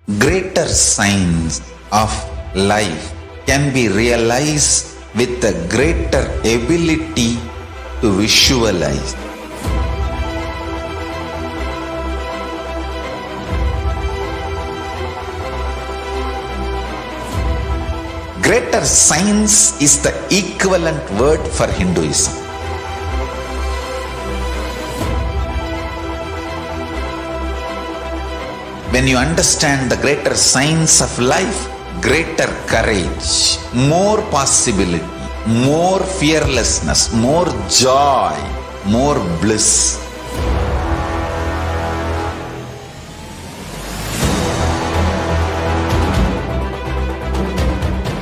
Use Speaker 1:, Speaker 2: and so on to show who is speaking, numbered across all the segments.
Speaker 1: Greater signs of life can be realized with a greater ability to visualize. Greater science is the equivalent word for Hinduism. When you understand the greater science of life, greater courage, more possibility, more fearlessness, more joy, more bliss.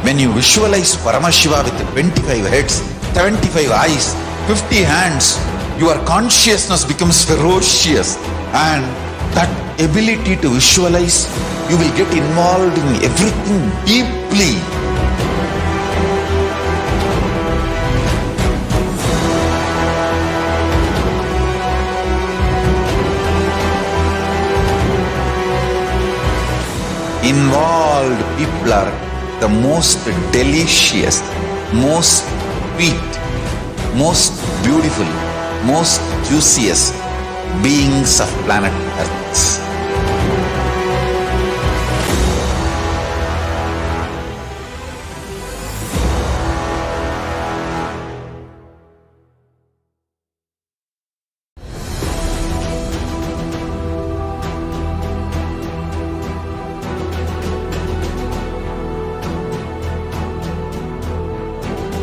Speaker 1: When you visualize Paramashiva with 25 heads, 75 eyes, 50 hands, your consciousness becomes ferocious, and that ability to visualize, you will get involved in everything deeply. Involved people are the most delicious, most sweet, most beautiful, most juiciest beings of planet Earth.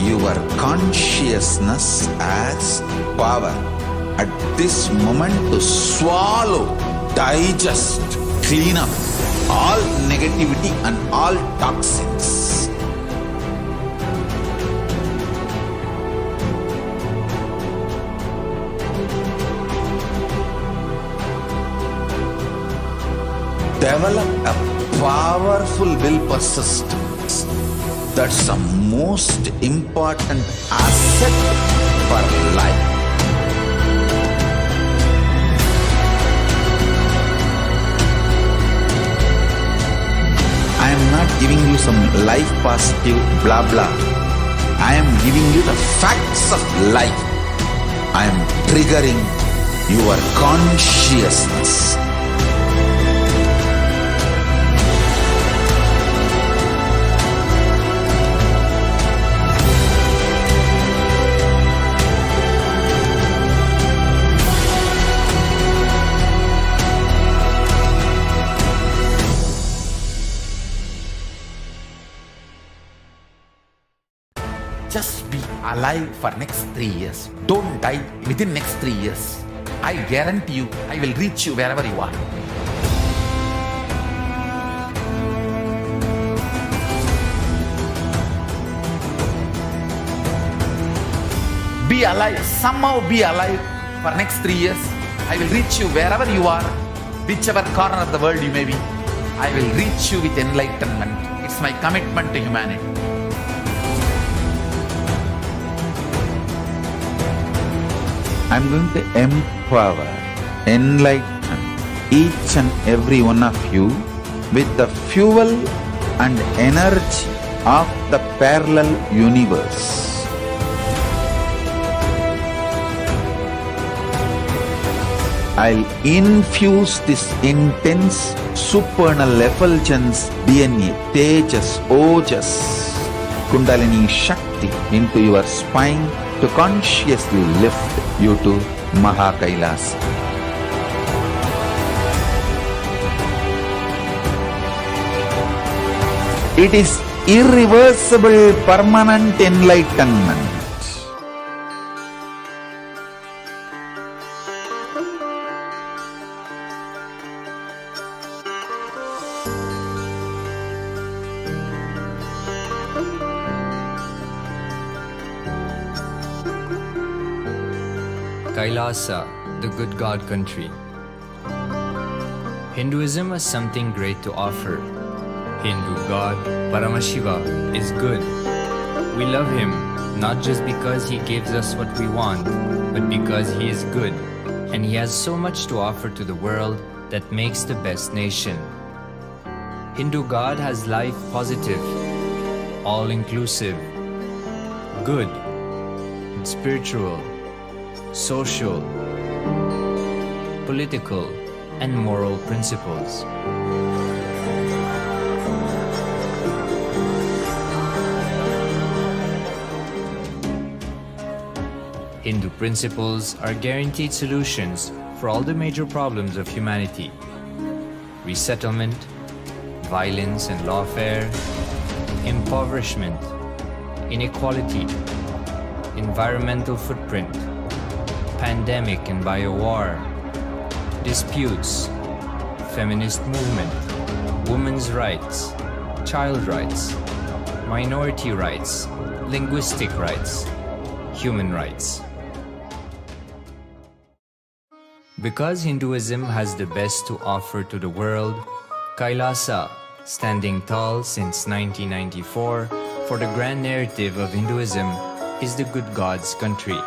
Speaker 1: Your consciousness as power at this moment to swallow, digest, clean up all negativity and all toxins. Develop a powerful will persistence. That's the most important asset for life. I am not giving you some life positive blah blah. I am giving you the facts of life. I am triggering your consciousness. Just be alive for next 3 years. Don't die within next 3 years. I guarantee you, I will reach you wherever you are. Be alive, somehow be alive for next 3 years. I will reach you wherever you are, whichever corner of the world you may be. I will reach you with enlightenment. It's my commitment to humanity. I'm going to empower, enlighten each and every one of you with the fuel and energy of the parallel universe. I'll infuse this intense supernal effulgence DNA, Tejas, Ojas, Kundalini Shakti into your spine to consciously lift you to KAILASA. It is irreversible, permanent enlightenment.
Speaker 2: KAILASA, the good God country. Hinduism has something great to offer. Hindu God Paramashiva is good. We love him not just because he gives us what we want, but because he is good and he has so much to offer to the world that makes the best nation. Hindu God has life positive, all-inclusive, good, spiritual, social, political, and moral principles. Hindu principles are guaranteed solutions for all the major problems of humanity: resettlement, violence and lawfare, impoverishment, inequality, environmental footprint, pandemic and biowar, disputes, feminist movement, women's rights, child rights, minority rights, linguistic rights, human rights. Because Hinduism has the best to offer to the world, KAILASA, standing tall since 1994 for the grand narrative of Hinduism, is the good God's country.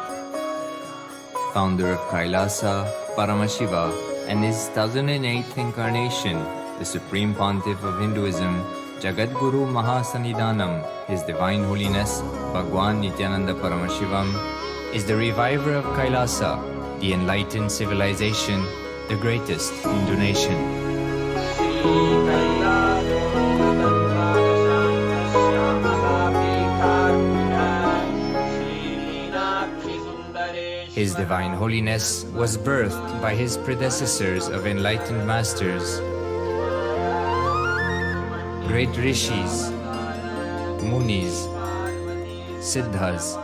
Speaker 2: Founder of KAILASA, Paramashiva, and his 1008th incarnation, the Supreme Pontiff of Hinduism, Jagadguru Mahasannidhanam, His Divine Holiness, Bhagwan Nithyananda Paramashivam, is the reviver of KAILASA, the enlightened civilization, the greatest Hindu nation. His Divine Holiness was birthed by his predecessors of enlightened masters, great rishis, munis, siddhas,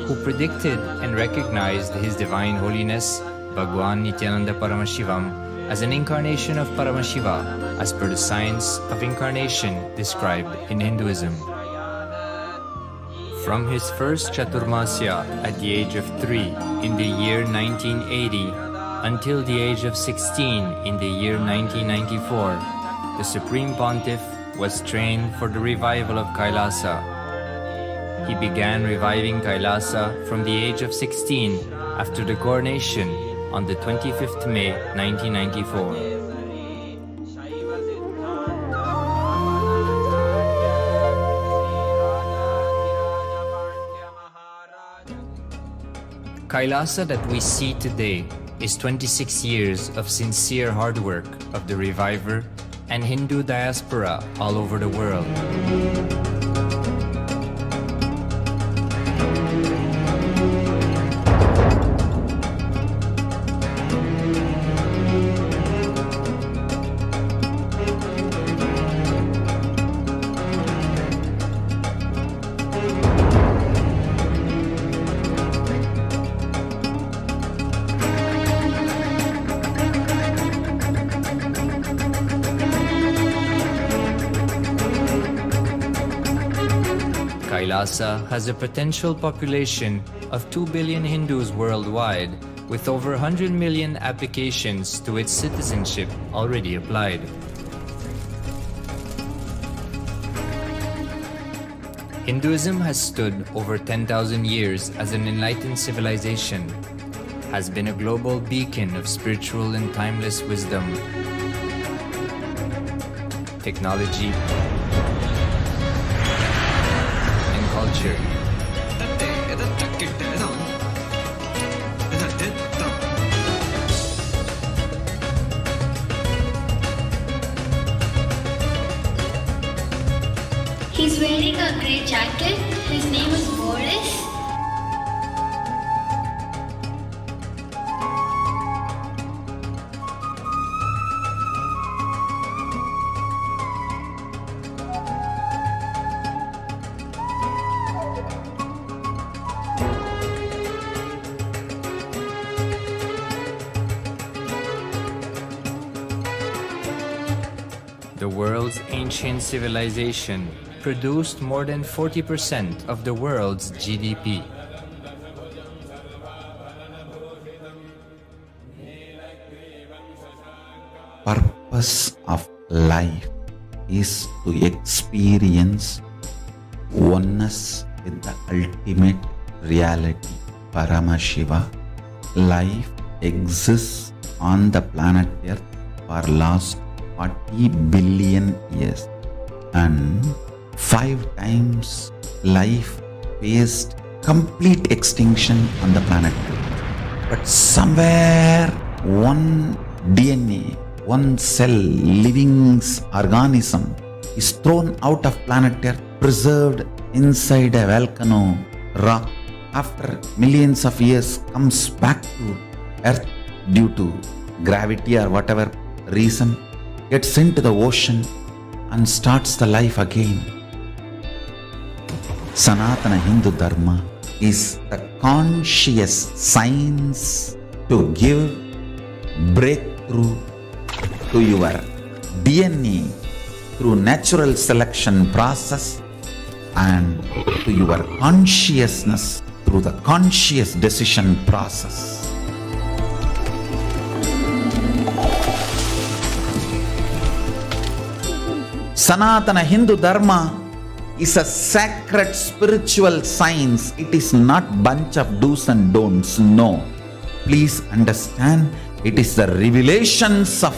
Speaker 2: who predicted and recognized His Divine Holiness, Bhagwan Nithyananda Paramashivam, as an incarnation of Paramashiva, as per the science of incarnation described in Hinduism. From his first Chaturmasya at the age of 3 in the year 1980 until the age of 16 in the year 1994, the Supreme Pontiff was trained for the revival of KAILASA. He began reviving KAILASA from the age of 16 after the coronation on the 25th May 1994. KAILASA that we see today is 26 years of sincere hard work of the reviver and Hindu diaspora all over the world. KAILASA has a potential population of 2 billion Hindus worldwide, with over 100 million applications to its citizenship already applied. Hinduism has stood over 10,000 years as an enlightened civilization, has been a global beacon of spiritual and timeless wisdom, technology, culture.
Speaker 3: He's wearing a grey jacket. His name is Boris.
Speaker 2: The world's ancient civilization produced more than 40% of the world's GDP.
Speaker 1: Purpose of life is to experience oneness with the ultimate reality, Paramashiva. Life exists on the planet Earth for last 40 billion years, and 5 times life faced complete extinction on the planet. But somewhere one DNA, one cell, living organism is thrown out of planet Earth, preserved inside a volcano rock. After millions of years comes back to Earth due to gravity or whatever reason, gets into the ocean and starts the life again. Sanatana Hindu Dharma is the conscious science to give breakthrough to your DNA through natural selection process and to your consciousness through the conscious decision process. Sanatana Hindu Dharma is a sacred spiritual science. It is not bunch of do's and don'ts. No. Please understand, it is the revelations of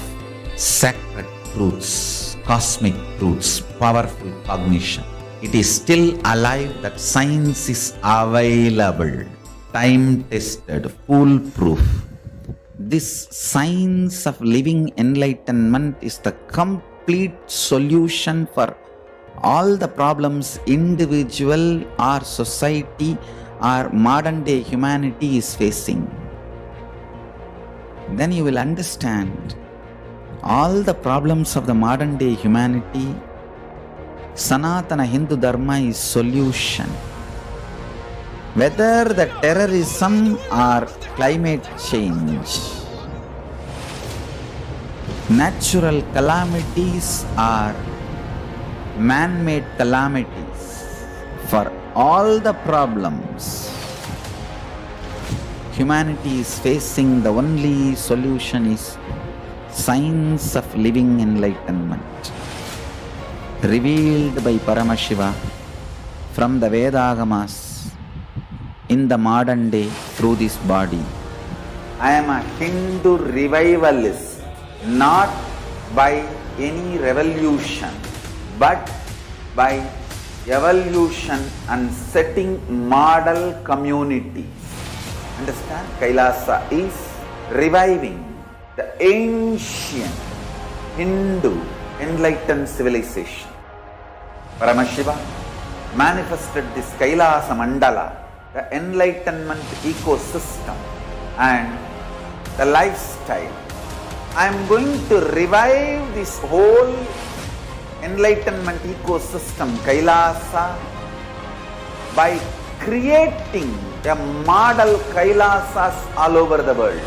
Speaker 1: sacred truths, cosmic truths, powerful cognition. It is still alive, that science is available, time-tested, foolproof. This science of living enlightenment is the complete solution for all the problems individual or society or modern day humanity is facing. Then you will understand all the problems of the modern day humanity. Sanatana Hindu Dharma is solution. Whether the terrorism or climate change, natural calamities or man-made calamities, for all the problems humanity is facing, the only solution is science of living enlightenment, revealed by Paramashiva from the Vedagamas in the modern day through this body. I am a Hindu revivalist, not by any revolution, but by evolution and setting model communities. Understand? KAILASA is reviving the ancient Hindu enlightened civilization. Paramashiva manifested this KAILASA mandala, the enlightenment ecosystem and the lifestyle. I am going to revive this whole enlightenment ecosystem, KAILASA, by creating a model KAILASAs all over the world.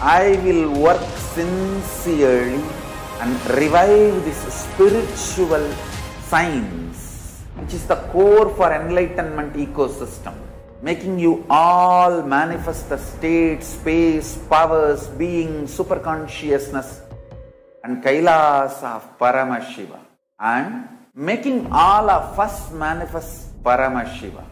Speaker 1: I will work sincerely and revive this spiritual science, which is the core for enlightenment ecosystem, making you all manifest the state, space, powers, being, superconsciousness and KAILASA of Paramashiva, and making all of us manifest Paramashiva.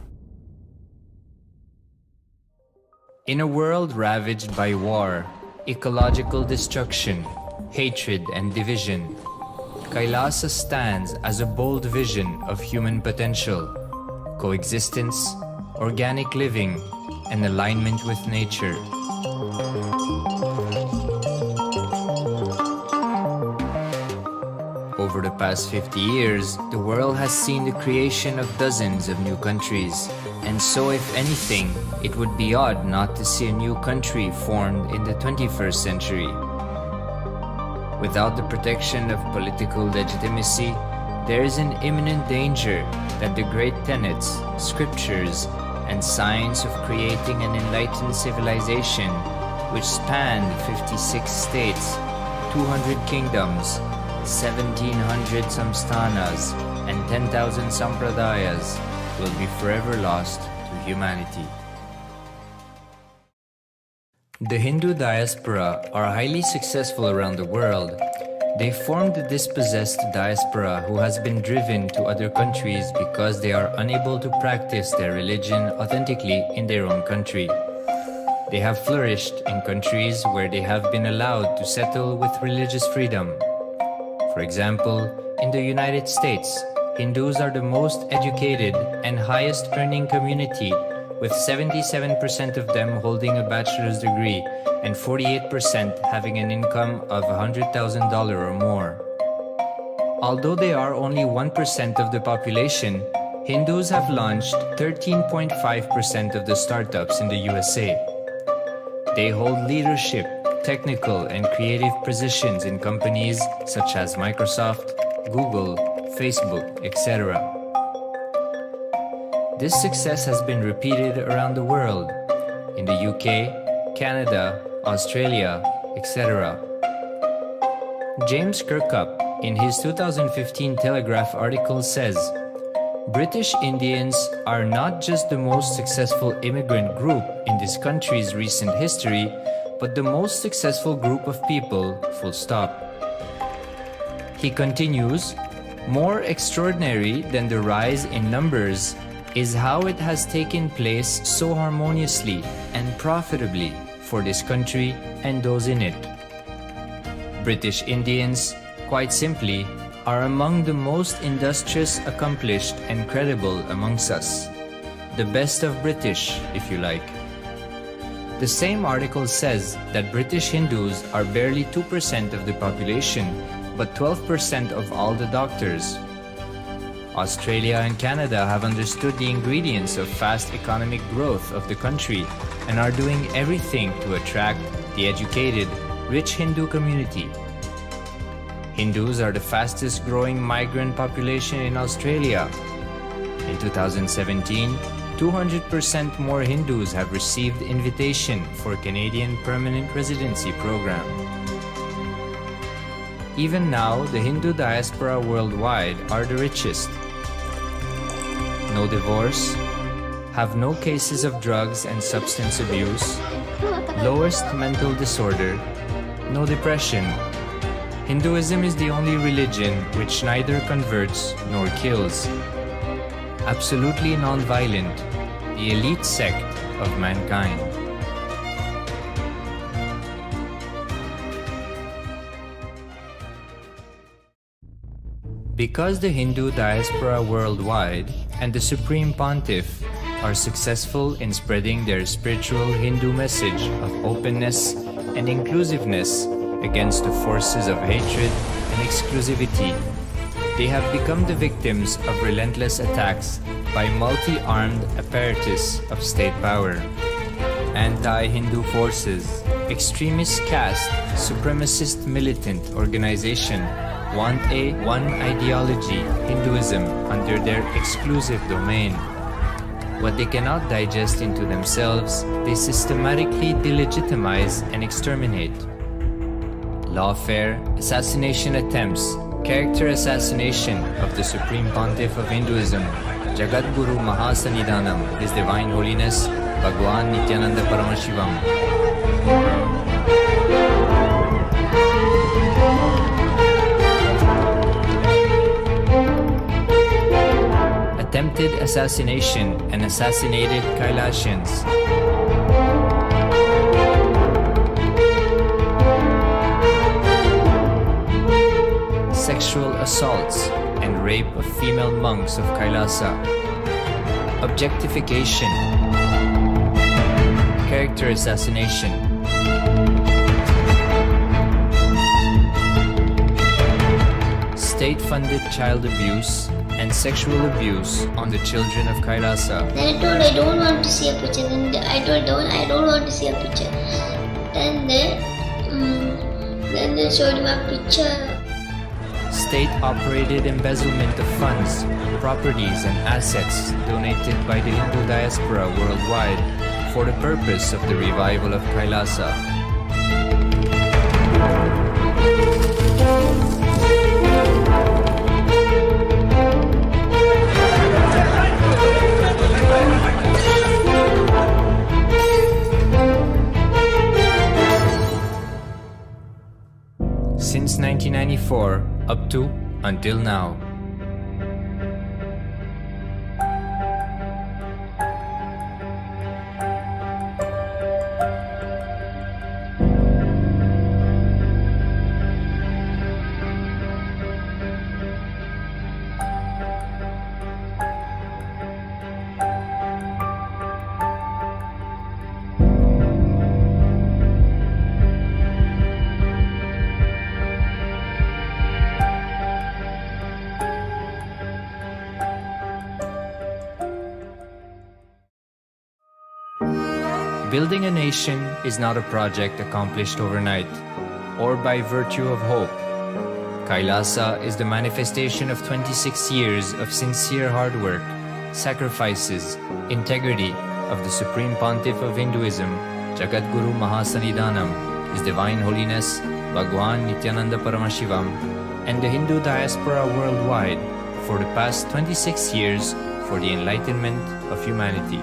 Speaker 2: In a world ravaged by war, ecological destruction, hatred and division, KAILASA stands as a bold vision of human potential, coexistence, organic living, and alignment with nature. Over the past 50 years, the world has seen the creation of dozens of new countries, and so if anything, it would be odd not to see a new country formed in the 21st century. Without the protection of political legitimacy, there is an imminent danger that the great tenets, scriptures, and science of creating an enlightened civilization, which spanned 56 states, 200 kingdoms, 1700 samsthanas, and 10,000 sampradayas, will be forever lost to humanity. The Hindu diaspora are highly successful around the world. They form the dispossessed diaspora who has been driven to other countries because they are unable to practice their religion authentically in their own country. They have flourished in countries where they have been allowed to settle with religious freedom. For example, in the United States, Hindus are the most educated and highest earning community, with 77% of them holding a bachelor's degree and 48% having an income of $100,000 or more. Although they are only 1% of the population, Hindus have launched 13.5% of the startups in the USA. They hold leadership, technical and creative positions in companies such as Microsoft, Google, Facebook, etc. This success has been repeated around the world, in the UK, Canada, Australia, etc. James Kirkup, in his 2015 Telegraph article says, British Indians are not just the most successful immigrant group in this country's recent history, but the most successful group of people, full stop. He continues, more extraordinary than the rise in numbers is how it has taken place so harmoniously and profitably for this country and those in it. British Indians, quite simply, are among the most industrious, accomplished and credible amongst us. The best of British, if you like. The same article says that British Hindus are barely 2% of the population, but 12% of all the doctors. Australia and Canada have understood the ingredients of fast economic growth of the country and are doing everything to attract the educated, rich Hindu community. Hindus are the fastest growing migrant population in Australia. In 2017, 200% more Hindus have received invitation for Canadian Permanent Residency Program. Even now, the Hindu diaspora worldwide are the richest. No divorce, have no cases of drugs and substance abuse, lowest mental disorder, no depression. Hinduism is the only religion which neither converts nor kills. Absolutely non-violent, the elite sect of mankind. Because the Hindu diaspora worldwide and the Supreme Pontiff are successful in spreading their spiritual Hindu message of openness and inclusiveness against the forces of hatred and exclusivity, they have become the victims of relentless attacks by multi-armed apparatus of state power. Anti-Hindu forces, extremist caste, supremacist militant organization want a one ideology, Hinduism, under their exclusive domain. What they cannot digest into themselves, they systematically delegitimize and exterminate. Lawfare, assassination attempts, character assassination of the Supreme Pontiff of Hinduism, Jagadguru Mahasannidhanam, His Divine Holiness, Bhagwan Nithyananda Paramashivam. Attempted assassination and assassinated Kailasians. Sexual assaults and rape of female monks of Kailasa. Objectification. Character assassination. State-funded child abuse and sexual abuse on the children of Kailasa.
Speaker 4: Then I told I don't want to see a picture. Then I told I don't want to see a picture. Then they showed me a picture.
Speaker 2: State-operated embezzlement of funds, properties and assets donated by the Hindu diaspora worldwide for the purpose of the revival of Kailasa. Since 1994 up to until now. Building a nation is not a project accomplished overnight or by virtue of hope. KAILASA is the manifestation of 26 years of sincere hard work, sacrifices, integrity of the Supreme Pontiff of Hinduism, Jagadguru Mahasannidhanam, His Divine Holiness Bhagwan Nithyananda Paramashivam, and the Hindu diaspora worldwide for the past 26 years for the enlightenment of humanity.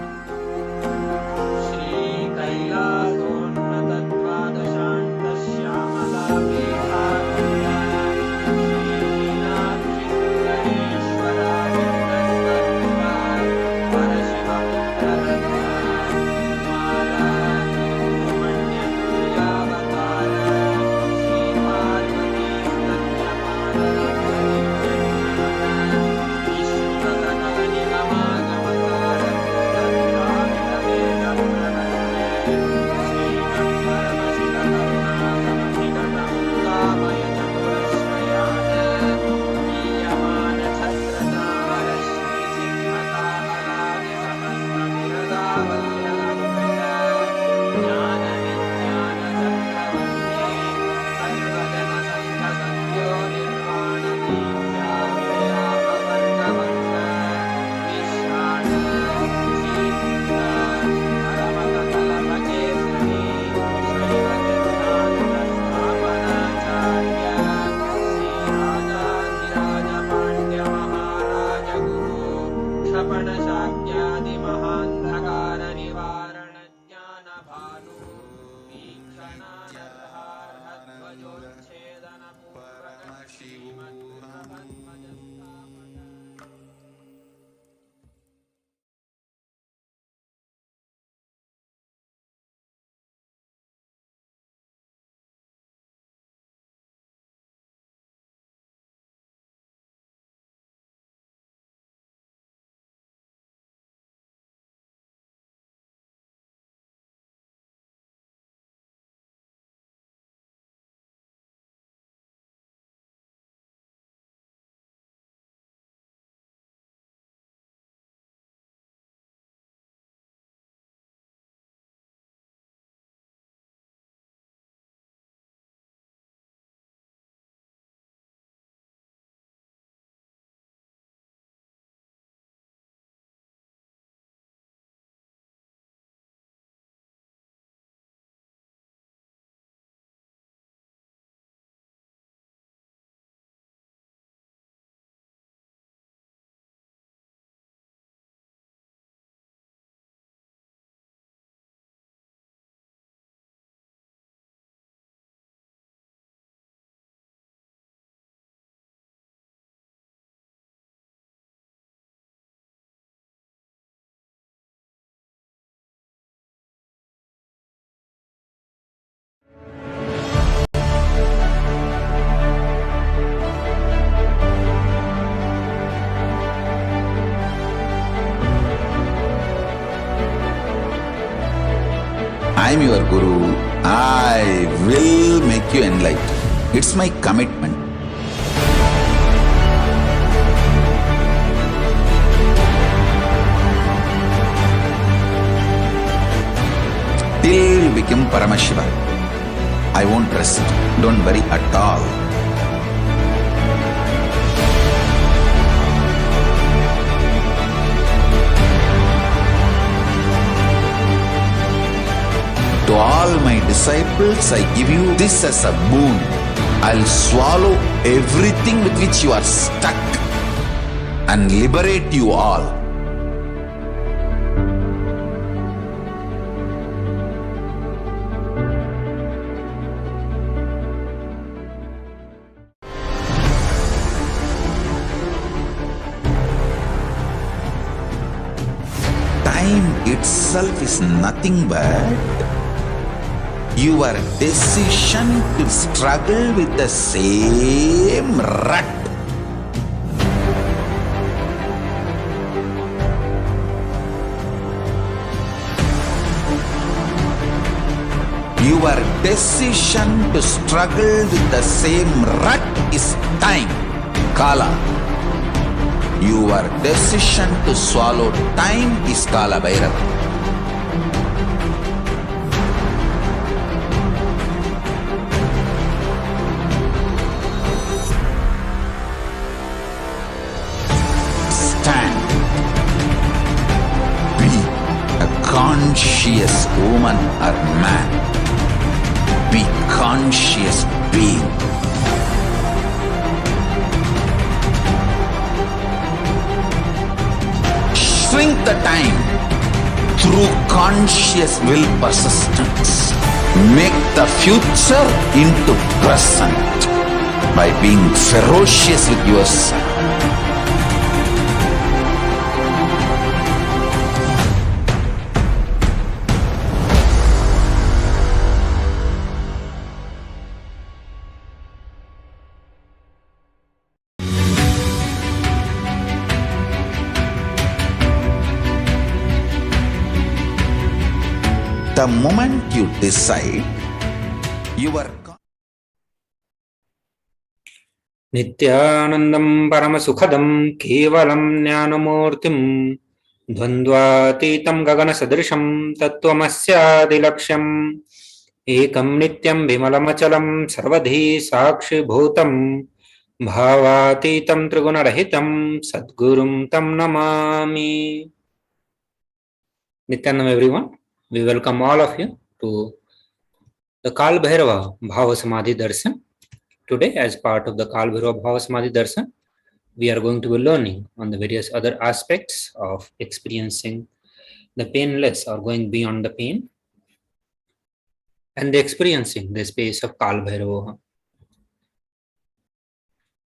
Speaker 1: I'm your Guru. I will make you enlightened. It's my commitment. Till you become Paramashiva, I won't rest. Don't worry at all. To all my disciples, I give you this as a boon. I'll swallow everything with which you are stuck and liberate you all. Time itself is nothing but your decision to struggle with the same rut. Your decision to struggle with the same rut is time, Kala. Your decision to swallow time is Kala Bhairava. woman or man, be conscious being. Shrink the time through conscious will persistence. Make the future into present by being ferocious with yourself. The moment you decide, your
Speaker 5: Nithyanandam Paramasukhadam Kevalam Jnanamurtim Dvandvatitam Gagana Sadrisham Tattvamasya Dilaksham Ekam Nityam Vimalamachalam Sarvadhi Sakshi Bhutam Bhavatitam Trigunarahitam Sadgurum Tam Namami. Nityanam everyone. We welcome all of you to the Kal Bhairava Bhava Samadhi Darshan. Today, as part of the Kal Bhairava Bhava Samadhi Darshan, we are going to be learning on the various other aspects of experiencing the painless or going beyond the pain and the experiencing the space of Kal Bhairavoham.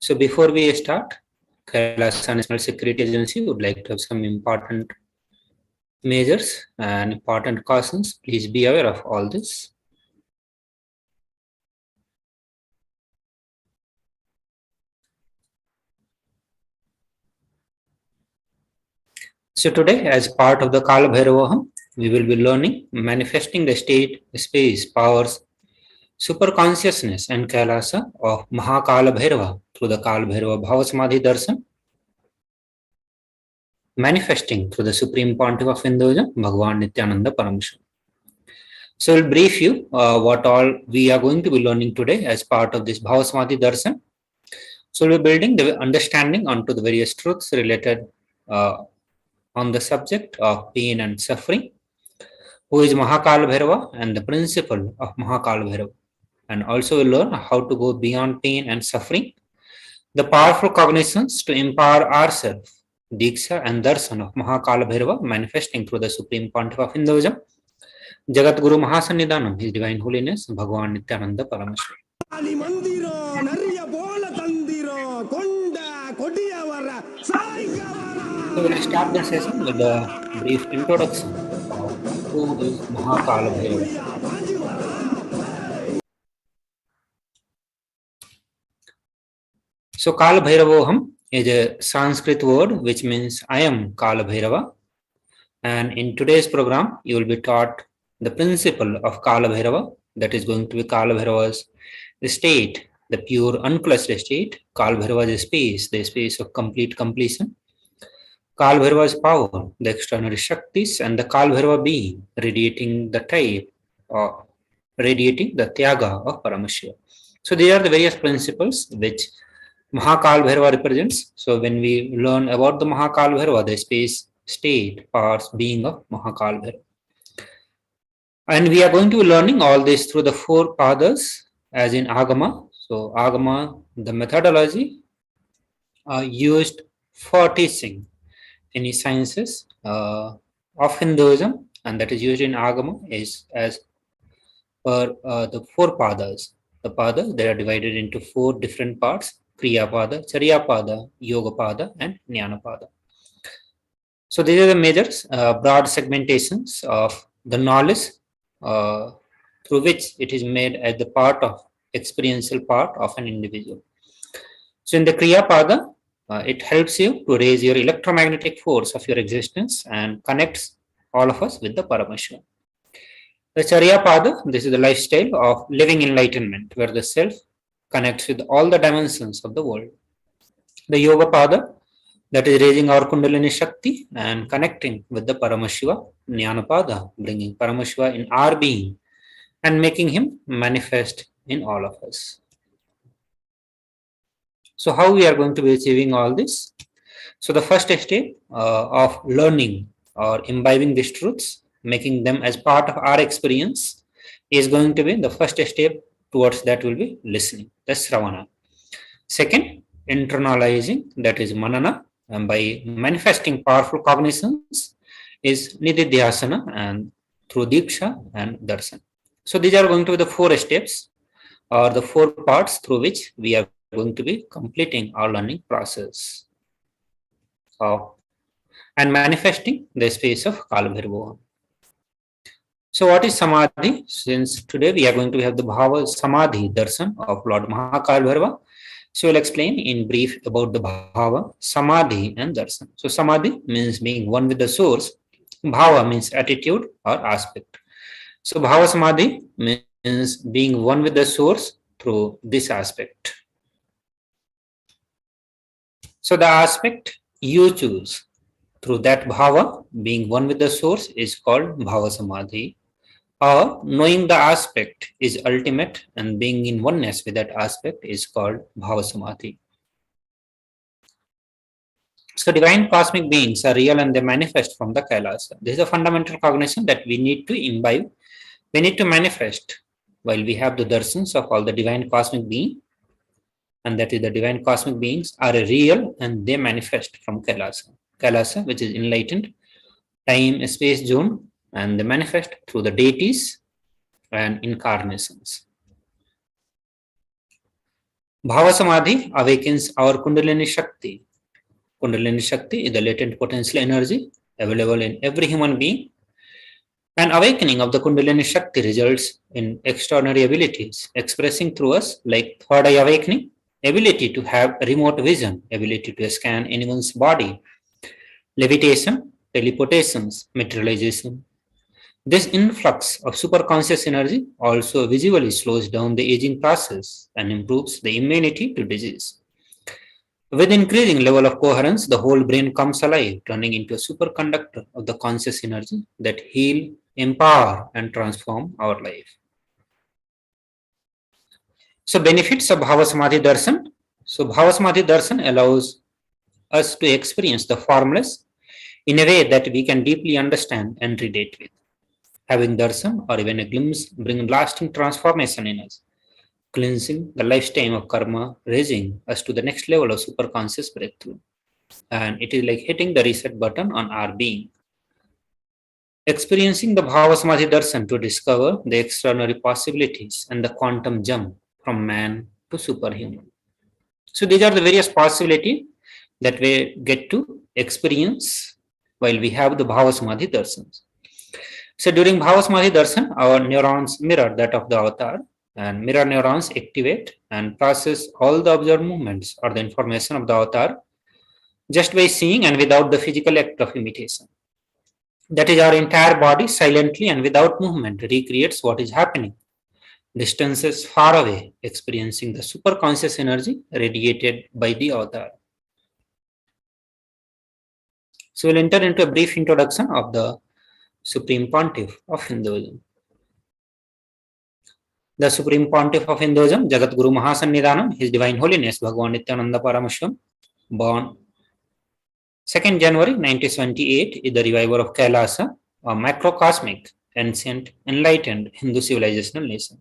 Speaker 5: So before we start, KAILASA National Security Agency would like to have some important measures and important cautions. Please be aware of all this. So today, as part of the Kal Bhairavoham, we will be learning manifesting the state, space, powers, super consciousness and Kailasa of Mahakala Bhairava through the Kal Bhairava Bhava Samadhi Darshan, manifesting through the Supreme Pontiff of Hinduism, Bhagavan Nithyananda Paramashivam. So we'll brief you what all we are going to be learning today as part of this Bhava Samadhi Darshan. So we'll be building the understanding onto the various truths related on the subject of pain and suffering, who is Mahakala Bhairava and the principle of Mahakala Bhairava. And also we'll learn how to go beyond pain and suffering, the powerful cognitions to empower ourselves, Diksha and Darshan of Mahakala Bhairava manifesting through the Supreme Pontiff of Hinduism, Jagat Guru Mahasannidhanam, His Divine Holiness, Bhagavan Nithyananda Paramashivam. So we'll start the session with a brief introduction of who is Mahakala Bhairava. So Kala Bhairavoham is a Sanskrit word which means I am Kala Bhairava. And in today's program, you will be taught the principle of Kala Bhairava, that is going to be Kala Bhairava's state, the pure unclutched state, Kala Bhairava's space, the space of complete completion, Kala Bhairava's power, the extraordinary Shaktis, and the Kala Bhairava being, radiating the type or radiating the Tyaga of Paramashiva. So these are the various principles which Mahakal Bhairava represents. So when we learn about the Mahakal Bhairava, the space, state, parts, being of Mahakal Bhairava. And we are going to be learning all this through the four padas as in Agama. So Agama, the methodology used for teaching any sciences of Hinduism, and that is used in Agama is as per the four padas. The padas, they are divided into four different parts: Kriya Pada, Charya Pada, Yoga Pada, and Jnana Pada. So these are the major broad segmentations of the knowledge through which it is made as the part of experiential part of an individual. So in the Kriya Pada, it helps you to raise your electromagnetic force of your existence and connects all of us with the Paramashivam. The Charya Pada, this is the lifestyle of living enlightenment, where the self connects with all the dimensions of the world. The Yoga Pada, that is raising our Kundalini Shakti and connecting with the Paramashiva. Jnana Pada, bringing Paramashiva in our being and making him manifest in all of us. So how we are going to be achieving all this? So the first step of learning or imbibing these truths making them as part of our experience is going to be the first step towards that will be listening. That's Sravana. Second, internalizing, that is Manana, and by manifesting powerful cognitions is Nididhyasana and through Diksha and Darshan. So these are going to be the 4 steps or the 4 parts through which we are going to be completing our learning process of and manifesting the space of Kalabhirvoham. So what is Samadhi? Since today we are going to have the Bhava Samadhi Darshan of Lord Mahakalbhairava, so we'll explain in brief about the Bhava, Samadhi and Darshan. So Samadhi means being one with the source. Bhava means attitude or aspect. So Bhava Samadhi means being one with the source through this aspect. So the aspect you choose through that Bhava, being one with the source, is called Bhava Samadhi. Or knowing the aspect is ultimate and being in oneness with that aspect is called Bhava Samadhi. So divine cosmic beings are real and they manifest from the Kailasa. This is a fundamental cognition that we need to imbibe. We need to manifest while we have the darshans of all the divine cosmic beings, and that is the divine cosmic beings are real and they manifest from Kailasa. Kailasa, which is enlightened time space zone, and they manifest through the deities and incarnations. Bhava Samadhi awakens our Kundalini Shakti. Kundalini Shakti is the latent potential energy available in every human being. An awakening of the Kundalini Shakti results in extraordinary abilities expressing through us, like third eye awakening, ability to have remote vision, ability to scan anyone's body, levitation, teleportations, materialization. This influx of superconscious energy also visually slows down the aging process and improves the immunity to disease. With increasing level of coherence, the whole brain comes alive, turning into a superconductor of the conscious energy that heal, empower, and transform our life. So benefits of Bhava Samadhi Darshan. So Bhava Samadhi Darshan allows us to experience the formless in a way that we can deeply understand and relate with. Having darshan or even a glimpse bring lasting transformation in us, cleansing the lifetime of karma, raising us to the next level of superconscious breakthrough. And it is like hitting the reset button on our being. Experiencing the Bhava Samadhi Darshan to discover the extraordinary possibilities and the quantum jump from man to superhuman. So these are the various possibilities that we get to experience while we have the Bhava Samadhi Darshans. So during Bhava Samadhi Darshan, our neurons mirror that of the avatar, and mirror neurons activate and process all the observed movements or the information of the avatar just by seeing and without the physical act of imitation. That is, our entire body silently and without movement recreates what is happening. Distances far away, experiencing the superconscious energy radiated by the avatar. So we'll enter into a brief introduction of the Supreme Pontiff of Hinduism. The Supreme Pontiff of Hinduism, Jagat Guru Mahasannidhanam, His Divine Holiness Bhagavan Nithyananda Paramashivam, born 2nd January 1978, is the reviver of KAILASA, a macrocosmic, ancient, enlightened Hindu civilizational nation.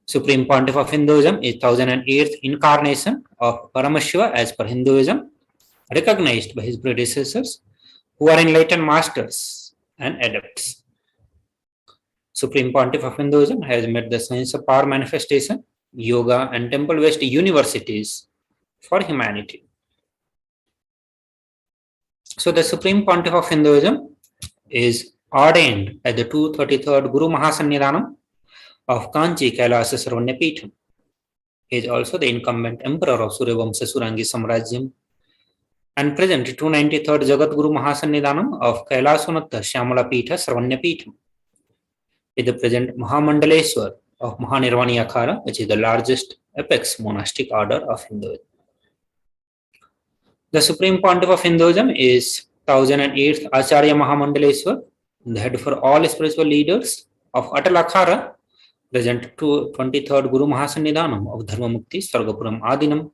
Speaker 5: Supreme Pontiff of Hinduism is 1008th incarnation of Paramashiva as per Hinduism, recognized by his predecessors who are enlightened masters and adepts. Supreme Pontiff of Hinduism has made the science of power manifestation, yoga, and temple-based universities for humanity. So the Supreme Pontiff of Hinduism is ordained as the 233rd Guru Mahasannidhanam of Kanchi Kailasa Sarvanyapitham. He is also the incumbent emperor of Suryavamsa Surangi Samrajyam and present 293rd Jagat Guru Mahasannidhanam of Kailasonatta Shyamala Pitha Sarvanyapitham. Is the present Mahamandaleshwar of Mahanirvani Akhara, which is the largest apex monastic order of Hinduism. The Supreme Pontiff of Hinduism is 1008th Acharya Mahamandaleshwar, the head for all spiritual leaders of Atal Akhara, present 23rd Guru Mahasannidhanam of Dharmamukti Sargapuram Adinam,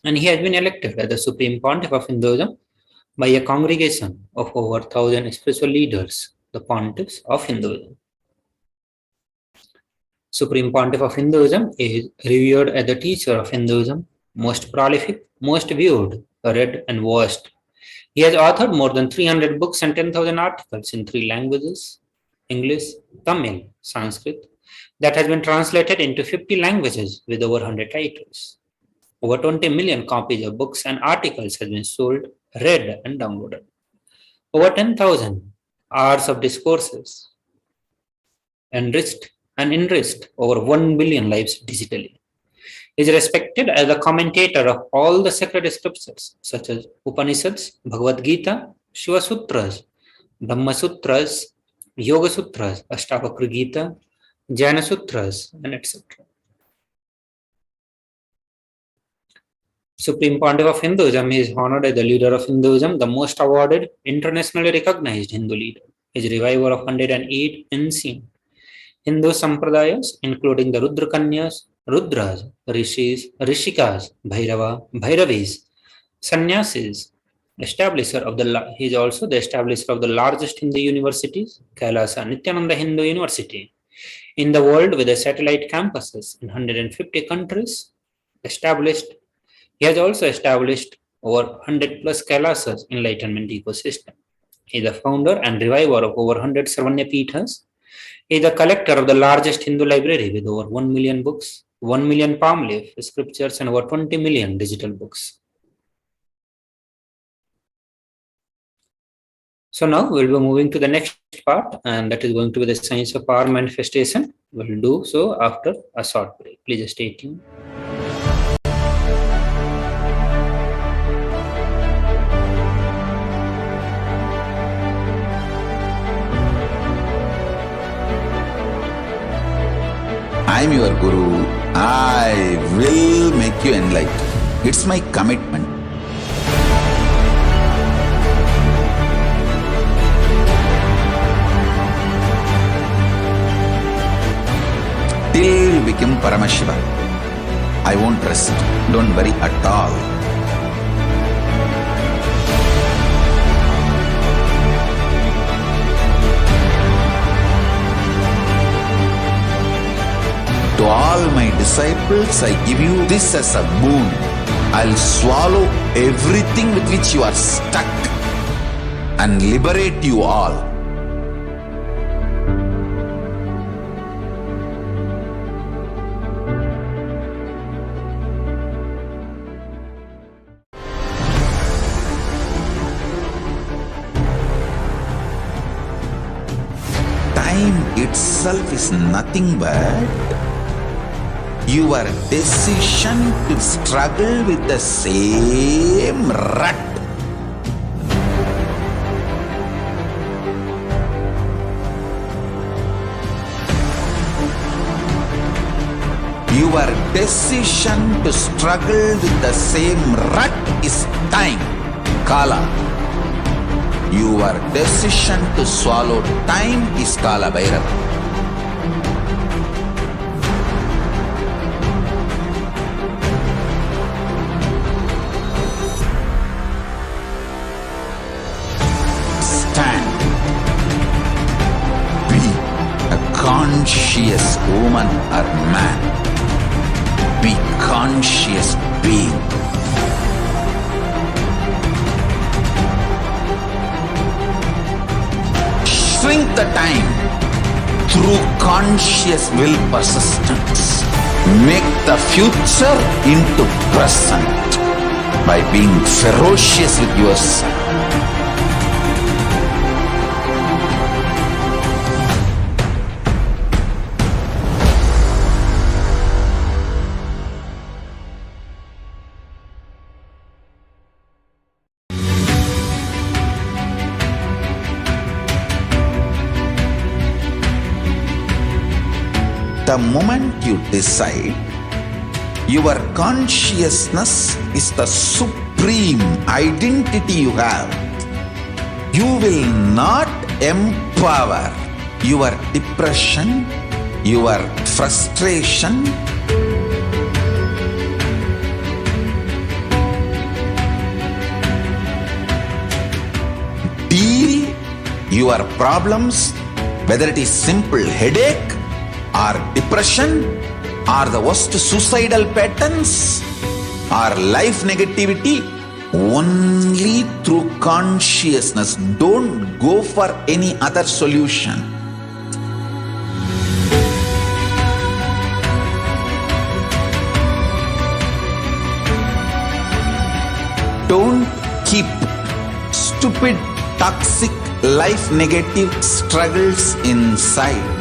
Speaker 5: and he has been elected as the Supreme Pontiff of Hinduism by a congregation of over 1000 spiritual leaders the pontiffs of Hinduism. Supreme Pontiff of Hinduism is revered as the teacher of Hinduism, most prolific, most viewed, read and watched. He has authored more than 300 books and 10,000 articles in 3 languages, English, Tamil, Sanskrit, that has been translated into 50 languages with over 100 titles. Over 20 million copies of books and articles have been sold, read and downloaded. Over 10,000 hours of discourses enriched over 1 billion lives digitally. He is respected as a commentator of all the sacred scriptures such as Upanishads, Bhagavad Gita, Shiva Sutras, Dhamma Sutras, Yoga Sutras, Ashtavakra Gita, Jnana Sutras, and etc. Supreme Pontiff of Hinduism is honored as the leader of Hinduism, the most awarded, internationally recognized Hindu leader. He is reviver of 108 ancient Hindu sampradayas, including the Rudrakanyas, Rudras, Rishis, Rishikas, Bhairavis, Sannyasis. He is also the establisher of the largest Hindu universities, KAILASA Nithyananda Hindu University, in the world with the satellite campuses in 150 countries. He has also established over 100 plus Kailasas Enlightenment ecosystem. He is the founder and reviver of over 100 Sarvanya Pithas. He is the collector of the largest Hindu library with over 1 million books, 1 million palm leaf scriptures, and over 20 million digital books. So now we'll be moving to the next part, and that is going to be the science of power manifestation. We'll do so after a short break. Please stay tuned.
Speaker 1: I am your Guru. I will make you enlightened. It's my commitment. Till we become Paramashiva. I won't rest. Don't worry at all. To all my disciples, I give you this as a boon. I'll swallow everything with which you are stuck and liberate you all. Time itself is nothing but your decision to struggle with the same rut. Your decision to struggle with the same rut is time, Kala. Your decision to swallow time is Kala Bhairava. Conscious woman or man. Be conscious being. Shrink the time through conscious will persistence. Make the future into present by being ferocious with yourself. The moment you decide, your consciousness is the supreme identity you have. You will not empower your depression, your frustration, deal your problems, whether it is simple headache or depression or the worst suicidal patterns or life negativity, only through consciousness. Don't go for any other solution. Don't keep stupid, toxic, life negative struggles inside.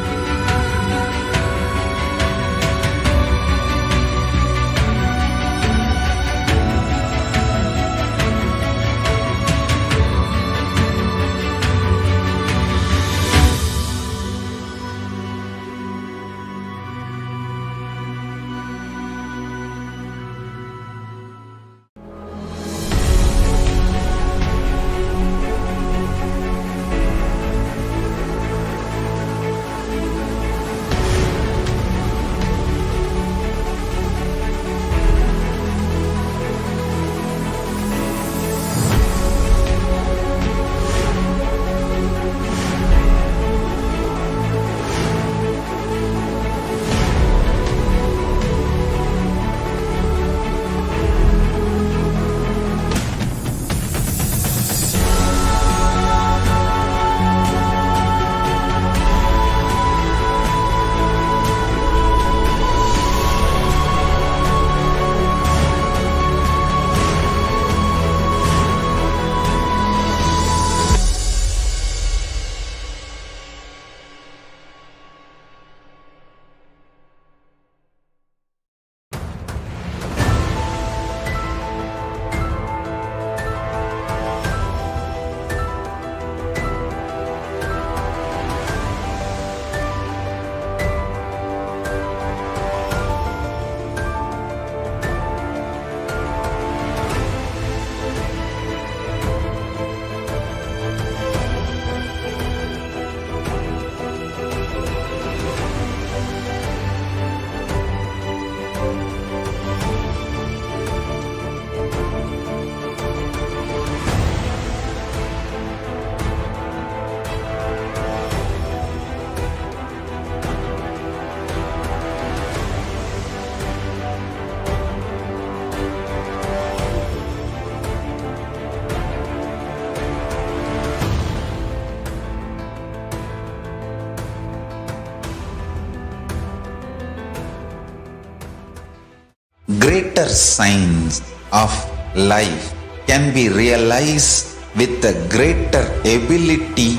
Speaker 1: Greater signs of life can be realized with a greater ability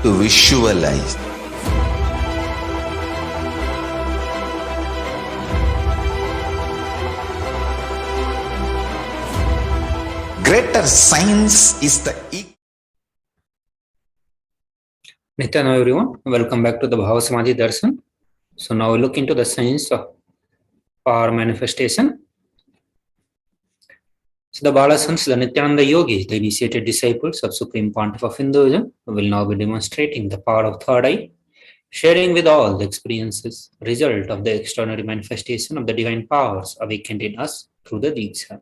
Speaker 1: to visualize. Greater science is the
Speaker 5: Nityananda everyone, welcome back to the Bhava Samadhi Darshan. So now we look into the science of power manifestation. So the Balasans, the Nityananda yogis, the initiated disciples of Supreme Pontiff of Hinduism, will now be demonstrating the power of third eye, sharing with all the experiences, result of the extraordinary manifestation of the divine powers awakened in us through the Diksha.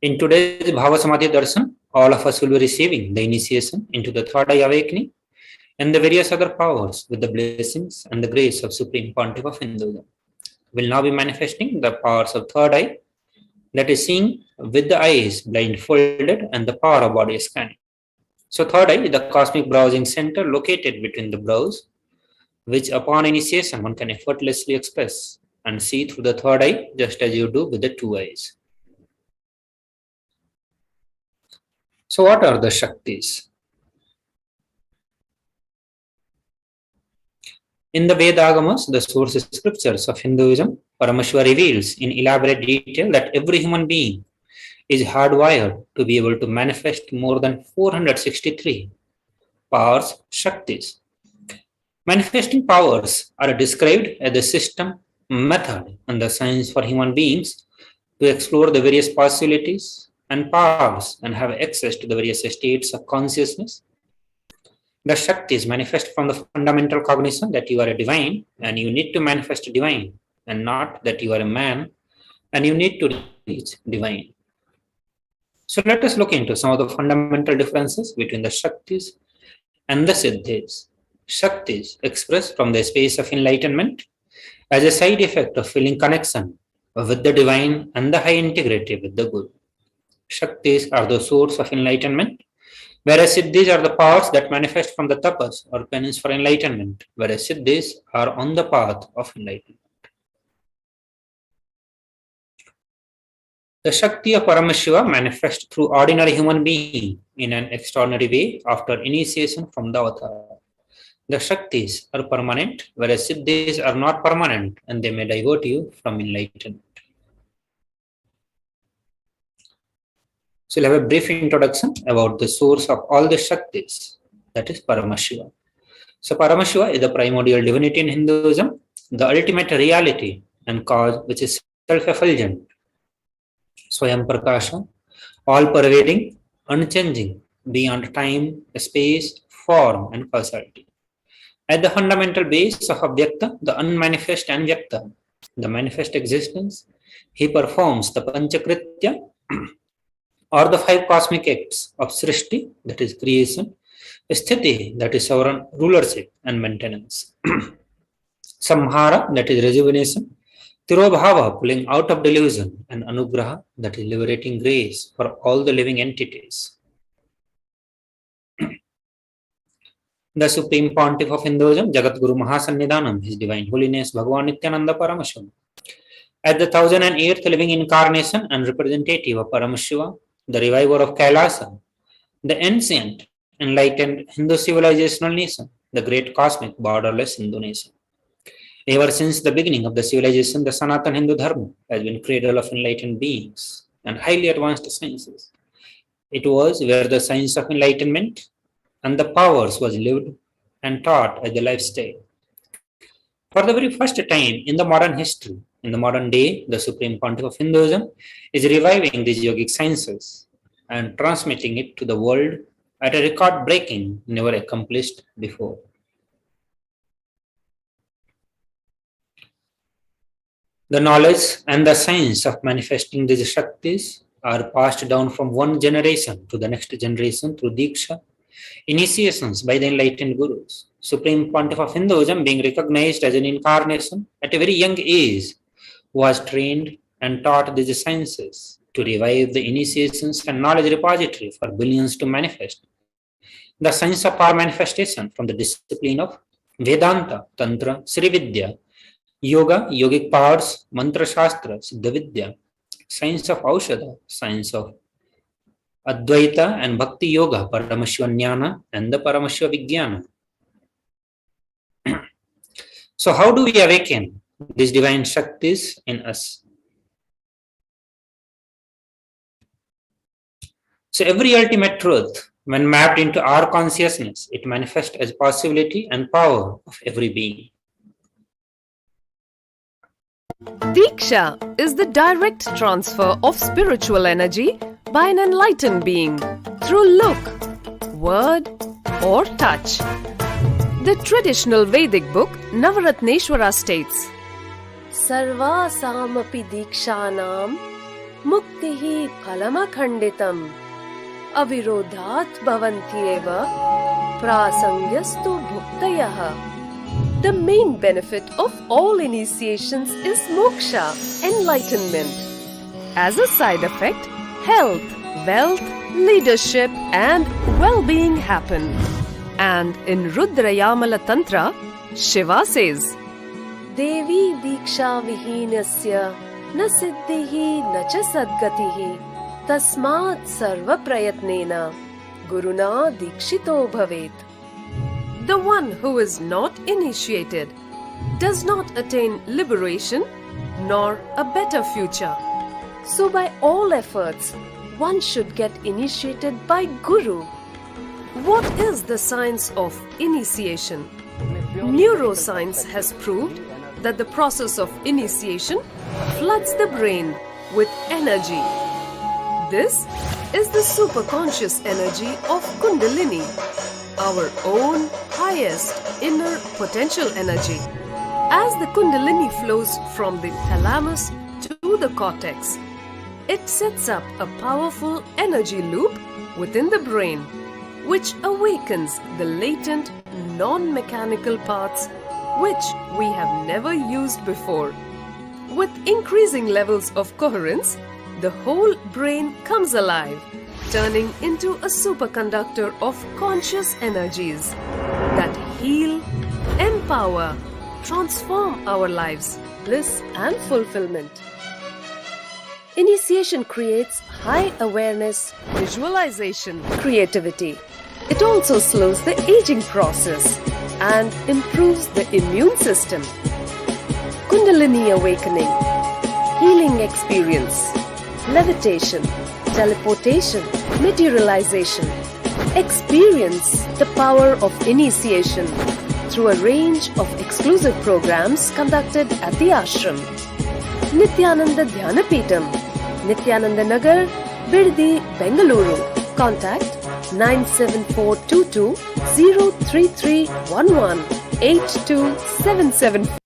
Speaker 5: In today's Bhava Samadhi Darshan, all of us will be receiving the initiation into the third eye awakening and the various other powers with the blessings and the grace of Supreme Pontiff of Hinduism. Will now be manifesting the powers of third eye, that is seeing with the eyes blindfolded and the power of body scanning. So third eye is the cosmic browsing center located between the brows, which upon initiation one can effortlessly express and see through the third eye just as you do with the two eyes. So what are the Shaktis? In the Vedagamas, the source scriptures of Hinduism, Paramashiva reveals in elaborate detail that every human being is hardwired to be able to manifest more than 463 powers, Shaktis. Manifesting powers are described as the system, method, and the science for human beings to explore the various possibilities and powers and have access to the various states of consciousness. The Shaktis manifest from the fundamental cognition that you are a divine and you need to manifest a divine, and not that you are a man and you need to reach divine. So let us look into some of the fundamental differences between the Shaktis and the Siddhis. Shaktis expressed from the space of enlightenment as a side effect of feeling connection with the divine and the high integrity with the Guru. Shaktis are the source of enlightenment, whereas Siddhis are the powers that manifest from the tapas or penance for enlightenment, whereas Siddhis are on the path of enlightenment. The Shakti of Paramashiva manifests through ordinary human being in an extraordinary way after initiation from the avatar. The Shaktis are permanent, whereas Siddhis are not permanent and they may divert you from enlightenment. So we'll have a brief introduction about the source of all the Shaktis, that is Paramashiva. So Paramashiva is the primordial divinity in Hinduism, the ultimate reality and cause which is self-effulgent, Swayam Prakasha, all-pervading, unchanging, beyond time, space, form and causality. At the fundamental base of Avyakta, the unmanifest and Vyakta, the manifest existence, he performs the Panchakritya or the 5 cosmic acts of Srishti, that is creation, Sthiti, that is sovereign rulership and maintenance, Samhara, that is rejuvenation, Tirobhava, pulling out of delusion, and Anugraha, that is liberating grace for all the living entities. The Supreme Pontiff of Hinduism, Jagat Guru Mahasannidhanam, His Divine Holiness Bhagavan Nithyananda Paramashivam, as the 1008th living incarnation and representative of Paramashiva, the reviver of KAILASA, the ancient, enlightened Hindu civilizational nation, the great cosmic borderless Hindu nation. Ever since the beginning of the civilization, the Sanatan Hindu Dharma has been cradle of enlightened beings and highly advanced sciences. It was where the science of enlightenment and the powers was lived and taught as the lifestyle. For the very first time in the modern history, in the modern day, the Supreme Pontiff of Hinduism is reviving these yogic sciences and transmitting it to the world at a record-breaking, never accomplished before. The knowledge and the science of manifesting these Shaktis are passed down from one generation to the next generation through Diksha, initiations by the enlightened Gurus. Supreme Pontiff of Hinduism, being recognized as an incarnation at a very young age, was trained and taught these sciences to revive the initiations and knowledge repository for billions to manifest. The science of power manifestation from the discipline of Vedanta, Tantra, Sri Vidya, Yoga, yogic powers, Mantra Shastra, Siddha Vidya, science of Aushadha, science of Advaita and Bhakti Yoga, Paramashiva Jnana and the Paramashiva Vijnana. So how do we awaken these divine Shaktis in us? So every ultimate truth, when mapped into our consciousness, it manifests as possibility and power of every being.
Speaker 6: Diksha is the direct transfer of spiritual energy by an enlightened being through look, word, or touch. The traditional Vedic book Navaratneshwara states, Sarvasamapi dikshanam muktihi phalamakhanditam avirodhat bhavantyeva prasangyastu bhuktayaha. The main benefit of all initiations is moksha, enlightenment. As a side effect, health, wealth, leadership and well-being happen. And in Rudrayamala Tantra, Shiva says, Devi diksha vihinasya na siddhihi na cha sadgatihi tasmat sarva prayatnena guruna dikshito bhavet. The one who is not initiated does not attain liberation nor a better future. So by all efforts, one should get initiated by Guru. What is the science of initiation? Neuroscience has proved that the process of initiation floods the brain with energy. This is the superconscious energy of Kundalini, our own highest inner potential energy. As the Kundalini flows from the thalamus to through the cortex. It sets up a powerful energy loop within the brain, which awakens the latent non-mechanical parts which we have never used before. With increasing levels of coherence, the whole brain comes alive, turning into a superconductor of conscious energies that heal, empower, transform our lives, bliss and fulfillment. Initiation creates high awareness, visualization, creativity. It also slows the aging process and improves the immune system. Kundalini awakening, healing experience, levitation, teleportation, materialization. Experience the power of initiation through a range of exclusive programs conducted at the ashram. Nithyananda Dhyanapitham, Nithyananda Nagar, Birdi, Bengaluru. Contact 97422 03311 82774.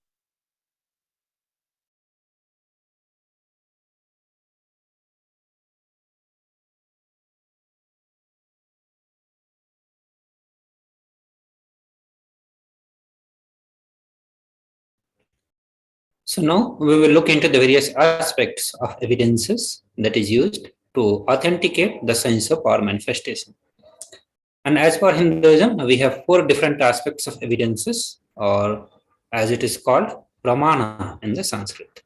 Speaker 5: So now we will look into the various aspects of evidences that is used to authenticate the science of power manifestation. And as for Hinduism, we have 4 different aspects of evidences, or as it is called, pramana in the Sanskrit.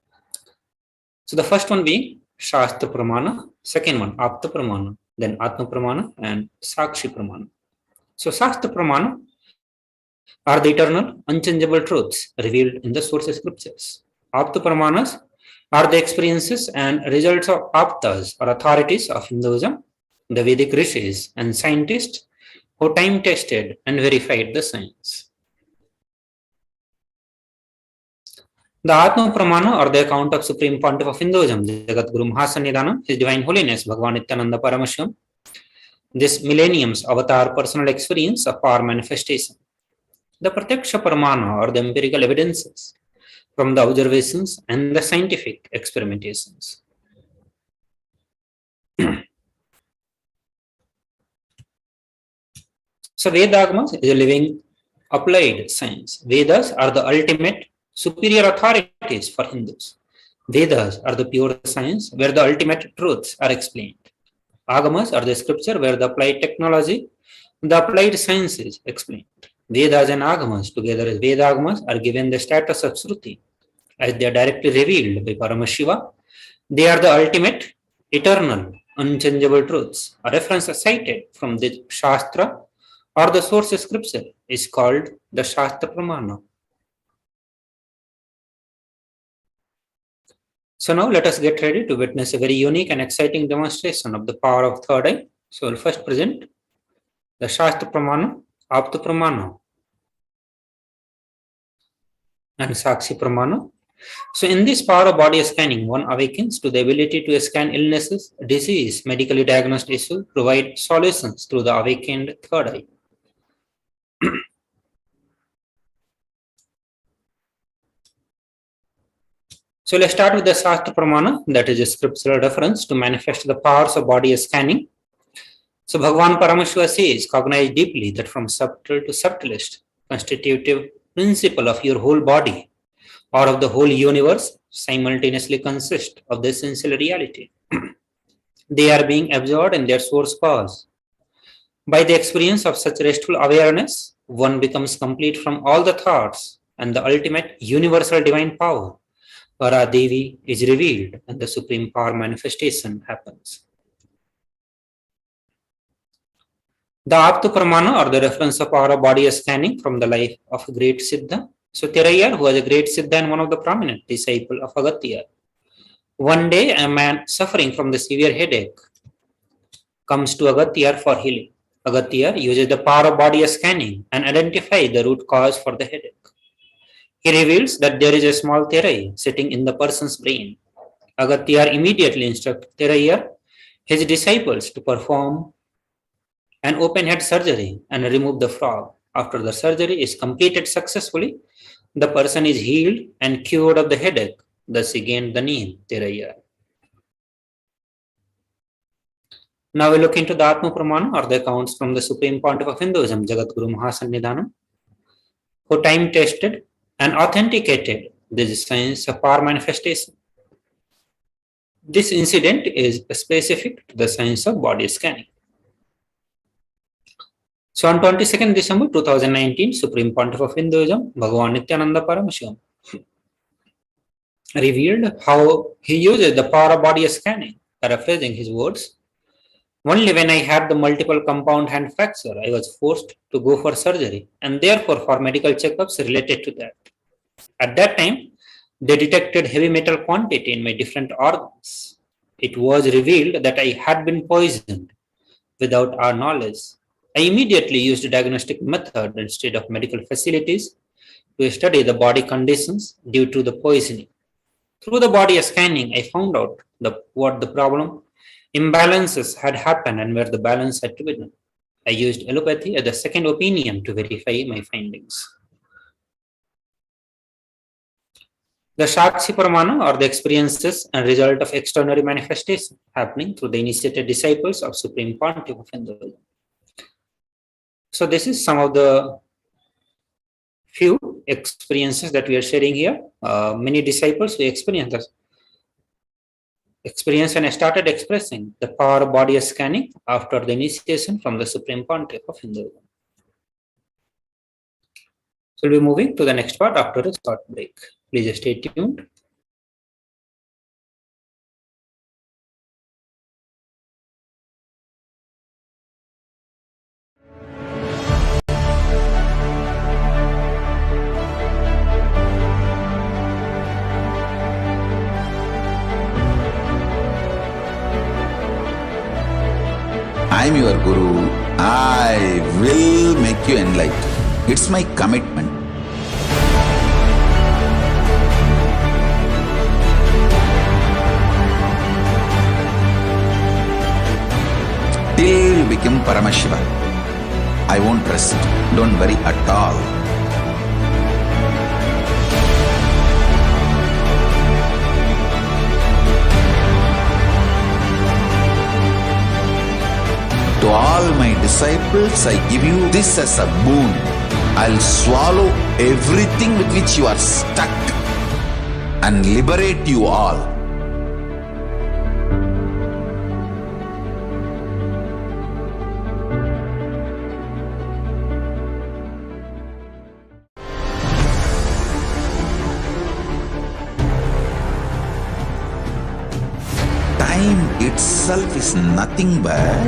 Speaker 5: So the first one being Shastra Pramana, second one Apta Pramana, then Atma Pramana and Sakshi Pramana. So Shastra Pramana are the eternal, unchangeable truths revealed in the source scriptures. Apta Pramanas are the experiences and results of Aptas or authorities of Hinduism, the Vedic rishis and scientists who time tested and verified the science. The Atma Pramana or the account of Supreme Pontiff of Hinduism, Jagat Guru Mahasannidhanam, His Divine Holiness Bhagavan Nithyananda Paramashivam, this millennium's avatar personal experience of power manifestation. The Pratyaksha Pramana or the empirical evidences from the observations and the scientific experimentations. So Vedagmas is a living applied science. Vedas are the ultimate superior authorities for Hindus. Vedas are the pure science where the ultimate truths are explained. Agamas are the scripture where the applied technology, the applied sciences explained. Vedas and Agamas together as Vedagamas are given the status of Shruti as they are directly revealed by Paramashiva. They are the ultimate, eternal, unchangeable truths. A reference cited from the Shastra or the source scripture is called the Shastra Pramana. So now let us get ready to witness a very unique and exciting demonstration of the power of third eye. So I will first present the Shastra Pramana, Apta Pramana and Sakshi Pramana. So in this power of body scanning, one awakens to the ability to scan illnesses, disease, medically diagnosed issues, provide solutions through the awakened third eye. So let's start with the Shastra Pramana, that is a scriptural reference to manifest the powers of body scanning. So Bhagavan Paramashiva says, cognize deeply that from subtle to subtlest constitutive principle of your whole body or of the whole universe simultaneously consist of the essential reality. They are being absorbed in their source cause. By the experience of such restful awareness, one becomes complete from all the thoughts and the ultimate universal divine power, Para Devi, is revealed and the supreme power manifestation happens. The Apta Pramana or the reference of power of body scanning from the life of a great Siddha. So Tirayar, who was a great Siddha and one of the prominent disciple of Agatya. One day a man suffering from the severe headache comes to Agatya for healing. Agatya uses the power of body scanning and identifies the root cause for the headache. He reveals that there is a small Tirai sitting in the person's brain. Agatya immediately instructs Tirayar, his disciples, to perform an open head surgery and remove the frog. After the surgery is completed successfully, the person is healed and cured of the headache thus he gained the name Tirayya. Now we look into the Atma Pramana, or the accounts from the Supreme Pontiff of Hinduism, Jagadguru Mahasannidhanam, who time tested and authenticated this science of power manifestation. This incident is specific to the science of body scanning. So on 22nd December 2019, Supreme Pontiff of Hinduism, Bhagavan Nithyananda Paramashivam, revealed how he uses the power of body scanning. Paraphrasing his words, only when I had the multiple compound hand fracture, I was forced to go for surgery and therefore for medical checkups related to that. At that time, they detected heavy metal quantity in my different organs. It was revealed that I had been poisoned without our knowledge. I immediately used a diagnostic method instead of medical facilities to study the body conditions due to the poisoning. Through the body scanning, I found out what the problem imbalances had happened and where the balance had to be done. I used allopathy as a second opinion to verify my findings. The Shakshi Pramana, or the experiences and result of extraordinary manifestation happening through the initiated disciples of Supreme Pontiff of Hinduism. So this is some of the few experiences that we are sharing here. Many disciples who experienced and started expressing the power of body scanning after the initiation from the Supreme Pontiff of Hinduism. So we'll be moving to the next part after a short break. Please stay tuned.
Speaker 1: I'm your Guru. I will make you enlightened. It's my commitment. Till you become Paramashiva, I won't rest. Don't worry at all. To all my disciples, I give you this as a boon. I'll swallow everything with which you are stuck and liberate you all. Time itself is nothing but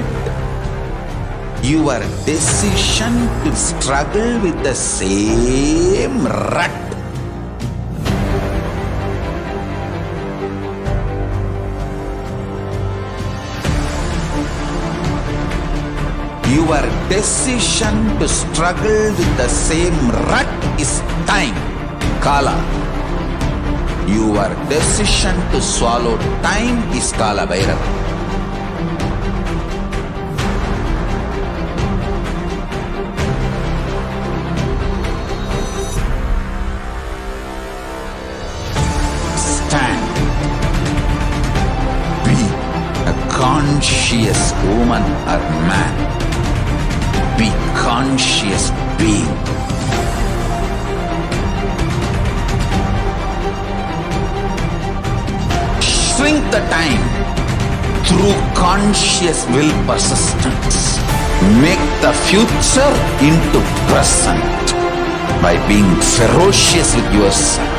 Speaker 1: your decision to struggle with the same rut. Your decision to struggle with the same rut is time, Kala. Your decision to swallow time is Kala Bhairava. Conscious woman or man, be conscious being. Shrink the time through conscious will persistence. Make the future into present by being ferocious with yourself.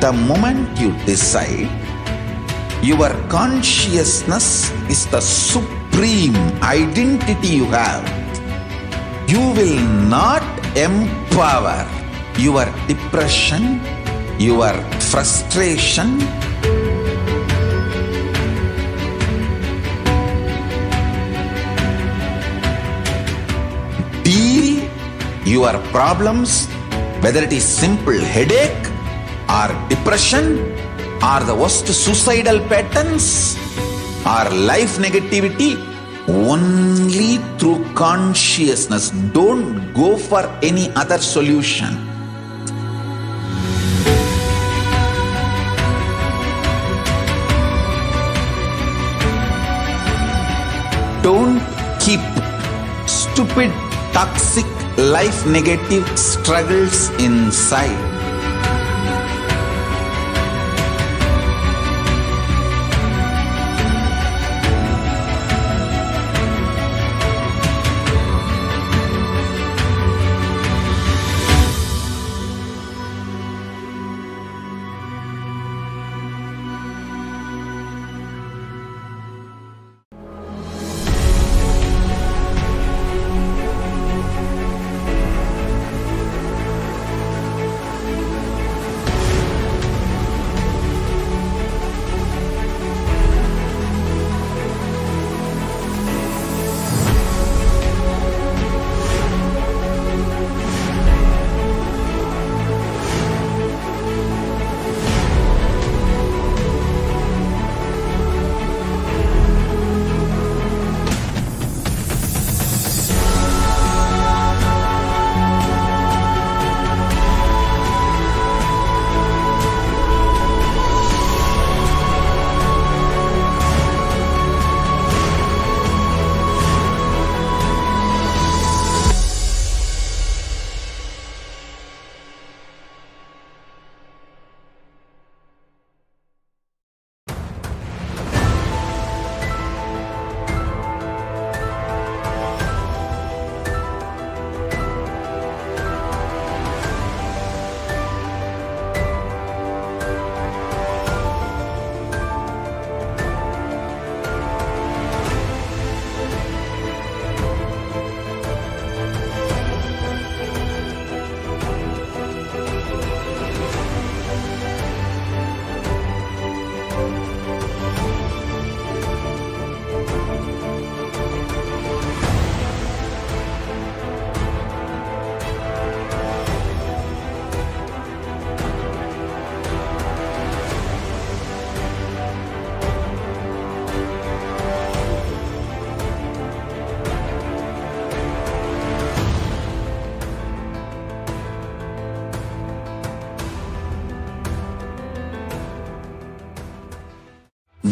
Speaker 1: The moment you decide, your consciousness is the supreme identity you have. You will not empower your depression, your frustration, deal your problems, whether it is simple headache or depression or the worst suicidal patterns or life negativity, only through consciousness. Don't go for any other solution. Don't keep stupid, toxic, life negative struggles inside.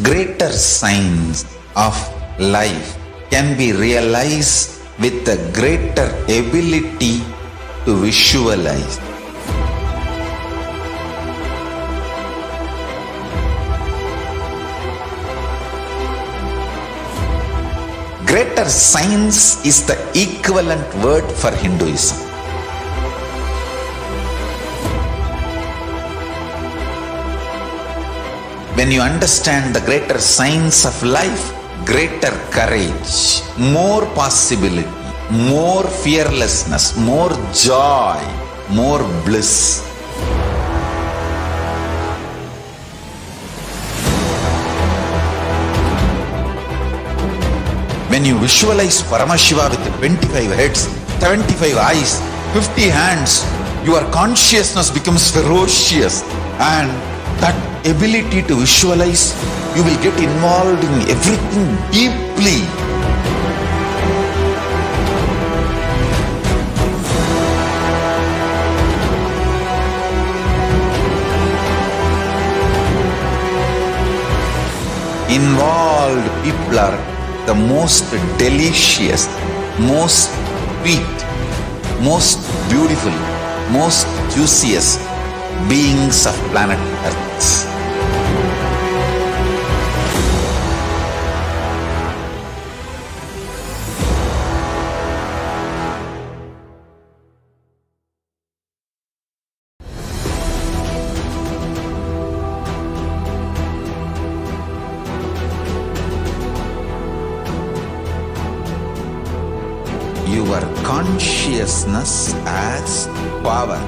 Speaker 1: Greater signs of life can be realized with a greater ability to visualize. Greater signs is the equivalent word for Hinduism. When you understand the greater signs of life, greater courage, more possibility, more fearlessness, more joy, more bliss. When you visualize Paramashiva with 25 heads, 75 eyes, 50 hands, your consciousness becomes ferocious, and that ability to visualize, you will get involved in everything deeply. Involved people are the most delicious, most sweet, most beautiful, most juiciest beings of planet Earth. Your consciousness has power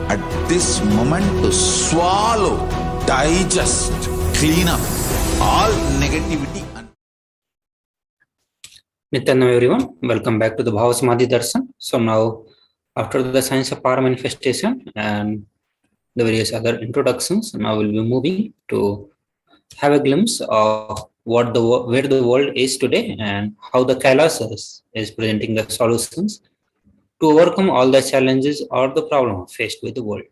Speaker 1: at this moment to swallow, digest, clean up all negativity.
Speaker 5: Nityananda everyone, welcome back to the Bhava Samadhi Darshan. So now After the science of power manifestation and the various other introductions, now we'll be moving to have a glimpse of where the world is today and how the KAILASA is presenting the solutions to overcome all the challenges or the problem faced with the world.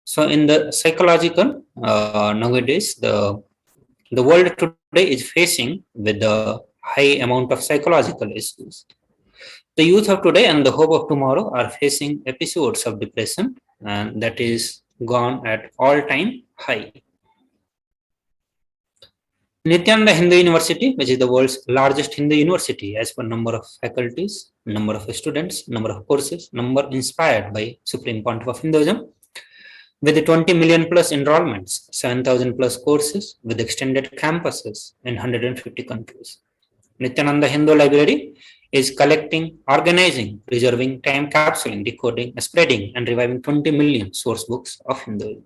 Speaker 5: So in the psychological, nowadays, the world today is facing with the high amount of psychological issues. The youth of today and the hope of tomorrow are facing episodes of depression, and that is gone at all-time high. Nithyananda Hindu University, which is the world's largest Hindu university as per number of faculties, number of students, number of courses, number inspired by Supreme Pontiff of Hinduism, with 20 million plus enrollments, 7,000 plus courses, with extended campuses in 150 countries. Nithyananda Hindu Library is collecting, organizing, preserving, time capsuling, decoding, spreading, and reviving 20 million source books of Hinduism.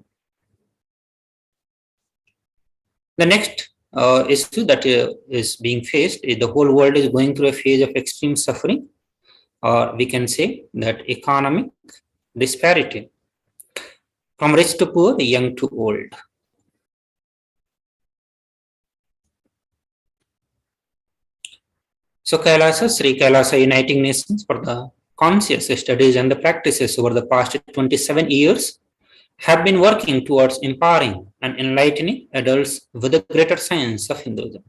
Speaker 5: The next issue that is being faced is the whole world is going through a phase of extreme suffering, or we can say that economic disparity, from rich to poor, young to old. So KAILASA, Sri KAILASA Uniting Nations for the Conscious Studies and the Practices over the past 27 years have been working towards empowering and enlightening adults with the greater science of Hinduism.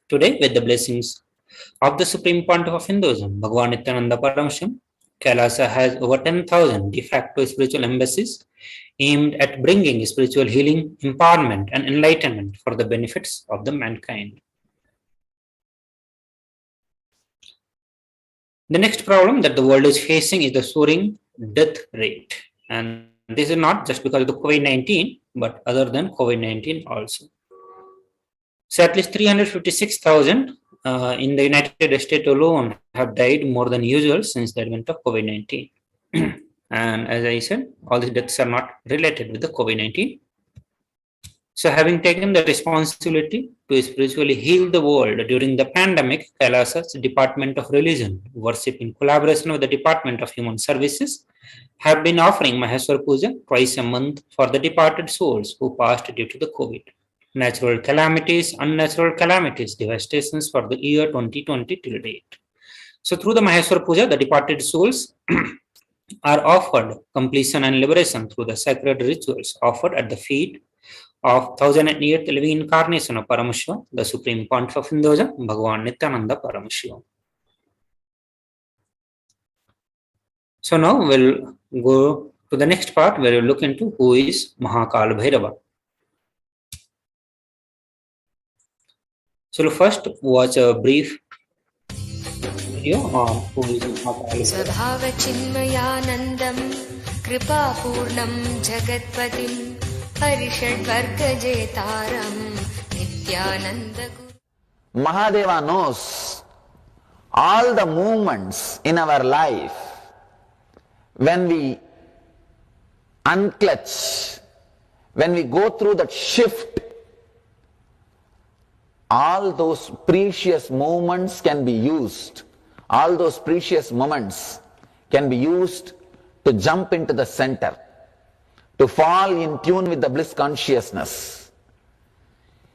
Speaker 5: Today, with the blessings of the Supreme Pontiff of Hinduism, Bhagwan Nithyananda Paramashivam, KAILASA has over 10,000 de facto spiritual embassies aimed at bringing spiritual healing, empowerment, and enlightenment for the benefits of the mankind. The next problem that the world is facing is the soaring death rate. And this is not just because of the COVID-19, but other than COVID-19 also. So at least 356,000 in the United States alone have died more than usual since the advent of COVID-19. And as I said, all these deaths are not related with the COVID-19. So having taken the responsibility to spiritually heal the world during the pandemic, KAILASA's Department of Religion, Worship in collaboration with the Department of Human Services, have been offering Maheshwar Puja twice a month for the departed souls who passed due to the COVID. Natural calamities, unnatural calamities, devastations for the year 2020 till date. So through the Maheshwar Puja, the departed souls are offered completion and liberation through the sacred rituals offered at the feet of 1008th living incarnation of Paramashivoham, the Supreme Pontiff of Hinduism, Bhagwan Nithyananda Paramashivam. So now we'll go to the next part where we'll look into who is Mahakal Bhairava. So we'll first watch a brief video on who is Mahakal Bhairava.
Speaker 7: Svabhava Chinmayanandam Kripapurnam Jagatpatim Parishadvargajetaram Nithyananda Guru.
Speaker 8: Mahadeva knows all the movements in our life when we unclutch, when we go through that shift. All those precious moments can be used. All those precious moments can be used to jump into the center, to fall in tune with the bliss consciousness.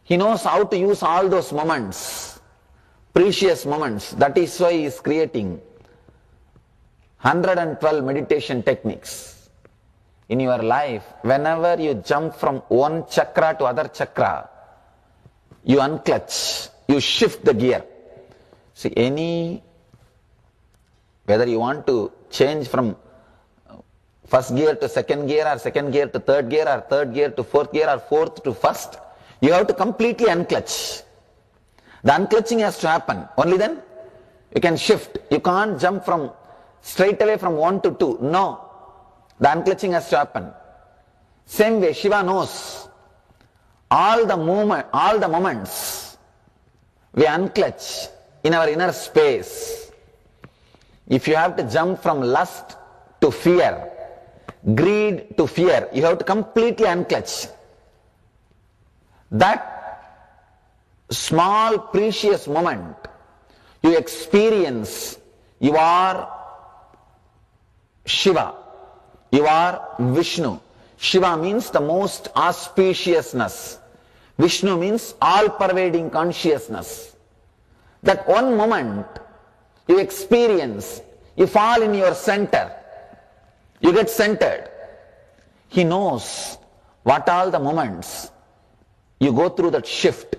Speaker 8: He knows how to use all those moments, precious moments. That is why he is creating 112 meditation techniques. In your life, whenever you jump from one chakra to other chakra, you unclutch, you shift the gear. See, whether you want to change from first gear to second gear, or second gear to third gear, or third gear to fourth gear, or fourth to first, you have to completely unclutch. The unclutching has to happen. Only then you can shift. You can't jump from straight away from 1 to 2. No. The unclutching has to happen. Same way, Shiva knows all the moments we unclutch in our inner space. If you have to jump from lust to fear, greed to fear, you have to completely unclutch. That small precious moment you experience, you are Shiva. You are Vishnu. Shiva means the most auspiciousness. Vishnu means all-pervading consciousness. That one moment you experience, you fall in your center, you get centered. He knows what all the moments you go through that shift,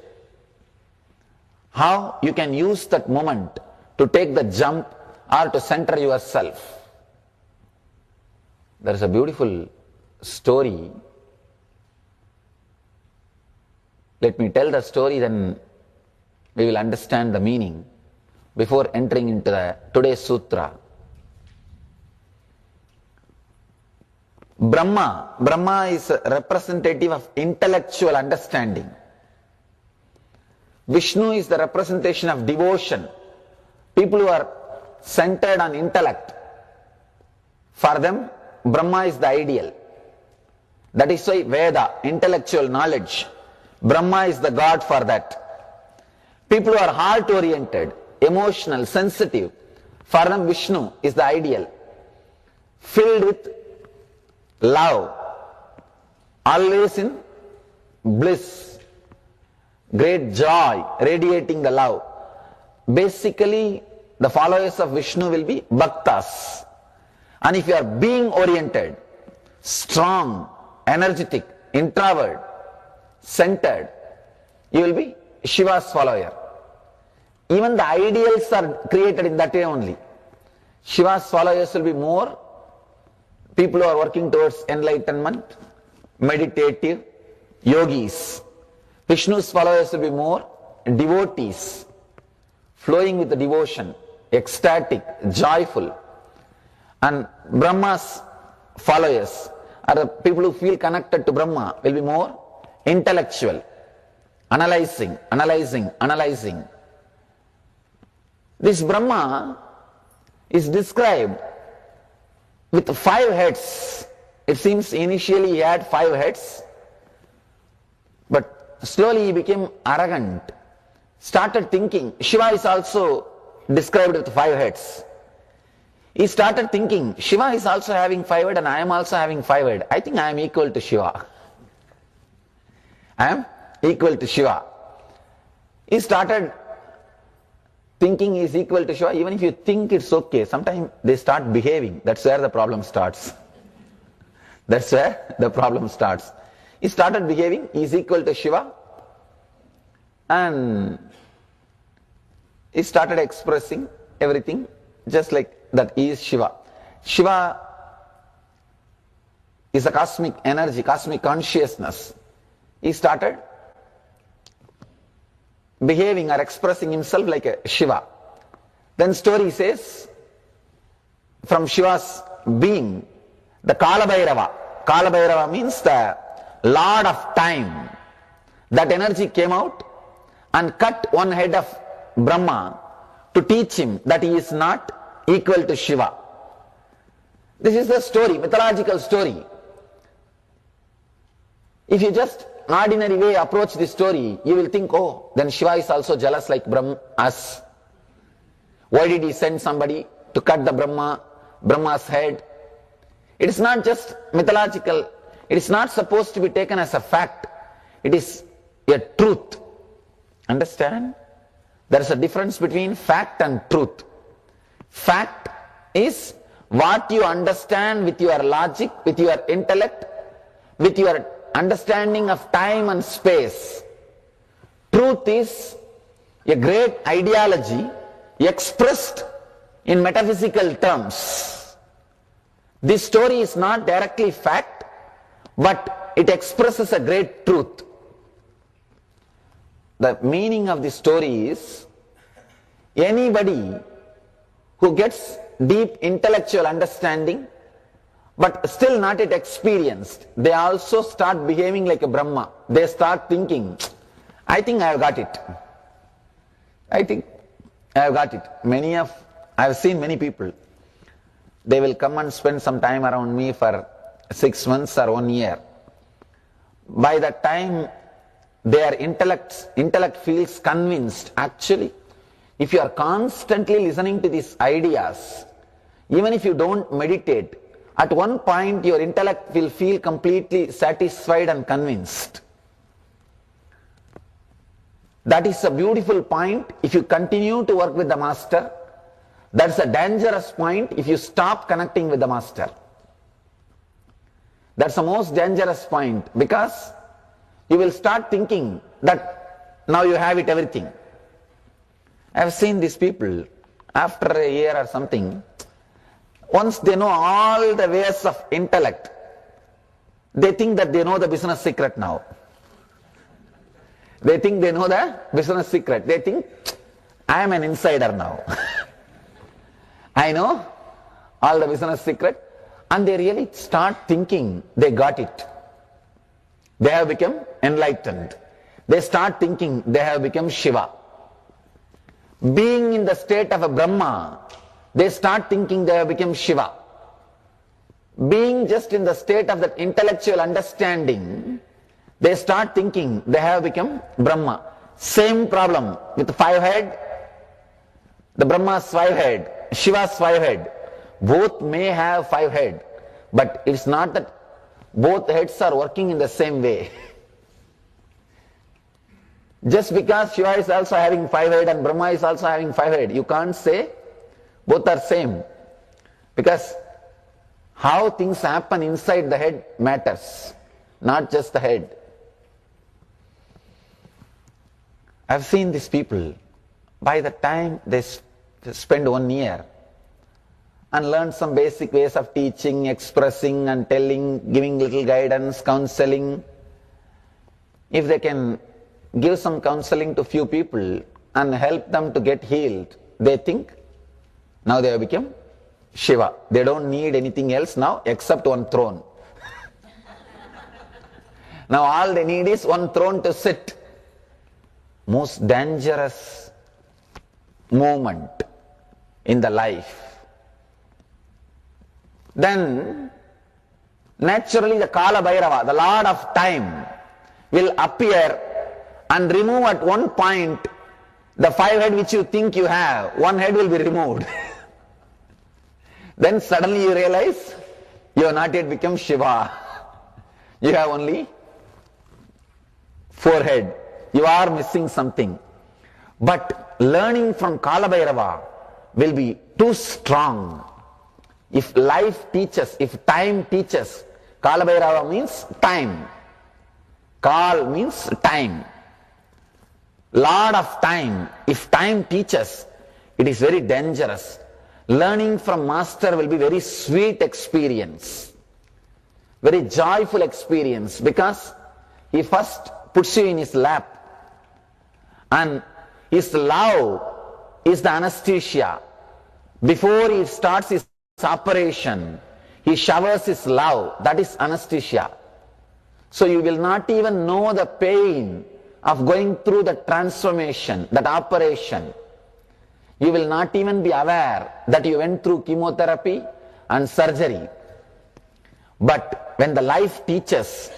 Speaker 8: how you can use that moment to take the jump or to center yourself. There is a beautiful story. Let me tell the story, then we will understand the meaning before entering into today's sutra. Brahma is a representative of intellectual understanding. Vishnu is the representation of devotion. People who are centered on intellect. For them, Brahma is the ideal. That is why Veda, intellectual knowledge, Brahma is the God for that. People who are heart-oriented, emotional, sensitive, for them Vishnu is the ideal. Filled with love, always in bliss, great joy, radiating the love. Basically, the followers of Vishnu will be bhaktas. And if you are being oriented, strong, energetic, introvert, centered, you will be Shiva's follower. Even the ideals are created in that way only. Shiva's followers will be more people who are working towards enlightenment, meditative, yogis. Vishnu's followers will be more devotees, flowing with the devotion, ecstatic, joyful. And Brahma's followers are the people who feel connected to Brahma, will be more intellectual, analyzing. This Brahma is described with 5 heads. It seems initially he had 5 heads, but slowly he became arrogant, started thinking. Shiva is also described with 5 heads. He started thinking, Shiva is also having 5 heads and I am also having 5 heads. I think I am equal to Shiva. I am equal to Shiva. He started thinking he is equal to Shiva. Even if you think it's okay, sometimes they start behaving. That's where the problem starts. That's where the problem starts. He started behaving, he is equal to Shiva, and he started expressing everything just like that he is Shiva. Shiva is a cosmic energy, cosmic consciousness. He started behaving or expressing himself like a Shiva. Then story says, from Shiva's being, the Kalabhairava means the Lord of Time. That energy came out and cut one head of Brahma to teach him that he is not equal to Shiva. This is the story, mythological story. If you just ordinary way approach this story, you will think, oh, then Shiva is also jealous like us. Why did he send somebody to cut the Brahma's head? It is not just mythological. It is not supposed to be taken as a fact. It is a truth. Understand? There is a difference between fact and truth. Fact is what you understand with your logic, with your intellect, with your understanding of time and space. Truth is a great ideology expressed in metaphysical terms. This story is not directly fact, but it expresses a great truth. The meaning of this story is, anybody who gets deep intellectual understanding but still not yet experienced, they also start behaving like a Brahma. They start thinking, I think I have got it. I think I have got it. I have seen many people. They will come and spend some time around me for 6 months or 1 year. By that time, their intellect feels convinced. Actually, if you are constantly listening to these ideas, Even if you don't meditate, at one point your intellect will feel completely satisfied and convinced. That is a beautiful point if you continue to work with the master. That's a dangerous point if you stop connecting with the master. That's the most dangerous point, because you will start thinking that now you have it everything. I have seen these people, after a year or something, once they know all the ways of intellect, they think that they know the business secret now. They think they know the business secret. They think, I am an insider now. I know all the business secret. And they really start thinking they got it. They have become enlightened. They start thinking they have become Shiva. Being in the state of a Brahma, they start thinking they have become Shiva. Being just in the state of that intellectual understanding, they start thinking they have become Brahma. Same problem with 5 head, the Brahma's 5 head, Shiva's 5 head. Both may have 5 head, but it's not that both heads are working in the same way. Just because Shiva is also having 5 head and Brahma is also having 5 head, you can't say both are same. Because how things happen inside the head matters, not just the head. I've seen these people, by the time they spend 1 year and learn some basic ways of teaching, expressing and telling, giving little guidance, counseling, if they can give some counseling to few people and help them to get healed, they think now they have become Shiva. They don't need anything else now except one throne. Now all they need is one throne to sit. Most dangerous moment in the life. Then naturally the Kala Bhairava, the Lord of Time, will appear and remove at one point the 5 head which you think you have. 1 head will be removed. Then suddenly you realize you have not yet become Shiva. You have only 4 head. You are missing something. But learning from Kala Bhairava will be too strong. If life teaches, if time teaches, Kala Bhairava means time. Kal means time. Lord of time. If time teaches, it is very dangerous. Learning from master will be very sweet experience. Very joyful experience, because he first puts you in his lap. And his love is the anesthesia. Before he starts his operation, he showers his love. That is anesthesia. So you will not even know the pain of going through the transformation, that operation. You will not even be aware that you went through chemotherapy and surgery. But when the life teaches,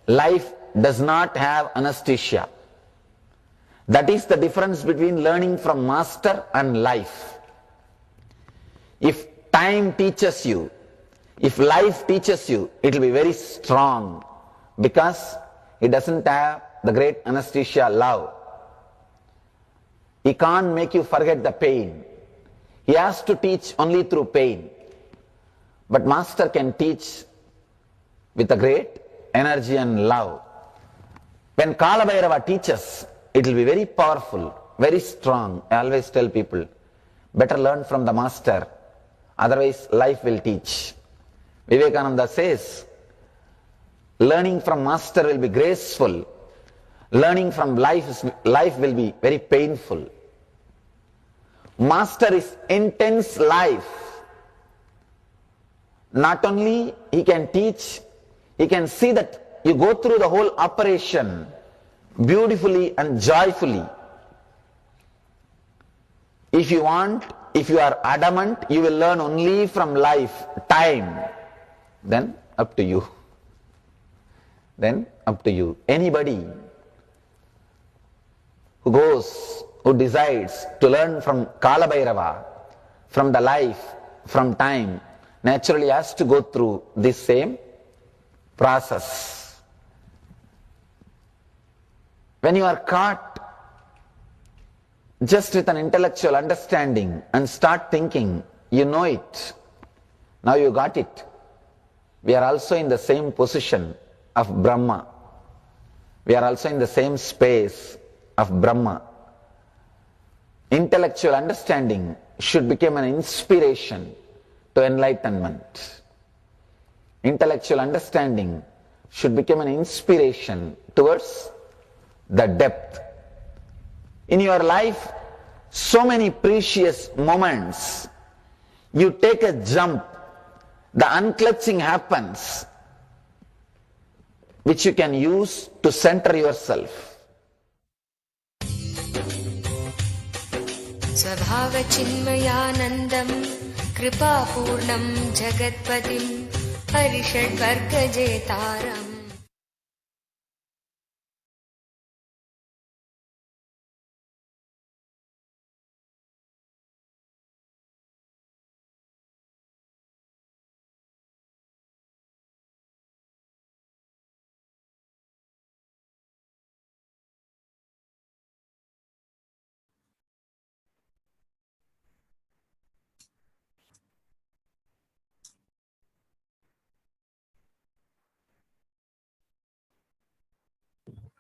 Speaker 8: life does not have anesthesia. That is the difference between learning from master and life. If time teaches you, if life teaches you, it will be very strong, because it doesn't have the great anesthesia love. He can't make you forget the pain. He has to teach only through pain. But master can teach with a great energy and love. When Kala Bhairava teaches, it will be very powerful, very strong. I always tell people, better learn from the master, otherwise life will teach. Vivekananda says, learning from master will be graceful. Learning from life will be very painful. Master is intense life. Not only he can teach, he can see that you go through the whole operation beautifully and joyfully. If you want, if you are adamant, you will learn only from life, time, then up to you. Then up to you. Anybody who decides to learn from Kala Bhairava, from the life, from time naturally has to go through this same process. When you are caught just with an intellectual understanding and start thinking, you know it, now you got it. We are also in the same position of Brahma. We are also in the same space of Brahma. Intellectual understanding should become an inspiration to enlightenment. Intellectual understanding should become an inspiration towards the depth. In your life, so many precious moments. You take a jump, the unclutching happens, which you can use to center yourself.
Speaker 7: स्वभावचिन्मयानन्दं कृपापूर्णं जगत्पतिं हरिषड्वर्गजेतारम्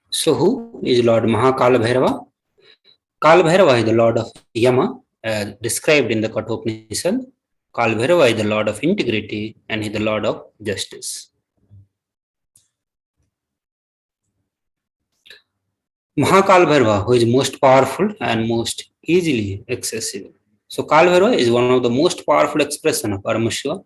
Speaker 5: So who is Lord Mahakala Bhairava? Kala Bhairava is the Lord of Yama, described in the Kathopanishad. Kala Bhairava is the Lord of integrity and he is the Lord of justice. Mahakala Bhairava, who is most powerful and most easily accessible. So Kala Bhairava is one of the most powerful expression of Paramashiva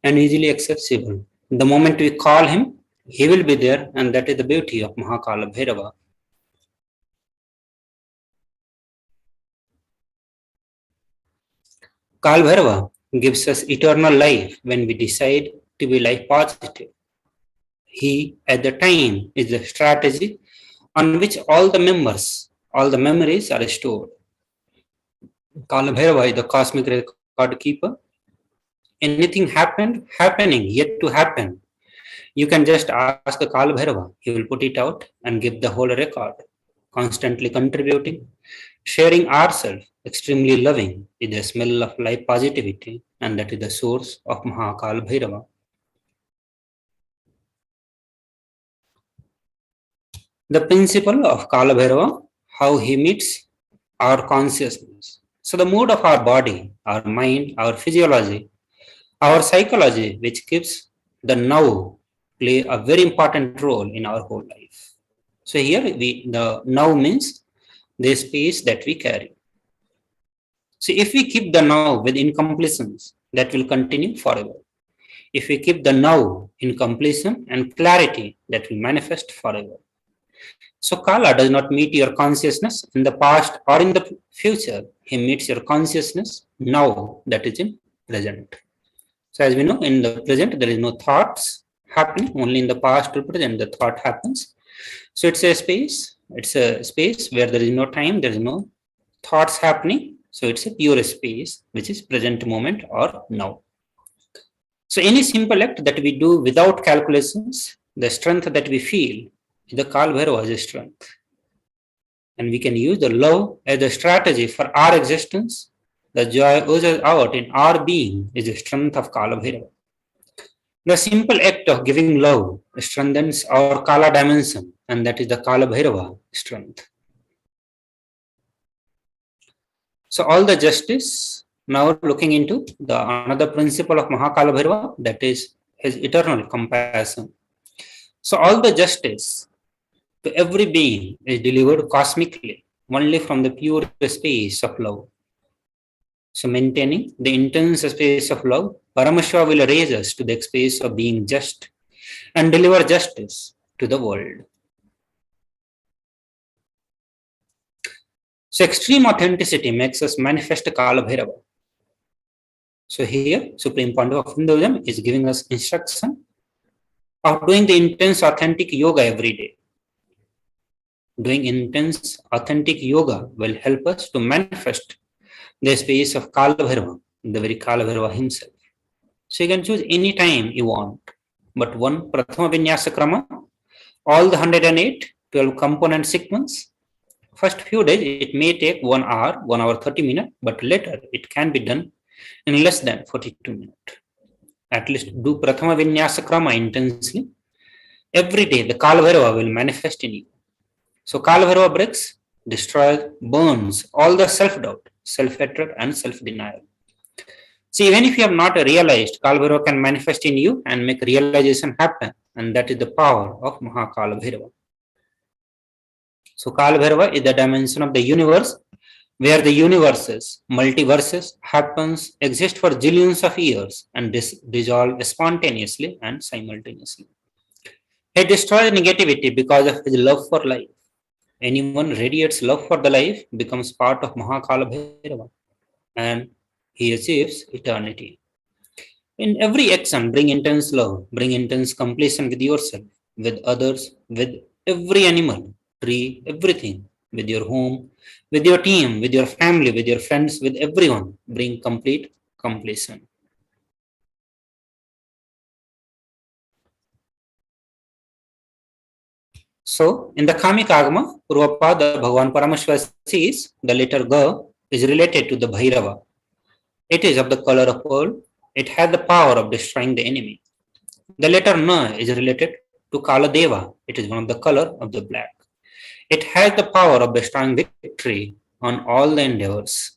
Speaker 5: and easily accessible. The moment we call him, he will be there, and that is the beauty of Mahakala Bhairava. Kala Bhairava gives us eternal life when we decide to be life positive. He, at the time, is the strategy on which all the memories are stored. Kala Bhairava is the cosmic record keeper. Anything happening, yet to happen, you can just ask the Kala Bhairava. He will put it out and give the whole record, constantly contributing, sharing ourselves, extremely loving, is the smell of life positivity, and that is the source of Mahakala Bhairava. The principle of Kala Bhairava, how he meets our consciousness. So the mood of our body, our mind, our physiology, our psychology, which keeps the now, play a very important role in our whole life. So here the now means the space that we carry. So if we keep the now with incompletions, that will continue forever. If we keep the now in completion and clarity, that will manifest forever. So Kala does not meet your consciousness in the past or in the future. He meets your consciousness now, that is in present. So as we know, in the present, there is no thoughts happening. Only in the past or present, the thought happens. So it's a space where there is no time, there is no thoughts happening. So it's a pure space, which is present moment or now. So any simple act that we do without calculations, the strength that we feel, the Kala Bhairava is strength. And we can use the love as a strategy for our existence. The joy oozes out in our being is the strength of Kala Bhairava. The simple act of giving love strengthens our Kala dimension, and that is the Kala Bhairava strength. So all the justice, now looking into the another principle of Mahakala Bhairava, that is his eternal compassion. So all the justice to every being is delivered cosmically, only from the pure space of love. So maintaining the intense space of love, Paramashiva will raise us to the space of being just and deliver justice to the world. So extreme authenticity makes us manifest Kala Bhairava. So here, Supreme Pandu of Hinduism is giving us instruction of doing the intense authentic yoga every day. Doing intense authentic yoga will help us to manifest the space of Kala Bhairava the very Kala Bhairava himself. So you can choose any time you want. But one Prathama Vinyasa Krama, all the 108, 12 component sequence, first few days it may take 1 hour, 1 hour 30 minutes, but later it can be done in less than 42 minutes. At least do Prathama Vinyasa Krama intensely. Every day the Kala Bhairava will manifest in you. So Kala Bhairava breaks, destroys, burns all the self-doubt, self-hatred and self-denial. See, even if you have not realized, Kala Bhairava can manifest in you and make realization happen, and that is the power of Mahakala Bhairava. So Kala Bhairava is the dimension of the universe where the universes, multiverses happens, exist for zillions of years and dissolve spontaneously and simultaneously. He destroys negativity because of his love for life. Anyone radiates love for the life becomes part of Mahakala Bhairava and he achieves eternity. In every action, bring intense love, bring intense completion with yourself, with others, with every animal, tree, everything, with your home, with your team, with your family, with your friends, with everyone. Bring complete completion. So, in the Kamika Agama, Purvapada Bhagavan Paramashiva says the letter Ga is related to the Bhairava. It is of the color of pearl. It has the power of destroying the enemy. The letter Na is related to Kala Deva. It is one of the color of the black. It has the power of bestowing victory on all the endeavors.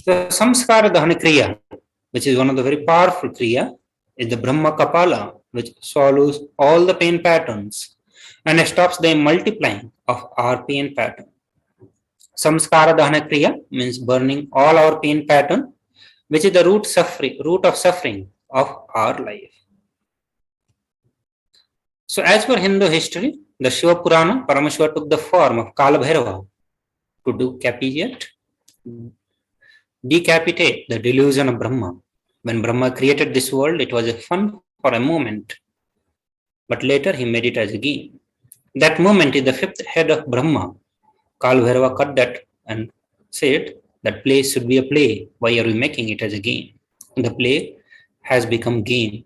Speaker 5: The Samskara Dahana Kriya, which is one of the very powerful Kriya, is the Brahma Kapala, which swallows all the pain patterns and stops the multiplying of our pain pattern. Samskara Dahana Kriya means burning all our pain pattern, which is the root of suffering of our life. So as per Hindu history, the Shiva Purana, Paramashiva took the form of Kala Bhairava to decapitate the delusion of Brahma. When Brahma created this world, it was a fun for a moment, but later he made it as a game. That moment is the fifth head of Brahma. Kala Bhairava cut that and said that play should be a play. Why are we making it as a game? The play has become game.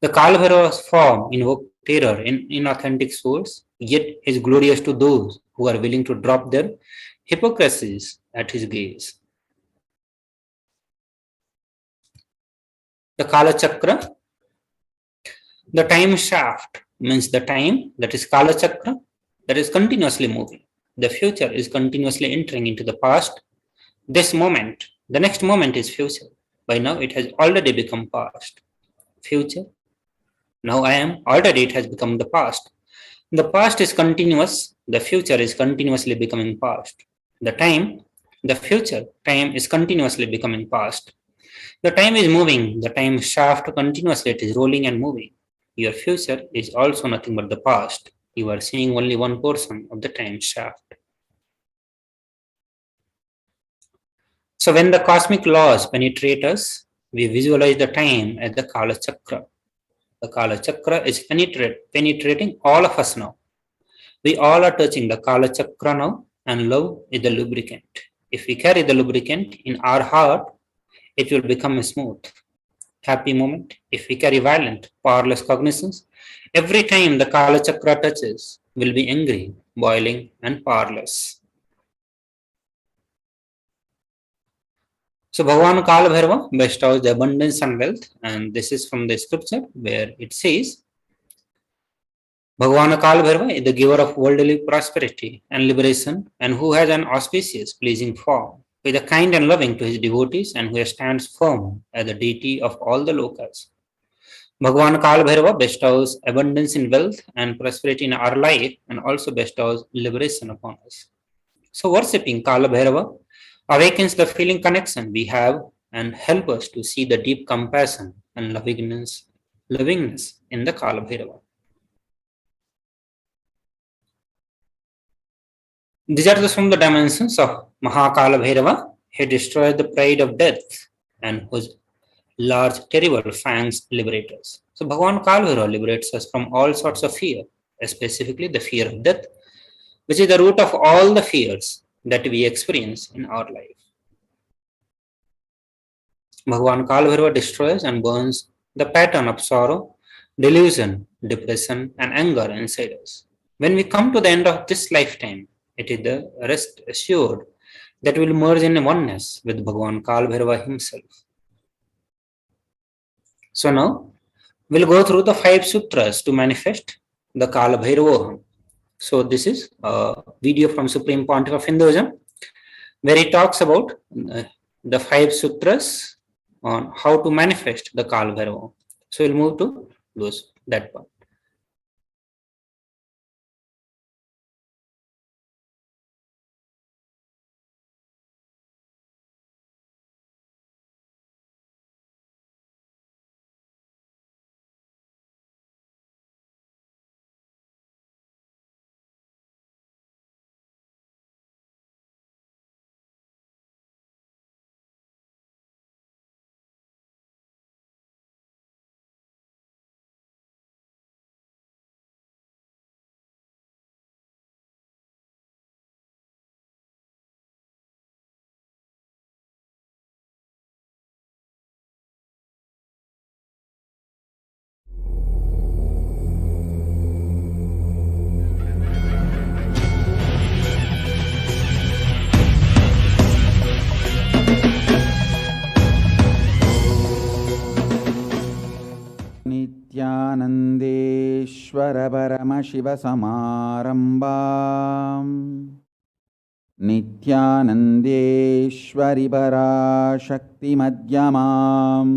Speaker 5: The Kala Bhairava's form invoked terror in inauthentic souls, yet is glorious to those who are willing to drop their hypocrisies at his gaze. The Kala Chakra, the time shaft, means the time that is Kala Chakra that is continuously moving. The future is continuously entering into the past. This moment, the next moment is future. By now it has already become past. Future, now I am, already it has become the past. The past is continuous, the future is continuously becoming past. The time, the future, time is continuously becoming past. The time is moving, the time shaft continuously, it is rolling and moving. Your future is also nothing but the past. You are seeing only one portion of the time shaft. So when the cosmic laws penetrate us, we visualize the time as the Kala Chakra. The Kala Chakra is penetrating all of us now. We all are touching the Kala Chakra now, and love is the lubricant. If we carry the lubricant in our heart, it will become a smooth, happy moment. If we carry violent, powerless cognitions, every time the Kala Chakra touches, will be angry, boiling, and powerless. So Bhagavan Kala Bhairava bestows the abundance and wealth, and this is from the scripture where it says, Bhagavan Kala Bhairava is the giver of worldly prosperity and liberation, and who has an auspicious, pleasing form, who is kind and loving to his devotees, and who stands firm as the deity of all the lokas. Bhagavan Kala Bhairava bestows abundance in wealth and prosperity in our life, and also bestows liberation upon us. So worshipping Kala Bhairava awakens the feeling connection we have and help us to see the deep compassion and lovingness in the Kala Bhairava. These are some of the dimensions of Mahakala Bhairava. He destroyed the pride of death and whose large, terrible fangs liberate us. So Bhagavan Kala Bhairava liberates us from all sorts of fear, specifically the fear of death, which is the root of all the fears. that we experience in our life. Bhagavan Kalbhairava destroys and burns the pattern of sorrow, delusion, depression, and anger inside us. When we come to the end of this lifetime, it is the rest assured that we will merge in oneness with Bhagavan Kalbhairava himself. So now, we'll go through the 5 sutras to manifest the Kalabhairavoham. So this is a video from Supreme Pontiff of Hinduism, where he talks about the 5 sutras on how to manifest the Kalabhairavoham. So we'll move to that part.
Speaker 9: नित्यानन्देश्वर परमशिवसमारम्भाम् नित्यानन्देश्वरि पराशक्तिमध्यमाम्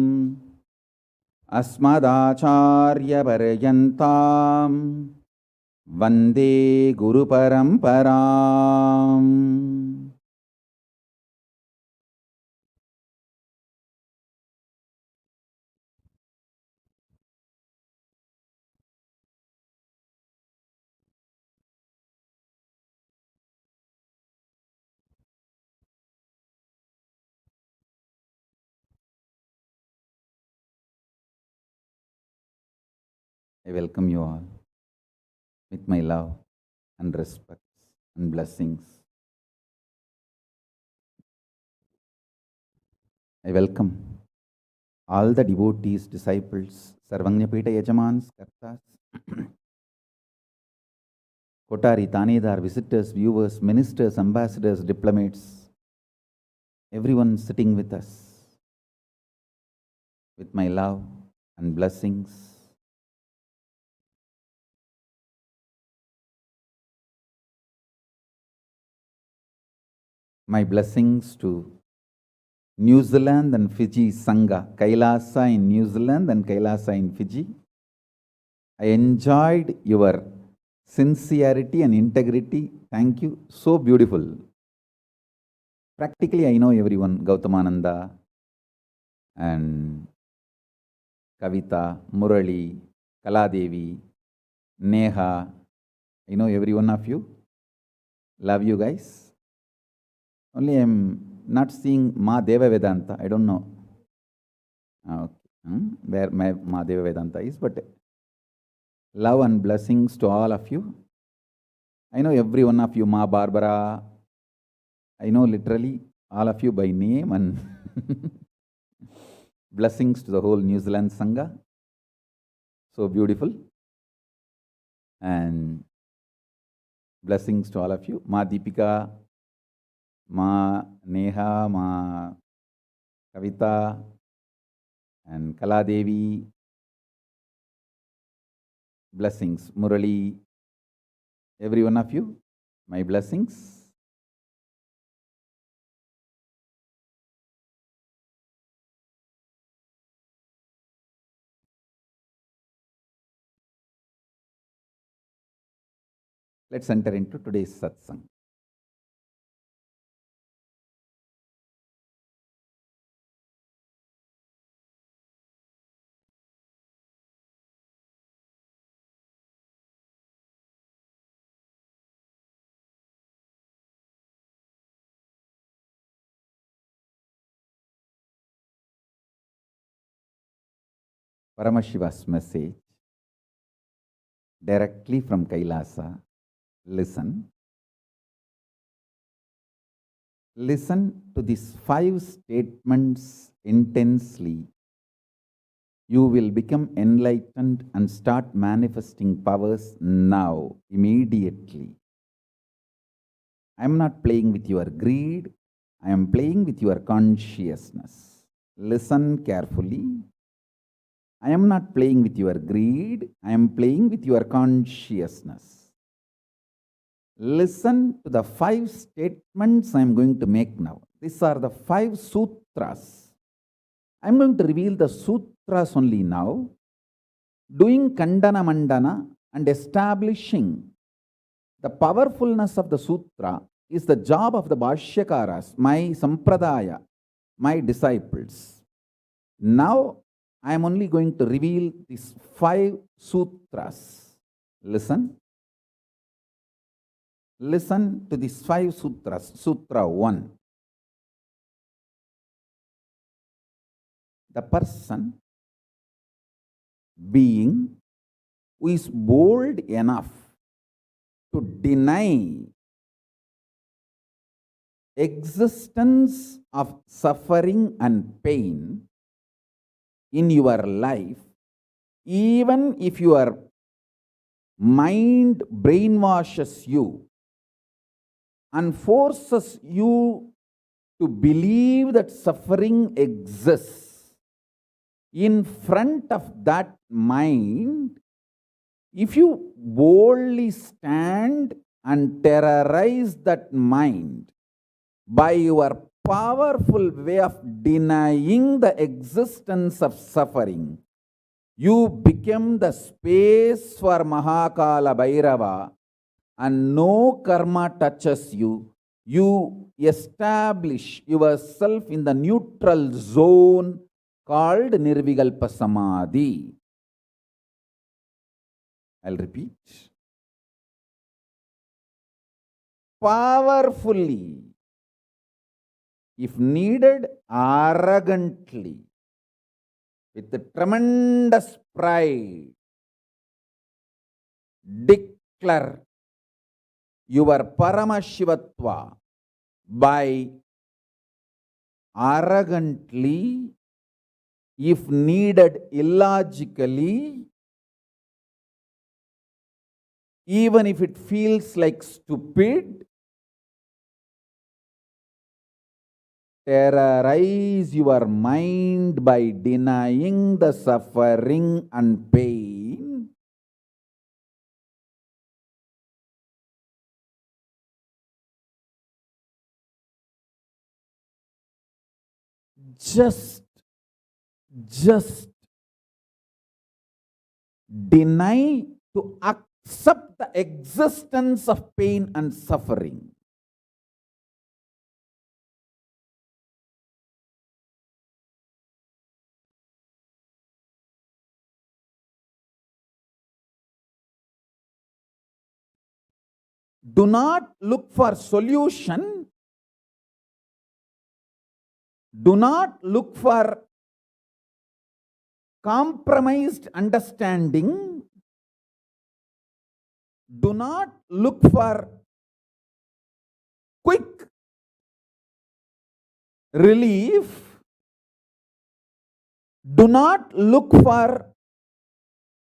Speaker 9: अस्मदाचार्यपर्यन्ताम् वन्दे गुरुपरम्पराम्. I welcome you all with my love and respect and blessings. I welcome all the devotees, disciples, Sarvanyapita Yajamans, Kartas, Kotari, Tanedar, visitors, viewers, ministers, ambassadors, diplomats, everyone sitting with us with my love and blessings. My blessings to New Zealand and Fiji Sangha, KAILASA in New Zealand and KAILASA in Fiji. I enjoyed your sincerity and integrity. Thank you. So beautiful. Practically, I know everyone. Gautamananda and Kavita, Murali, Kaladevi, Neha. I know every one of you. Love you guys. Only I'm not seeing Ma Deva Vedanta. I don't know where my Ma Deva Vedanta is, but love and blessings to all of you. I know every one of you, Ma Barbara. I know literally all of you by name, and blessings to the whole New Zealand Sangha. So beautiful. And blessings to all of you. Ma Deepika, Ma Neha, Ma Kavita, and Kaladevi. Blessings. Murali, every one of you, my blessings. Let's enter into today's satsang. Paramashiva's message directly from Kailasa. Listen. Listen to these 5 statements intensely. You will become enlightened and start manifesting powers now, immediately. I am not playing with your greed. I am playing with your consciousness. Listen carefully. I am not playing with your greed. I am playing with your consciousness. Listen to the 5 statements I am going to make now. These are the 5 sutras. I am going to reveal the sutras only now, doing Kandana Mandana and establishing the powerfulness of the sutra is the job of the Bhashyakaras, my Sampradaya, my disciples. Now, I am only going to reveal these 5 sutras. Listen. Listen to these 5 sutras. Sutra 1. The person, being, who is bold enough to deny existence of suffering and pain in your life, even if your mind brainwashes you and forces you to believe that suffering exists, in front of that mind, if you boldly stand and terrorize that mind by your powerful way of denying the existence of suffering, you become the space for Mahakala Bhairava and no karma touches you. You establish yourself in the neutral zone called Nirvikalpa Samadhi. I'll repeat. Powerfully, if needed, arrogantly, with tremendous pride, declare your Paramashivatva by arrogantly, if needed, illogically, even if it feels like stupid, terrorize your mind by denying the suffering and pain. Just deny to accept the existence of pain and suffering. Do not look for solution. Do not look for compromised understanding. Do not look for quick relief. Do not look for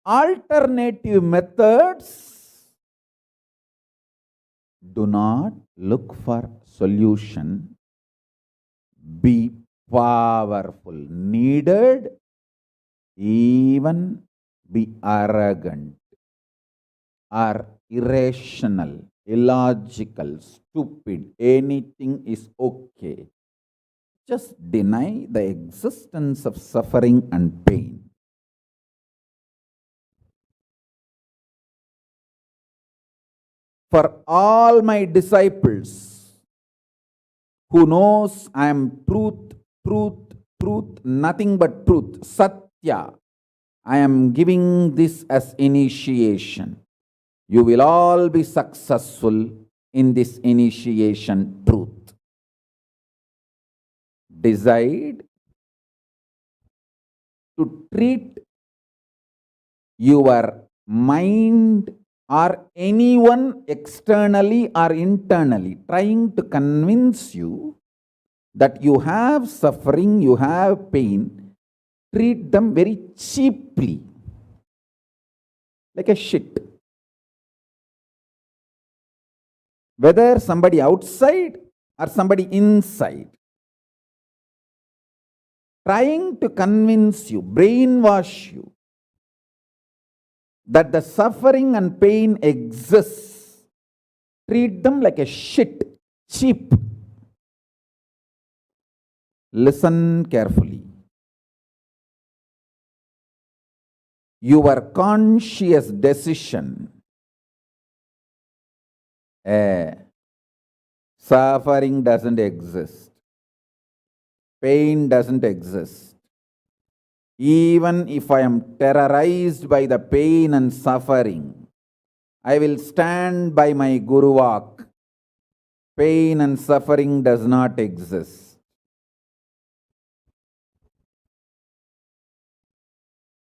Speaker 9: alternative methods. Do not look for solution. Be powerful. Needed, even be arrogant or irrational, illogical, stupid. Anything is okay. Just deny the existence of suffering and pain. For all my disciples who knows I am truth, nothing but truth, Satya, I am giving this as initiation. You will all be successful in this initiation truth. Decide to treat your mind or anyone externally or internally trying to convince you that you have suffering, you have pain, treat them very cheaply, like a shit. Whether somebody outside or somebody inside, trying to convince you, brainwash you, that the suffering and pain exists, treat them like a shit, cheap. Listen carefully. Your conscious decision, suffering doesn't exist, pain doesn't exist. Even if I am terrorized by the pain and suffering, I will stand by my Guru Vak. Pain and suffering does not exist.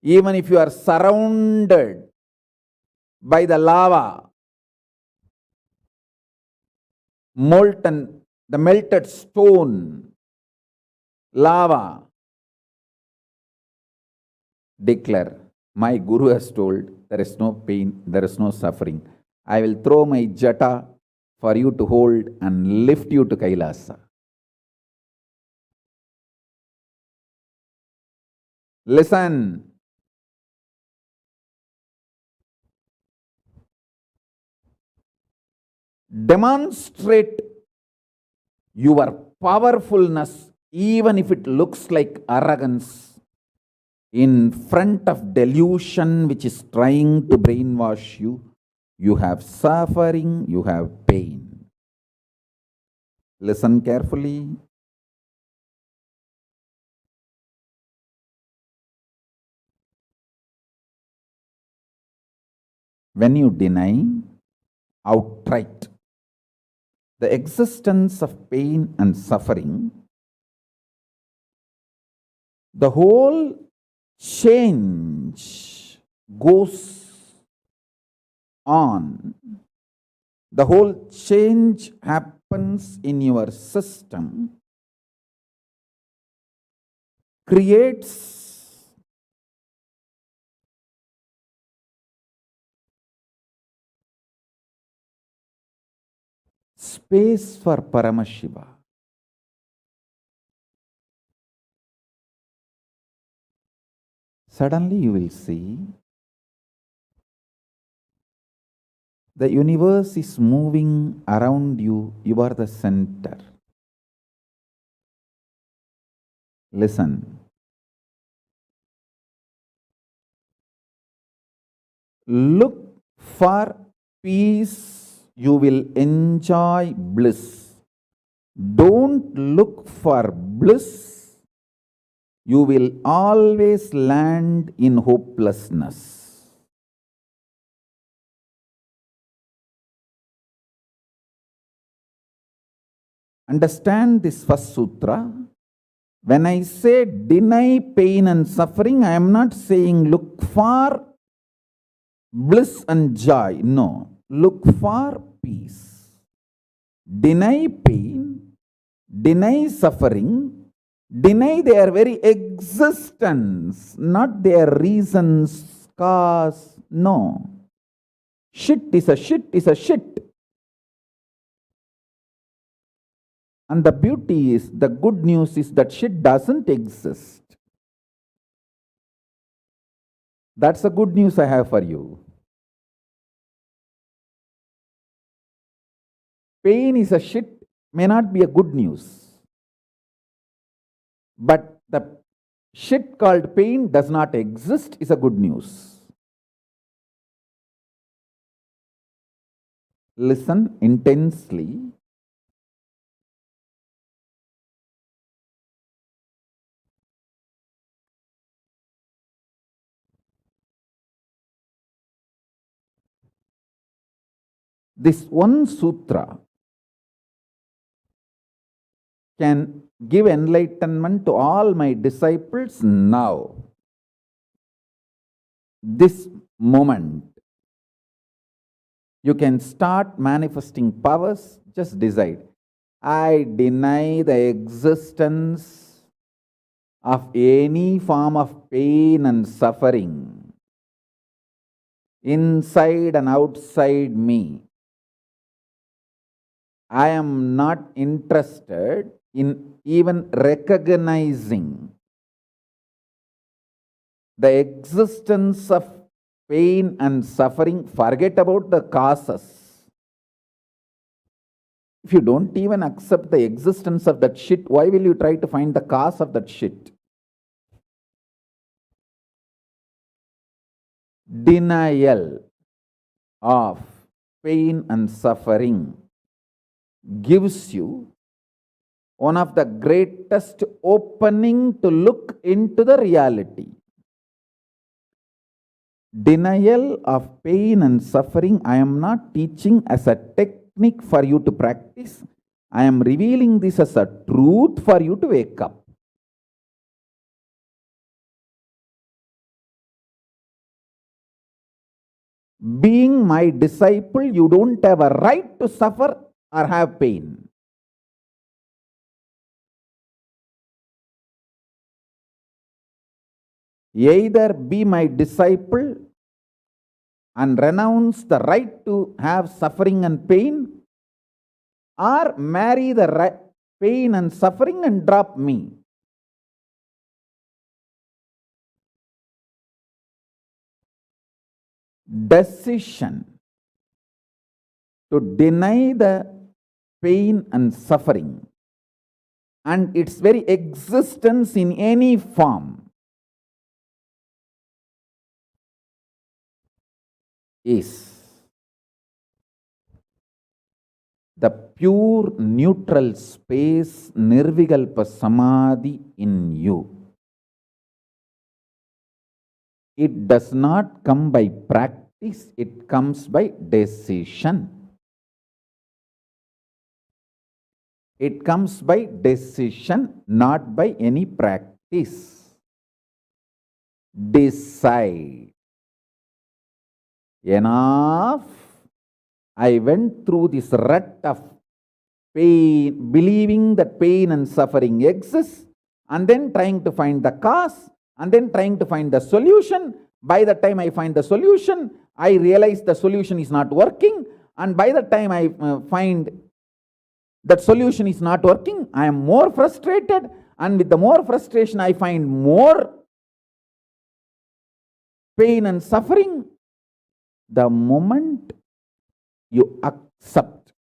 Speaker 9: Even if you are surrounded by the lava, molten, the melted stone, lava, declare, my Guru has told, there is no pain, there is no suffering. I will throw my jata for you to hold and lift you to Kailasa. Listen. Demonstrate your powerfulness, even if it looks like arrogance, in front of delusion which is trying to brainwash you. You have suffering, you have pain. Listen carefully. When you deny outright the existence of pain and suffering, the whole change goes on. The whole change happens in your system, creates space for Paramashiva. Suddenly you will see the universe is moving around you. You are the center. Listen. Look for peace, you will enjoy bliss. Don't look for bliss, you will always land in hopelessness. Understand this first sutra. When I say deny pain and suffering, I am not saying look for bliss and joy. No. Look for peace. Deny pain, deny suffering, deny their very existence, not their reasons, cause. No. Shit is a shit is a shit. And the beauty is, the good news is that shit doesn't exist. That's the good news I have for you. Pain is a shit may not be a good news. But the shit called pain does not exist is a good news. Listen intensely. This one sutra can give enlightenment to all my disciples now. This moment. You can start manifesting powers, just decide. I deny the existence of any form of pain and suffering inside and outside me. I am not interested in even recognizing the existence of pain and suffering. Forget about the causes. If you don't even accept the existence of that shit, why will you try to find the cause of that shit? Denial of pain and suffering gives you one of the greatest opening to look into the reality. Denial of pain and suffering, I am not teaching as a technique for you to practice. I am revealing this as a truth for you to wake up. Being my disciple, you don't have a right to suffer or have pain. Either be my disciple and renounce the right to have suffering and pain, or marry the pain and suffering and drop me. Decision to deny the pain and suffering and its very existence in any form is the pure neutral space, Nirvikalpa Samadhi in you. It does not come by practice, it comes by decision. It comes by decision, not by any practice. Decide. Enough. I went through this rut of pain, believing that pain and suffering exists, and then trying to find the cause, and then trying to find the solution. By the time I find the solution, I realize the solution is not working, and by the time I find that solution is not working, I am more frustrated, and with the more frustration, I find more pain and suffering. The moment you accept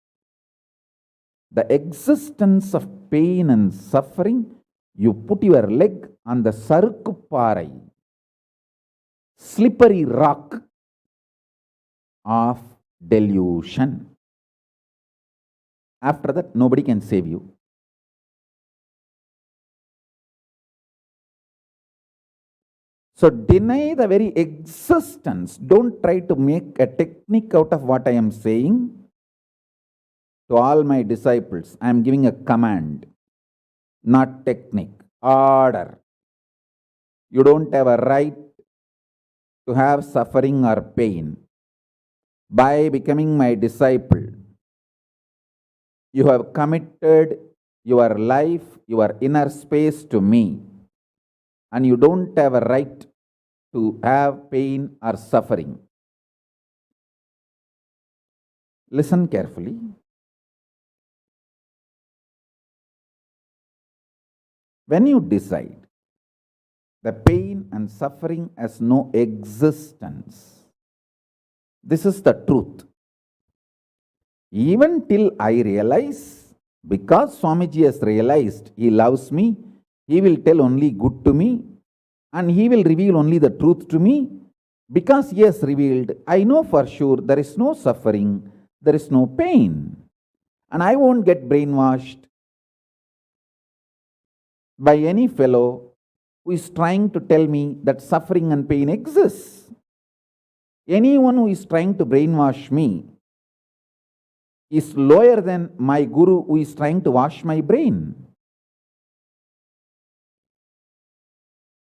Speaker 9: the existence of pain and suffering, you put your leg on the Sarukupparai, slippery rock of delusion. After that, nobody can save you. So deny the very existence. Don't try to make a technique out of what I am saying. To all my disciples, I am giving a command, not technique, order. You don't have a right to have suffering or pain. By becoming my disciple, you have committed your life, your inner space to me, and you don't have a right to have pain or suffering. Listen carefully. When you decide the pain and suffering has no existence, this is the truth. Even till I realize, because Swamiji has realized he loves me, he will tell only good to me, and he will reveal only the truth to me. Because he has revealed, I know for sure there is no suffering, there is no pain, and I won't get brainwashed by any fellow who is trying to tell me that suffering and pain exists. Anyone who is trying to brainwash me is lower than my guru who is trying to wash my brain.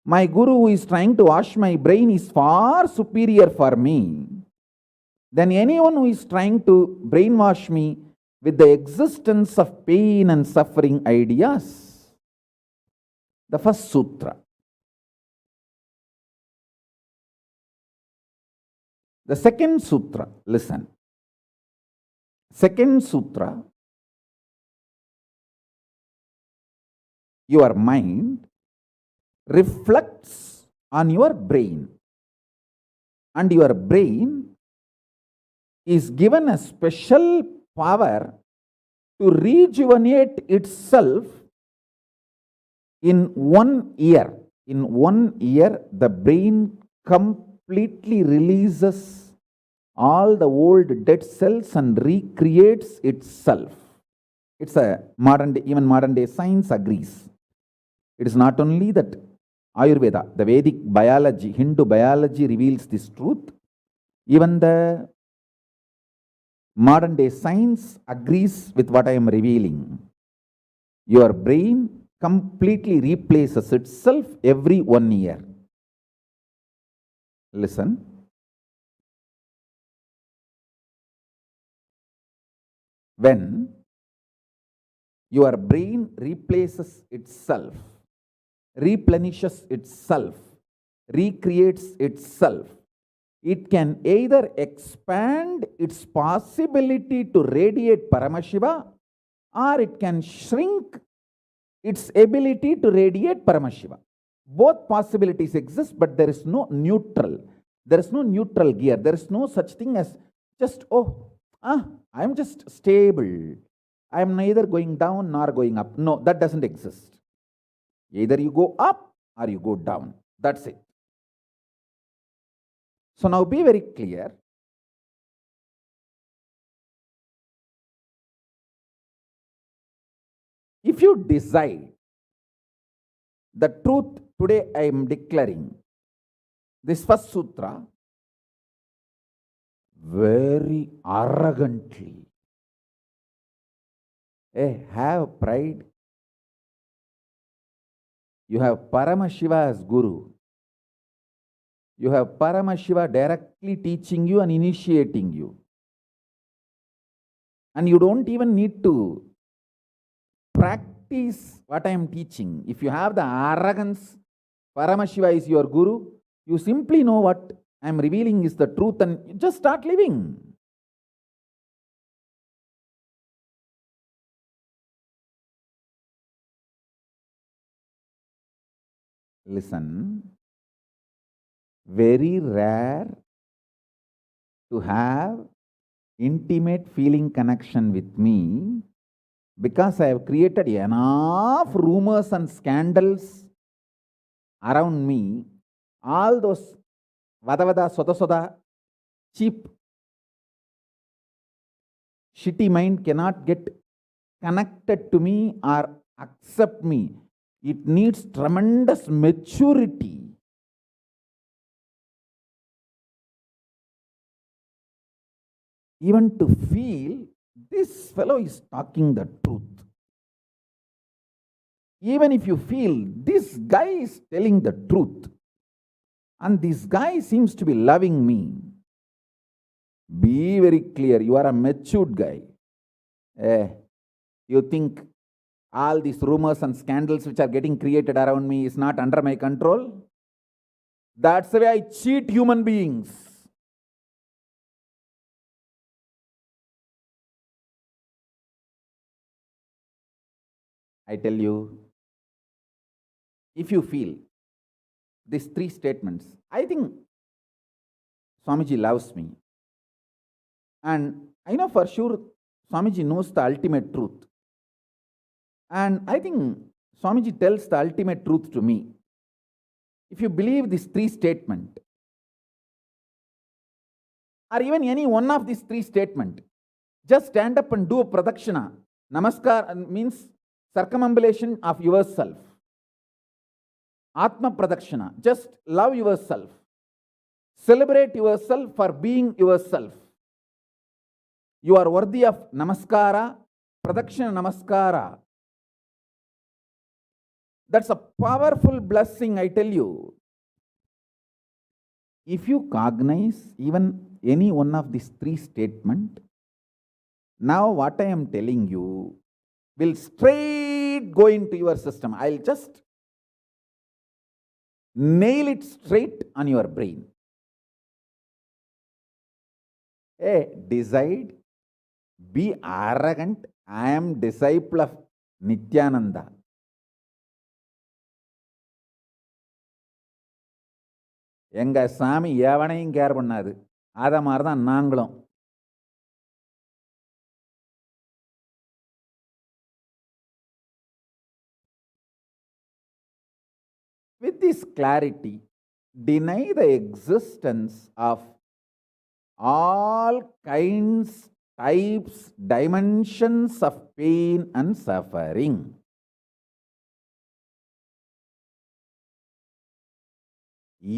Speaker 9: My guru who is trying to wash my brain is far superior for me then anyone who is trying to brainwash me with the existence of pain and suffering ideas. The first sutra. The second sutra, listen. Second sutra, your mind reflects on your brain, and your brain is given a special power to rejuvenate itself in 1 year. In 1 year, the brain completely releases all the old dead cells and recreates itself. It's a modern day, even modern day science agrees. It is not only that Ayurveda, the Vedic biology, Hindu biology reveals this truth. Even the modern day science agrees with what I am revealing. Your brain completely replaces itself every 1 year. Listen. When your brain replaces itself, replenishes itself, recreates itself, it can either expand its possibility to radiate Paramashiva, or it can shrink its ability to radiate Paramashiva. Both possibilities exist, but there is no neutral. There is no neutral gear. There is no such thing as just, I am just stable. I am neither going down nor going up. No, that doesn't exist. Either you go up or you go down. That's it. So now be very clear. If you decide the truth today, I am declaring this first sutra very arrogantly. Have pride. You have Paramashiva as Guru. You have Paramashiva directly teaching you and initiating you. And you don't even need to practice what I am teaching. If you have the arrogance, Paramashiva is your Guru, you simply know what I am revealing is the truth and you just start living. Listen, very rare to have intimate feeling connection with me because I have created enough rumors and scandals around me. All those vada soda soda, cheap, shitty mind cannot get connected to me or accept me. It needs tremendous maturity. Even to feel this fellow is talking the truth. Even if you feel this guy is telling the truth and this guy seems to be loving me, be very clear, you are a matured guy. You think all these rumors and scandals which are getting created around me is not under my control? That's the way I cheat human beings. I tell you, if you feel these 3 statements, I think Swamiji loves me. And I know for sure Swamiji knows the ultimate truth. And I think Swamiji tells the ultimate truth to me. If you believe these 3 statements, or even any one of these 3 statements, just stand up and do a pradakshina. Namaskar means circumambulation of yourself. Atma pradakshina. Just love yourself. Celebrate yourself for being yourself. You are worthy of namaskara, pradakshina namaskara. That's a powerful blessing, I tell you. if you cognize even any one of these three statements, now what I am telling you will straight go into your system. I'll just nail it straight on your brain. Hey, decide, be arrogant. I am disciple of Nithyananda. எங்க சாமி எவனையும் care பண்ணாது. அத மாதிரி தான் நாங்களும். With this clarity, deny the existence of all kinds, types, dimensions of pain and suffering.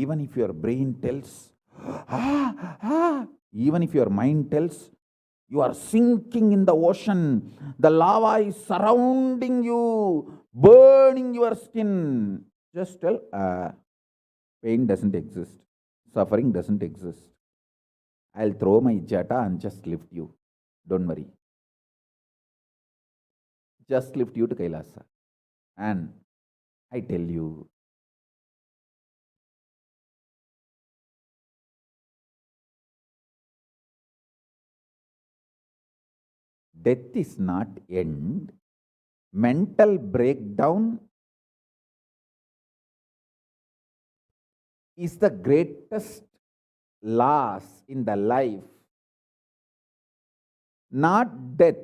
Speaker 9: Even if your brain tells, even if your mind tells, you are sinking in the ocean, the lava is surrounding you, burning your skin. Just tell, pain doesn't exist, suffering doesn't exist. I'll throw my jata and just lift you. Don't worry. Just lift you to KAILASA. And I tell you, death is not end. Mental breakdown is the greatest loss in the life. Not death.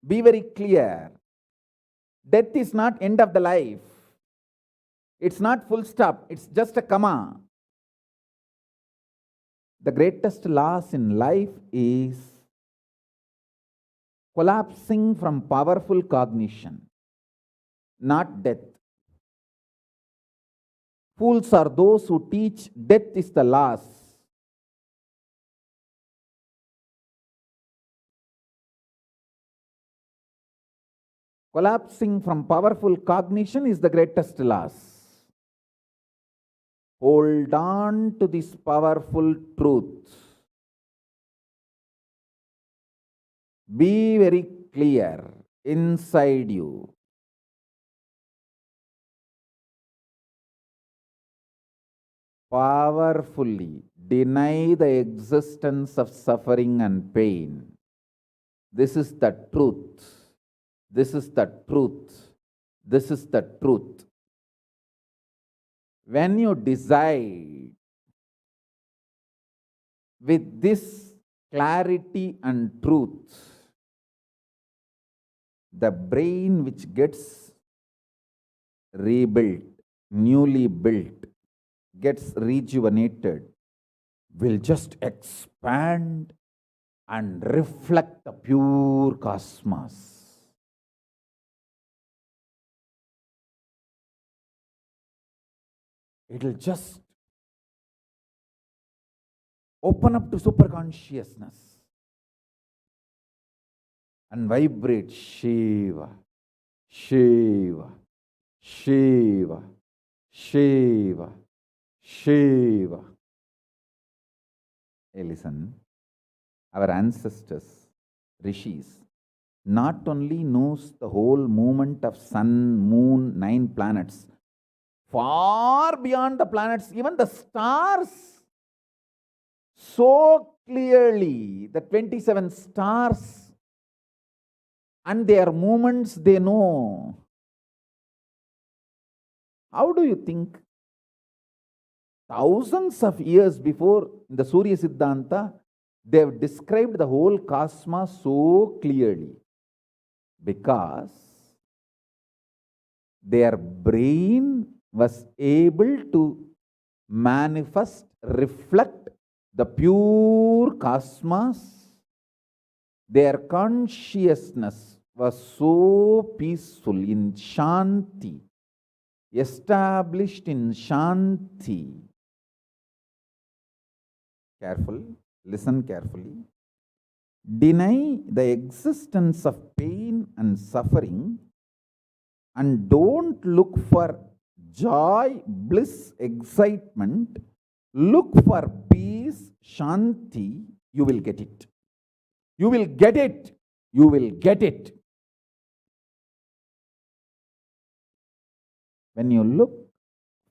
Speaker 9: Be very clear. Death is not end of the life. It's not full stop. It's just a comma. The greatest loss in life is collapsing from powerful cognition, not death. Fools are those who teach death is the loss. Collapsing from powerful cognition is the greatest loss. Hold on to this powerful truth. Be very clear inside you. Powerfully deny the existence of suffering and pain. This is the truth. This is the truth. This is the truth. When you decide with this clarity and truth, the brain which gets rebuilt, newly built, gets rejuvenated, will just expand and reflect the pure cosmos. It will just open up to superconsciousness and vibrate Shiva, Shiva, Shiva, Shiva, Shiva. Hey, listen, our ancestors, rishis, not only knows the whole movement of sun, moon, 9 planets, far beyond the planets, even the stars, so clearly, the 27 stars and their movements they know. How do you think? Thousands of years before, in the Surya Siddhanta, they have described the whole cosmos so clearly because their brain was able to manifest, reflect the pure cosmos. Their consciousness was so peaceful in Shanti, established in Shanti. Careful, listen carefully. Deny the existence of pain and suffering and don't look for joy, bliss, excitement Look for peace, shanti, you will get it. You will get it. You will get it. When you look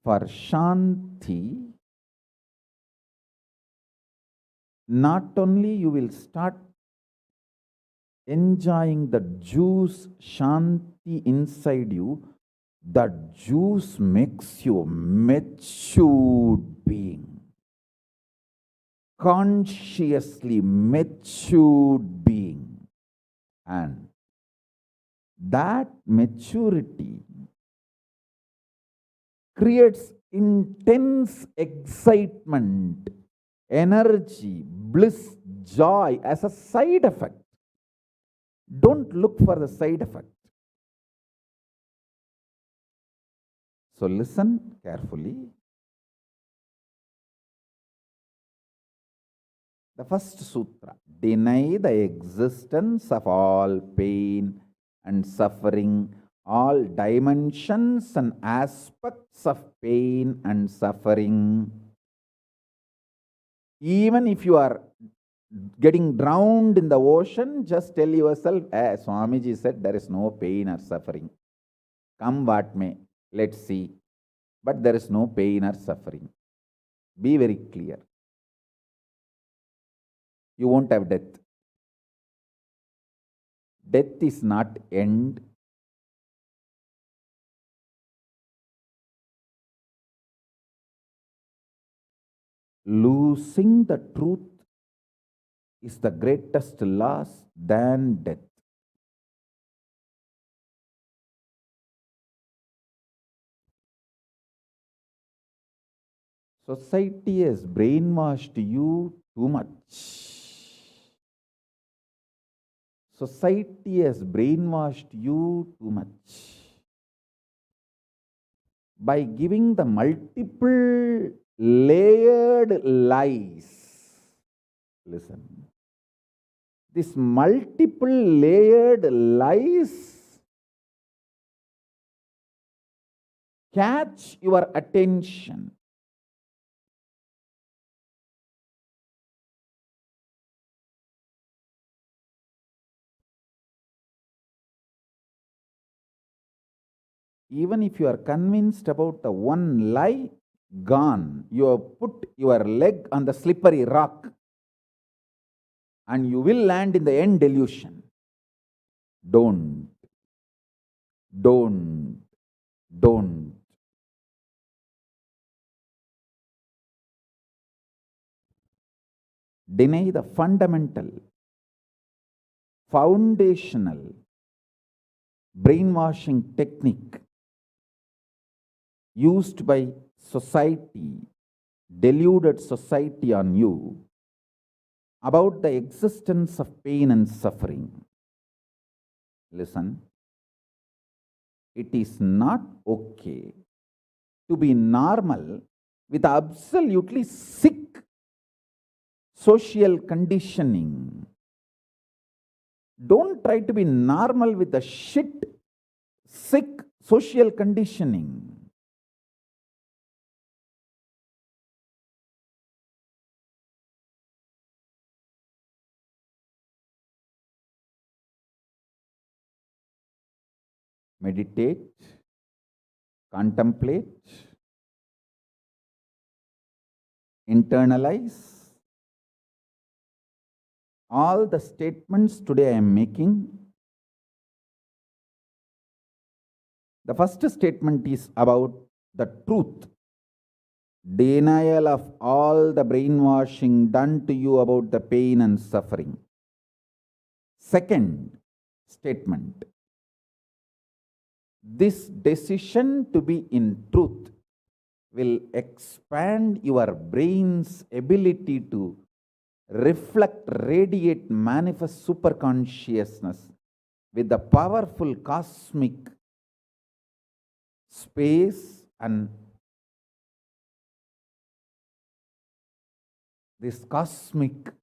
Speaker 9: for shanti, not only you will start enjoying the juice shanti inside you, that juice makes you a matured being, consciously matured being. And that maturity creates intense excitement, energy, bliss, joy as a side effect. Don't look for the side effect. So listen carefully. The first sutra: deny the existence of all pain and suffering, all dimensions and aspects of pain and suffering. Even if you are getting drowned in the ocean, just tell yourself, Swamiji said there is no pain or suffering. Come what may, let's see. But there is no pain or suffering. Be very clear. You won't have death. Death is not end. Losing the truth is the greatest loss than death. Society has brainwashed you too much. Society has brainwashed you too much by giving the multiple layered lies. Listen. This multiple layered lies catch your attention. Even if you are convinced about the one lie, gone. You have put your leg on the slippery rock and you will land in the end delusion. Don't. Deny the fundamental, foundational brainwashing technique used by society, deluded society on you about the existence of pain and suffering. Listen, it is not okay to be normal with absolutely sick social conditioning. Don't try to be normal with the sick social conditioning. Meditate, contemplate, internalize all the statements today I am making. The first statement is about the truth. Denial of all the brainwashing done to you about the pain and suffering. Second statement: this decision to be in truth will expand your brain's ability to reflect, radiate, manifest superconsciousness with the powerful cosmic space and this cosmic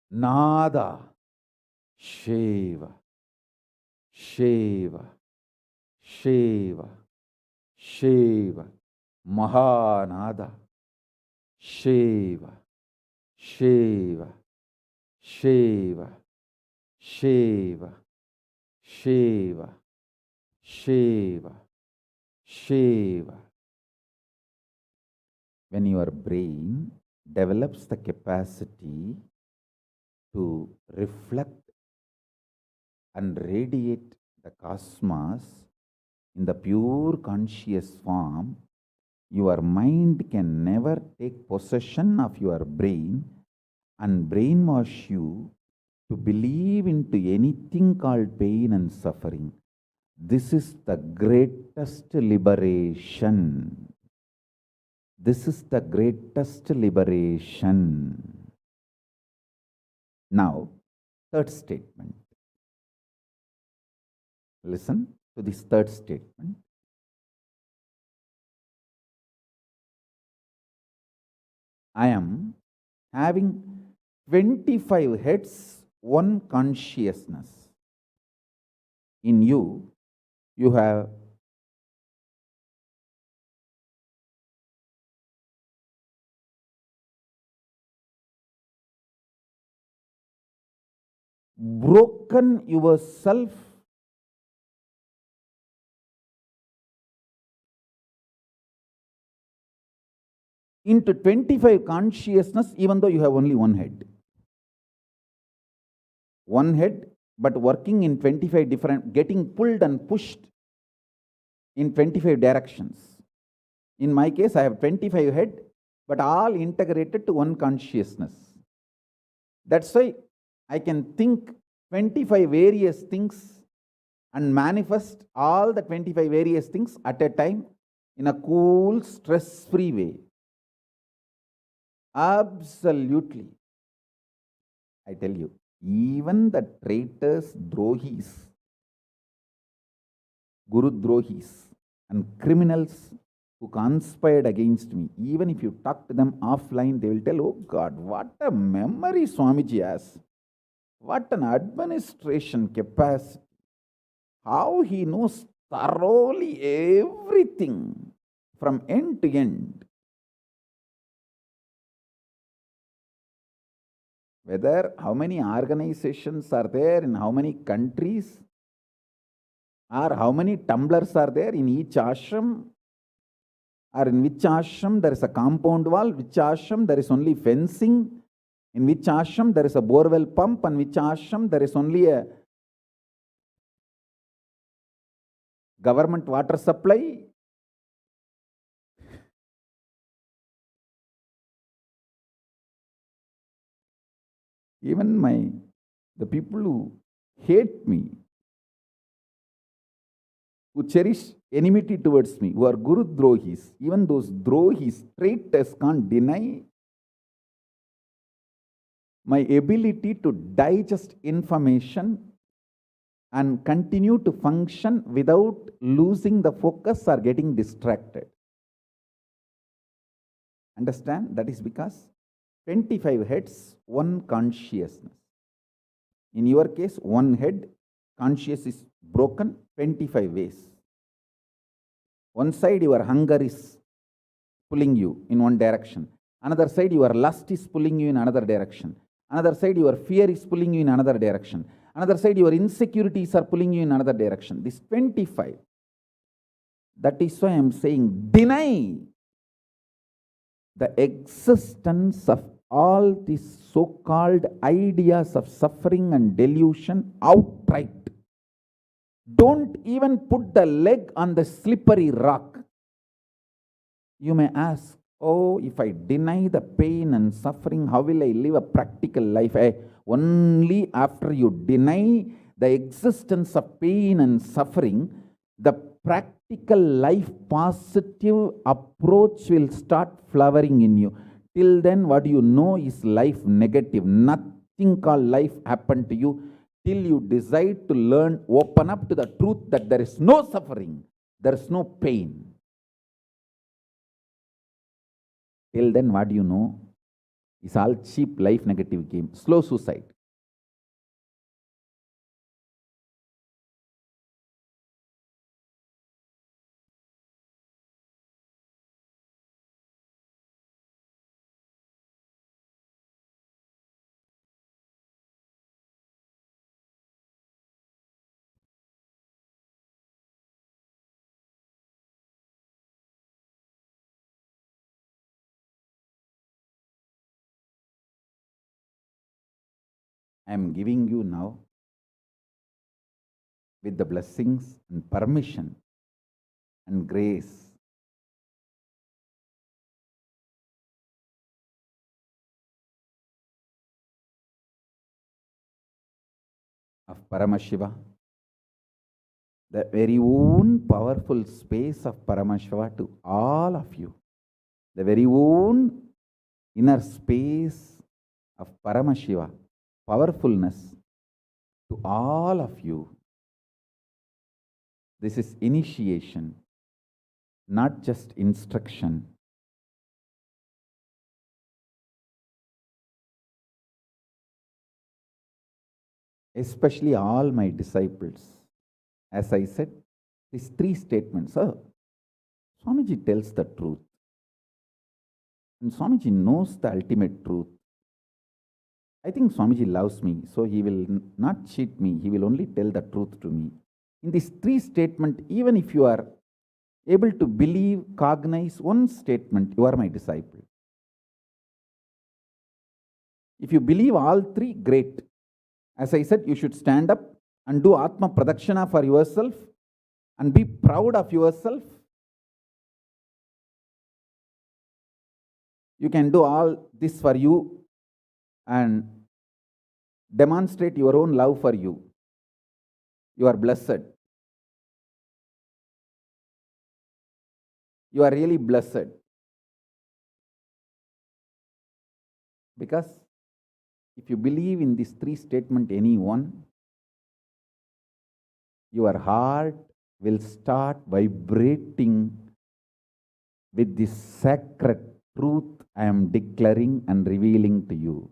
Speaker 9: nada, Shiva, Shiva, Shiva, Shiva, Mahanada, Shiva, Shiva, Shiva, Shiva, Shiva, Shiva, Shiva. When your brain develops the capacity to reflect and radiate the cosmos in the pure conscious form, your mind can never take possession of your brain and brainwash you to believe into anything called pain and suffering. This is the greatest liberation. This is the greatest liberation. Now, third statement. Listen to this third statement. I am having 25 heads, one consciousness. In you, you have broken yourself into 25 consciousness, even though you have only one head. One head, but working in 25 different, getting pulled and pushed in 25 directions. In my case, I have 25 head, but all integrated to one consciousness. That's why I can think 25 various things and manifest all the 25 various things at a time in a cool, stress-free way. Absolutely. I tell you, even the traitors, drohis, guru drohis, and criminals who conspired against me, even if you talk to them offline, they will tell, oh God, what a memory Swamiji has. What an administration capacity. How he knows thoroughly everything from end to end. Whether how many organizations are there in how many countries, or how many tumblers are there in each ashram, or in which ashram there is a compound wall, which ashram there is only fencing, in which ashram there is a borewell pump, and which ashram there is only a government water supply. Even the people who hate me, who cherish enmity towards me, who are Guru Drohis, even those Drohis, traitors, can't deny my ability to digest information and continue to function without losing the focus or getting distracted. Understand? That is because 25 heads, one consciousness. In your case, one head, conscious is broken 25 ways. One side, your hunger is pulling you in one direction. Another side, your lust is pulling you in another direction. Another side, your fear is pulling you in another direction. Another side, your insecurities are pulling you in another direction. This 25. That is why I am saying, deny the existence of all these so-called ideas of suffering and delusion outright. Don't even put the leg on the slippery rock. You may ask, oh, if I deny the pain and suffering, how will I live a practical life? Only after you deny the existence of pain and suffering, the practical life positive approach will start flowering in you. Till then, what you know is life negative. Nothing called life happened to you till you decide to learn, open up to the truth that there is no suffering, there is no pain. Till then, what you know is all cheap life negative game, slow suicide. I am giving you now with the blessings and permission and grace of Paramashiva, the very own powerful space of Paramashiva to all of you, the very own inner space of Paramashiva, powerfulness to all of you. This is initiation, not just instruction. Especially all my disciples. As I said, these three statements. Swamiji tells the truth. And Swamiji knows the ultimate truth. I think Swamiji loves me, so he will not cheat me. He will only tell the truth to me. In these three statements, even if you are able to believe, cognize one statement, you are my disciple. If you believe all three, great. As I said, you should stand up and do Atma Pradakshina for yourself and be proud of yourself. You can do all this for you and demonstrate your own love for you. You are blessed. You are really blessed. Because if you believe in these three statements, any one, your heart will start vibrating with this sacred truth I am declaring and revealing to you.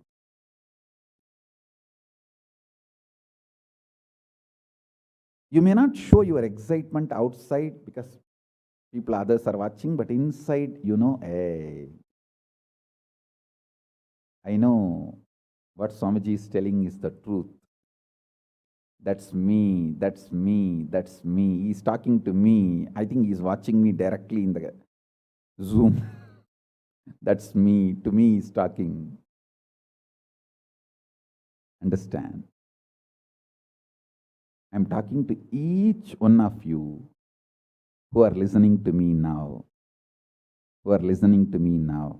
Speaker 9: You may not show your excitement outside because others are watching, but inside, hey, I know what Swamiji is telling is the truth. That's me, that's me, that's me. He's talking to me. I think he's watching me directly in the Zoom. That's me. To me, he's talking. Understand? I'm talking to each one of you who are listening to me now. Who are listening to me now.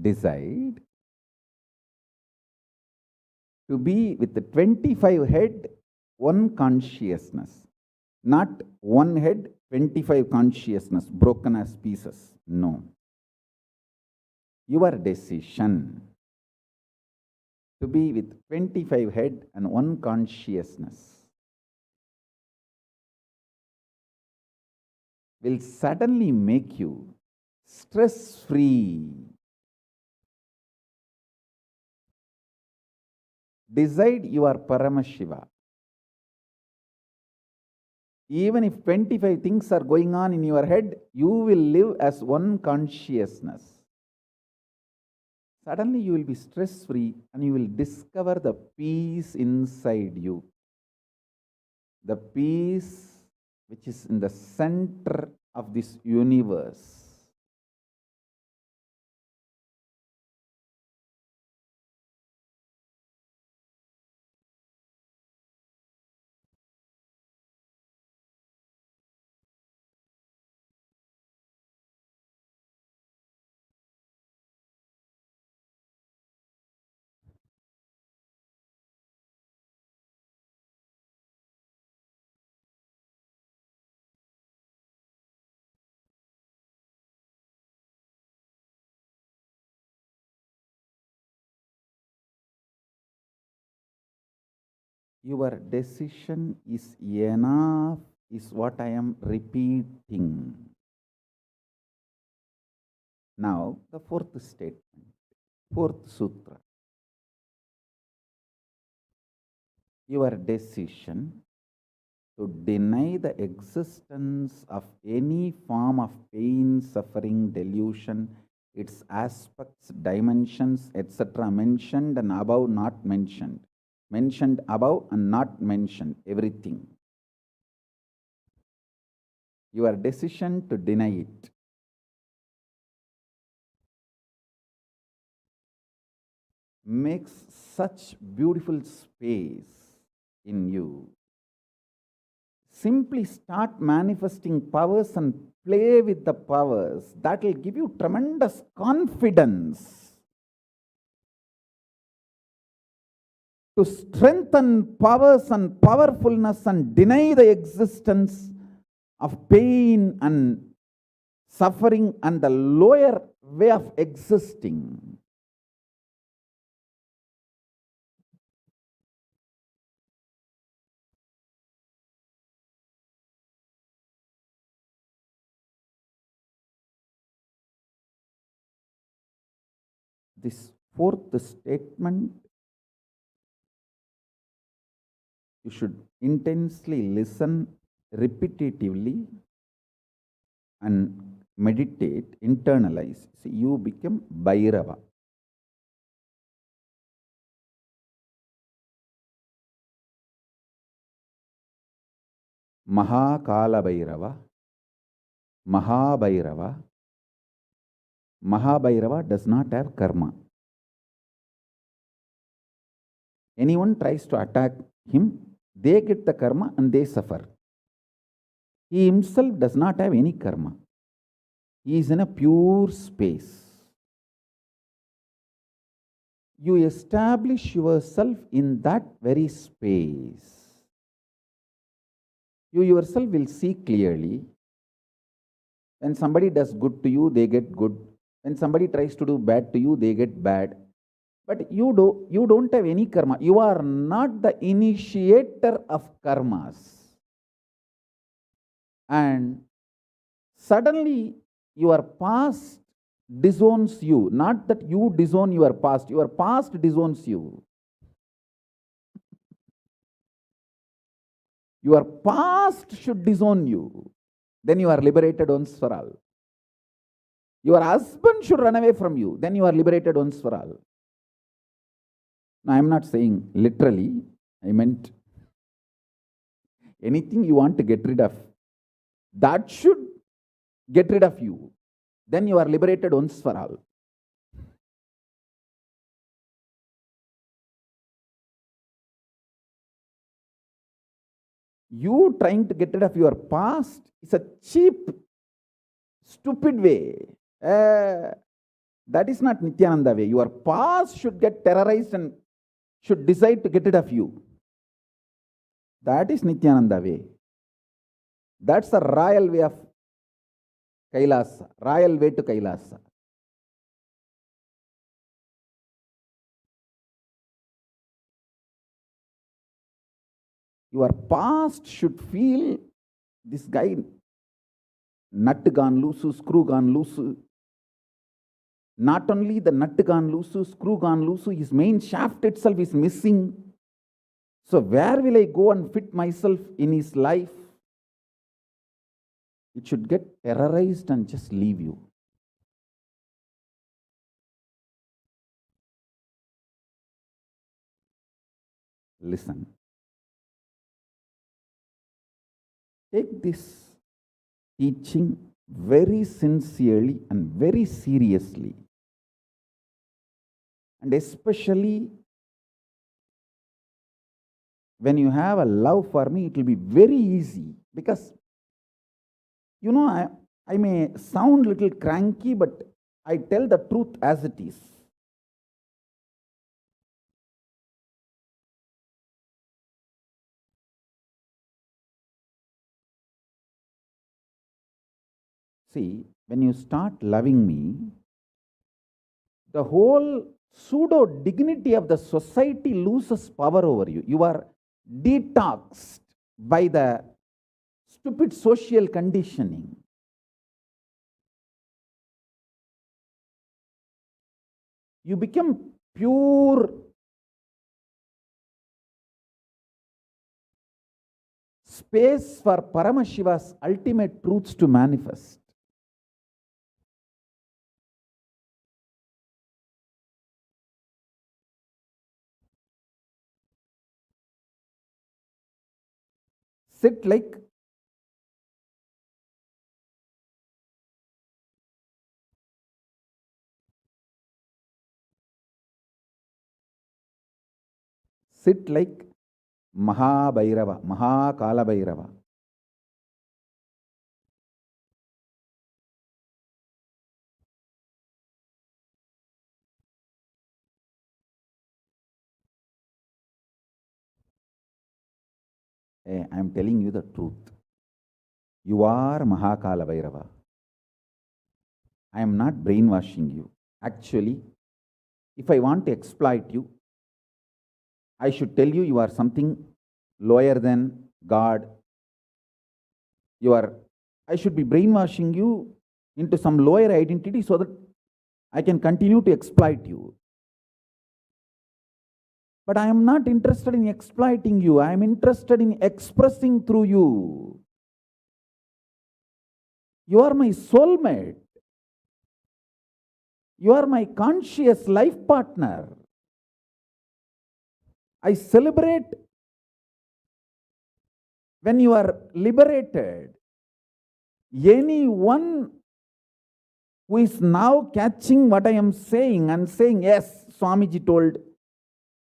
Speaker 9: Decide to be with the 25 head, one consciousness. Not one head, 25 consciousness, broken as pieces. No. Your decision to be with 25 head and one consciousness will suddenly make you stress-free. Decide you are Paramashiva. Even if 25 things are going on in your head, you will live as one consciousness. Suddenly you will be stress-free and you will discover the peace inside you. The peace which is in the center of this universe. Your decision is enough, is what I am repeating. Now, the fourth statement, fourth sutra. Your decision to deny the existence of any form of pain, suffering, delusion, its aspects, dimensions, etc., mentioned and above, not mentioned. Mentioned above and not mentioned, everything. Your decision to deny it makes such beautiful space in you. Simply start manifesting powers and play with the powers. That will give you tremendous confidence to strengthen powers and powerfulness and deny the existence of pain and suffering and the lower way of existing. This fourth statement, you should intensely listen repetitively and meditate, internalize. See, you become Bhairava. Mahakala Bhairava, Mahabhairava. Mahabhairava does not have karma. Anyone tries to attack him, they get the karma and they suffer. He himself does not have any karma. He is in a pure space. You establish yourself in that very space. You yourself will see clearly. When somebody does good to you, they get good. When somebody tries to do bad to you, they get bad. But you don't have any karma. You are not the initiator of karmas. And suddenly your past disowns you. Not that you disown your past disowns you. Your past should disown you. Then you are liberated once for all. Your husband should run away from you. Then you are liberated once for all. Now, I am not saying literally. I meant anything you want to get rid of, that should get rid of you. Then you are liberated once for all. You trying to get rid of your past is a cheap, stupid way. That is not Nithyananda way. Your past should get terrorized and should decide to get rid of you. That is Nithyananda way. That's the royal way of KAILASA, royal way to KAILASA. Your past should feel, this guy, nut gone loose, screw gone loose. Not only the nut gone loose, screw gone loose, his main shaft itself is missing. So where will I go and fit myself in his life? It should get terrorized and just leave you. Listen. Take this teaching very sincerely and very seriously. And especially when you have a love for me, it will be very easy. Because, you know, I may sound a little cranky, but I tell the truth as it is. See, when you start loving me, the whole pseudo dignity of the society loses power over you. You are detoxed by the stupid social conditioning. You become pure space for Paramashiva's ultimate truths to manifest. Sit like Mahabhairava, Mahakala Bhairava. Hey, I am telling you the truth. You are Mahakala Bhairava. I am not brainwashing you. Actually, if I want to exploit you, I should tell you are something lower than God. I should be brainwashing you into some lower identity so that I can continue to exploit you. But I am not interested in exploiting you. I am interested in expressing through you. You are my soulmate. You are my conscious life partner. I celebrate when you are liberated. Anyone who is now catching what I am saying and saying, yes, Swamiji told,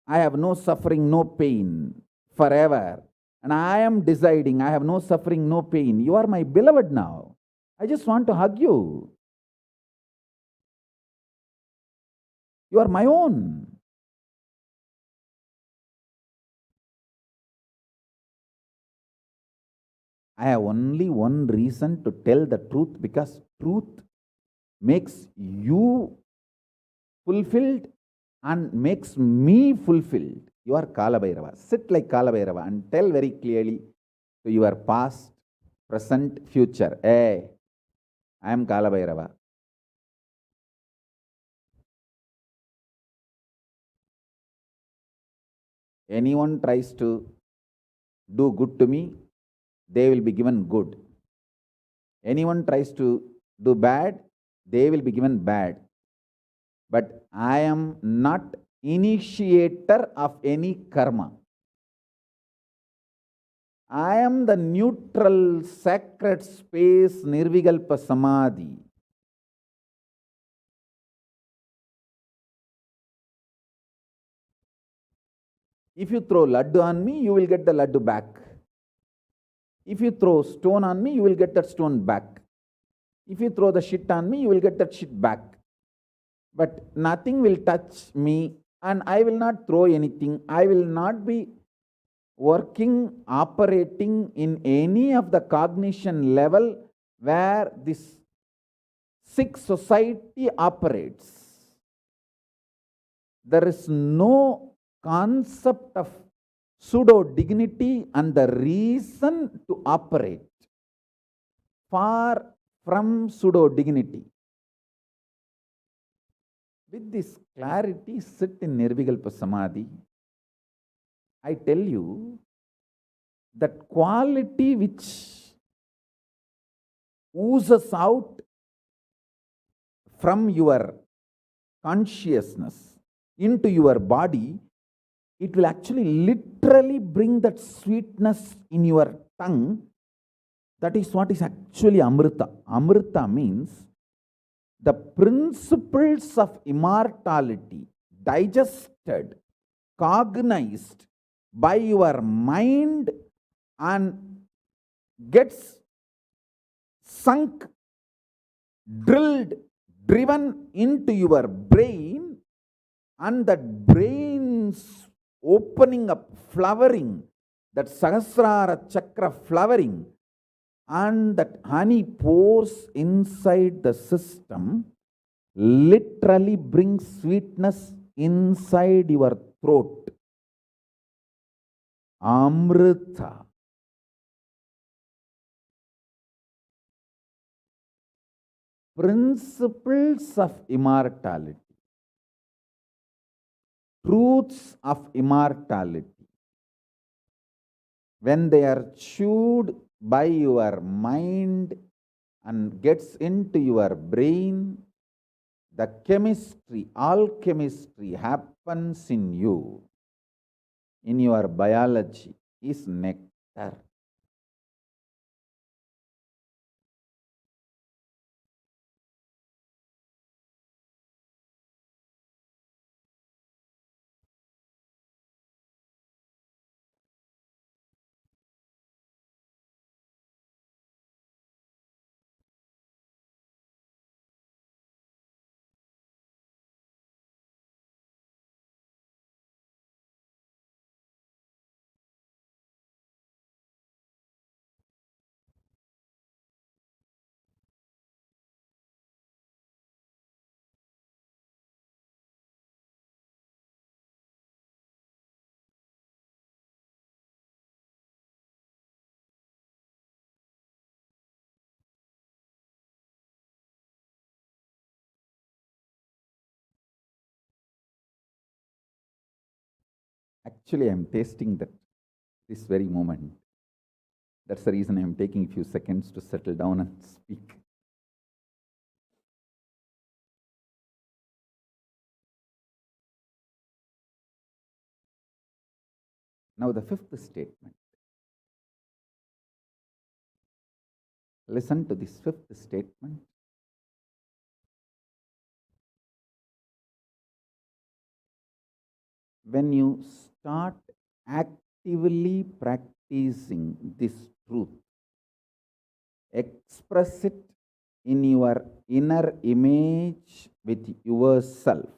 Speaker 9: I have no suffering, no pain forever. And I am deciding I have no suffering, no pain. You are my beloved now. I just want to hug you. You are my own. I have only one reason to tell the truth, because truth makes you fulfilled and makes me fulfilled. You are Kala Bhairava. Sit like Kala Bhairava and tell very clearly to your past, present, future. Hey, I am Kala Bhairava. Anyone tries to do good to me, they will be given good. Anyone tries to do bad, they will be given bad. But I am not initiator of any karma. I am the neutral, sacred space, Nirvikalpa Samadhi. If you throw laddu on me, you will get the laddu back. If you throw stone on me, you will get that stone back. If you throw the shit on me, you will get that shit back. But nothing will touch me, and I will not throw anything. I will not be working, operating in any of the cognition level where this sick society operates. There is no concept of pseudo dignity and the reason to operate. Far from pseudo dignity. With this clarity, sit in Nirvikalpa Samadhi. I tell you that quality which oozes out from your consciousness into your body, it will actually literally bring that sweetness in your tongue. That is what is actually Amrita. Amrita means the principles of immortality digested, cognized by your mind and gets sunk, drilled, driven into your brain, and that brain's opening up, flowering, that Sahasrara Chakra flowering, and that honey pours inside the system, literally brings sweetness inside your throat. Amrita. Principles of immortality. Truths of immortality. when they are chewed by your mind and gets into your brain, the chemistry, alchemistry happens in you, in your biology, is nectar. Actually, I am tasting that this very moment. That's the reason I am taking a few seconds to settle down and speak. Now, the fifth statement. Listen to this fifth statement. When you start actively practicing this truth, express it in your inner image with yourself,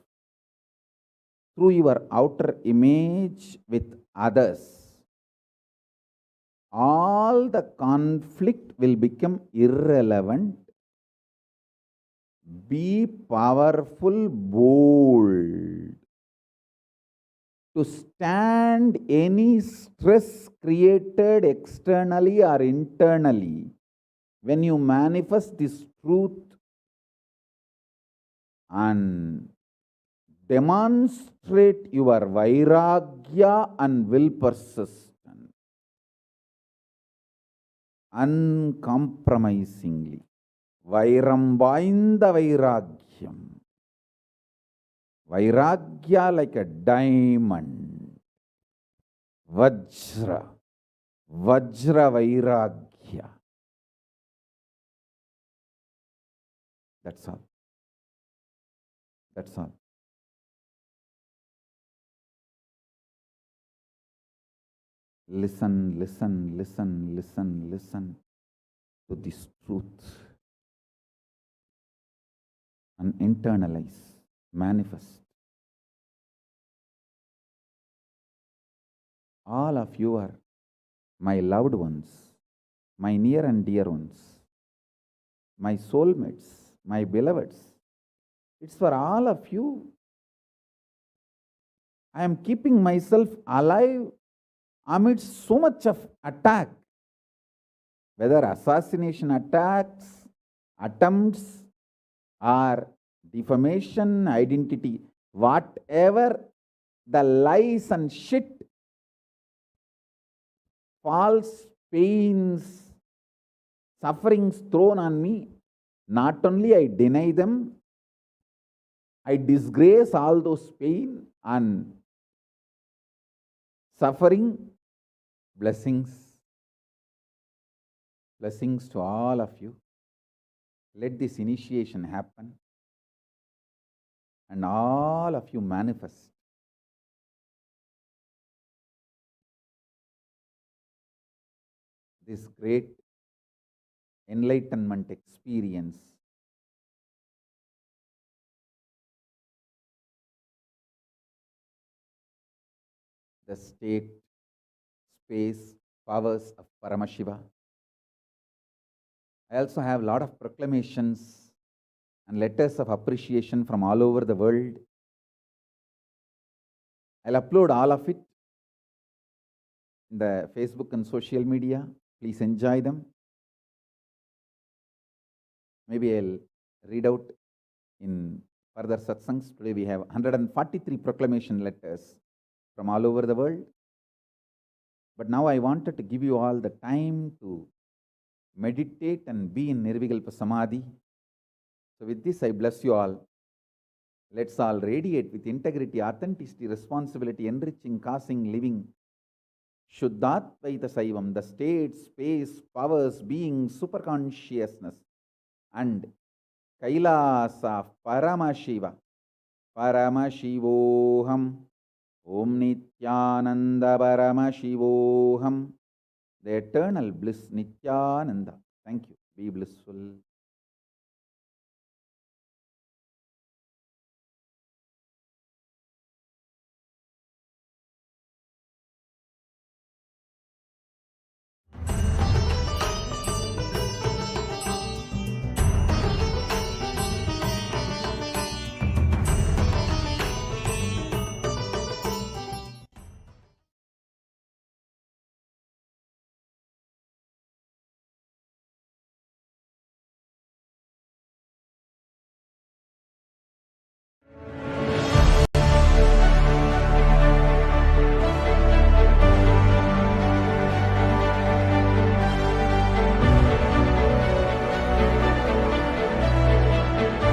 Speaker 9: through your outer image with others, all the conflict will become irrelevant. Be powerful, bold, to stand any stress created externally or internally. When you manifest this truth and demonstrate your vairagya and will persistence uncompromisingly, vairam vainda vairagyam, vairagya like a diamond, vajra vairagya. That's all. That's all. Listen, listen, listen, listen, listen to this truth and internalize, manifest. All of you are my loved ones, my near and dear ones, my soulmates, my beloveds. It's for all of you. I am keeping myself alive amidst so much of attack, whether assassination attacks, attempts, or defamation, identity, whatever the lies and shit, false pains, sufferings thrown on me, not only I deny them, I disgrace all those pain and suffering. Blessings. Blessings to all of you. Let this initiation happen and all of you manifest this great enlightenment experience. The state, space, powers of Paramashiva. I also have a lot of proclamations and letters of appreciation from all over the world. I'll upload all of it in the Facebook and social media. Please enjoy them. Maybe I'll read out in further satsangs. Today we have 143 proclamation letters from all over the world. But now I wanted to give you all the time to meditate and be in Nirvikalpa Samadhi. So with this, I bless you all. Let's all radiate with integrity, authenticity, responsibility, enriching, causing, living. Shuddhatvaita Saivam, the state, space, powers, being, superconsciousness, and KAILASA Paramashiva, Paramashivoham, Om Nithyananda Paramashivoham, the eternal bliss Nithyananda. Thank you. Be blissful.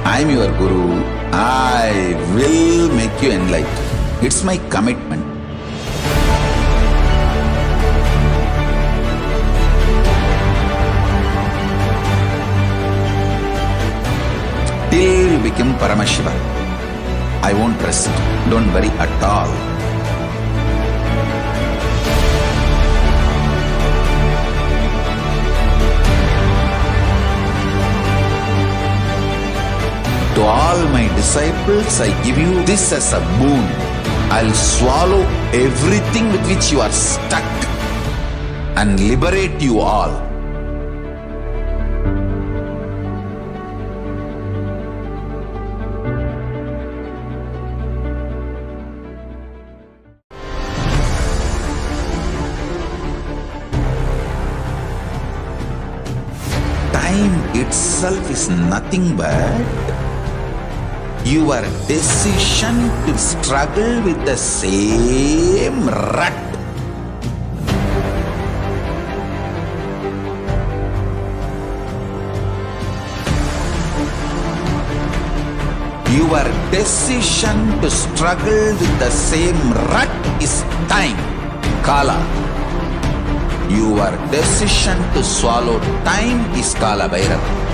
Speaker 1: I am your Guru. I will make you enlightened. It's my commitment. Till you become Paramashiva, I won't rest. Don't worry at all. To all my disciples, I give you this as a boon. I'll swallow everything with which you are stuck and liberate you all. Time itself is nothing but your decision to struggle with the same rut. Your decision to struggle with the same rut is time, Kala. Your decision to swallow time is Kala Bhairava.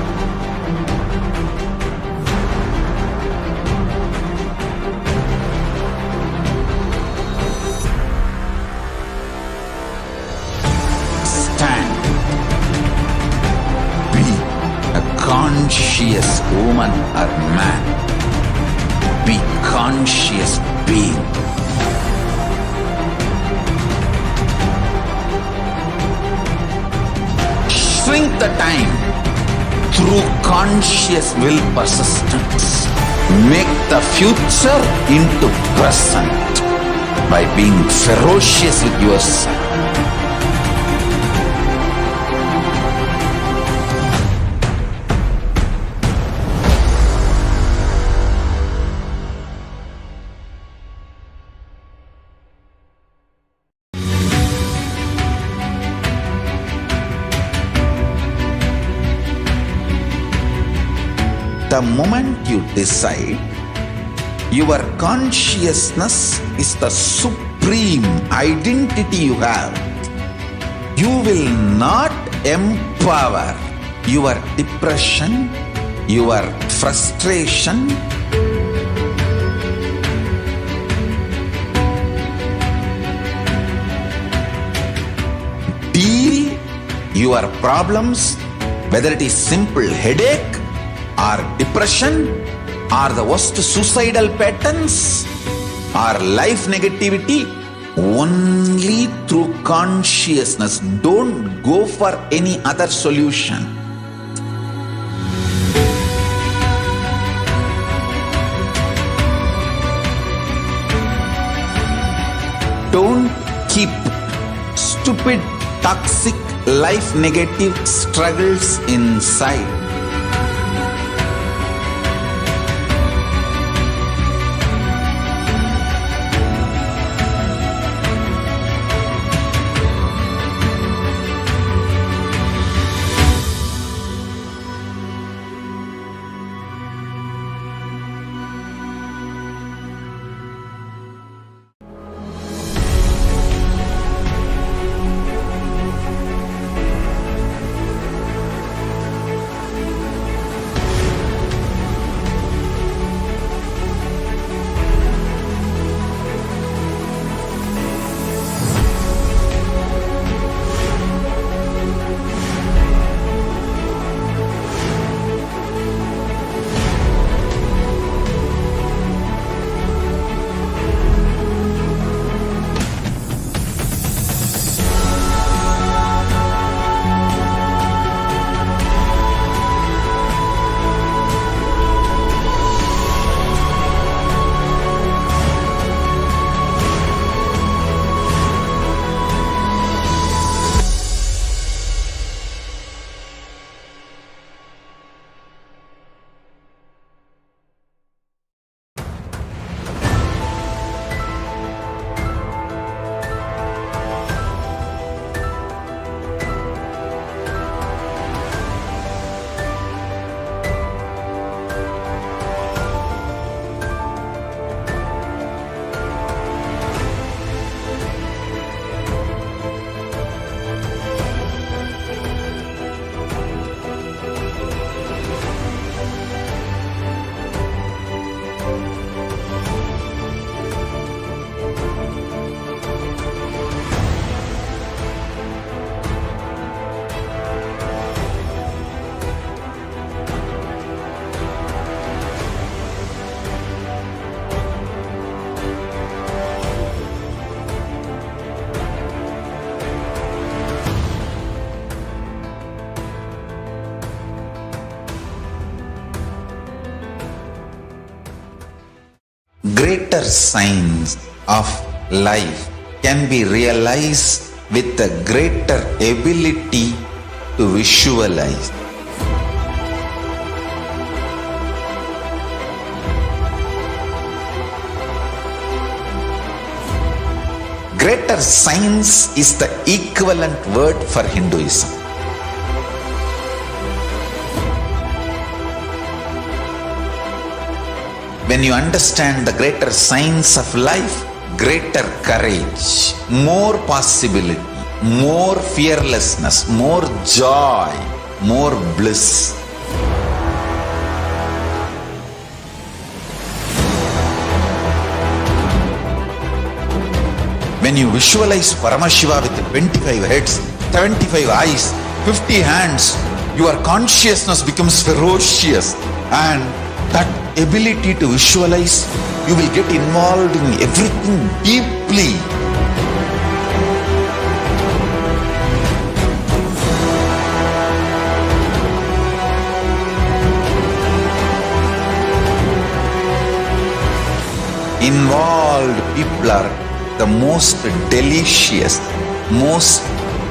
Speaker 1: Conscious woman or man, be conscious being. Shrink the time through conscious will persistence. Make the future into present by being ferocious with yourself. The moment you decide, your consciousness is the supreme identity you have. You will not empower your depression, your frustration, deal your problems, whether it is simple headache or depression or the worst suicidal patterns or life negativity, only through consciousness. Don't go for any other solution. Don't keep stupid, toxic, life negative struggles inside. greater signs of life can be realized with a greater ability to visualize. Greater signs is the equivalent word for Hinduism. When you understand the greater signs of life, greater courage, more possibility, more fearlessness, more joy, more bliss. When you visualize Paramashiva with 25 heads, 75 eyes, 50 hands, your consciousness becomes ferocious, and that ability to visualize, you will get involved in everything deeply. Involved people are the most delicious, most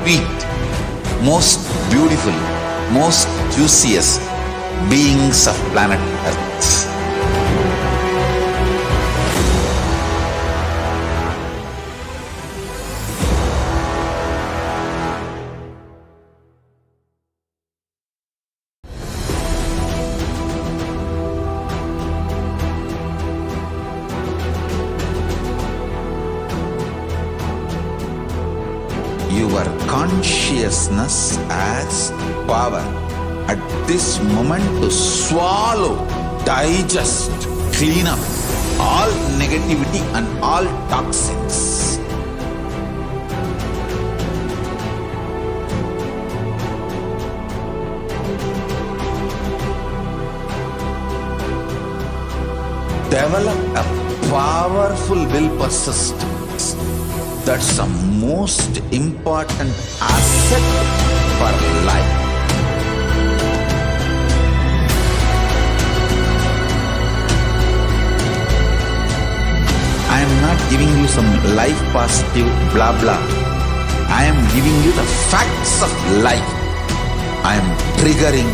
Speaker 1: sweet, most beautiful, most juiciest beings of planet Earth. Your consciousness as power at this moment to swallow, digest, clean up all negativity and all toxins. Develop a powerful will persistence. That's the most important asset for life. I am not giving you some life positive blah blah. I am giving you the facts of life. I am triggering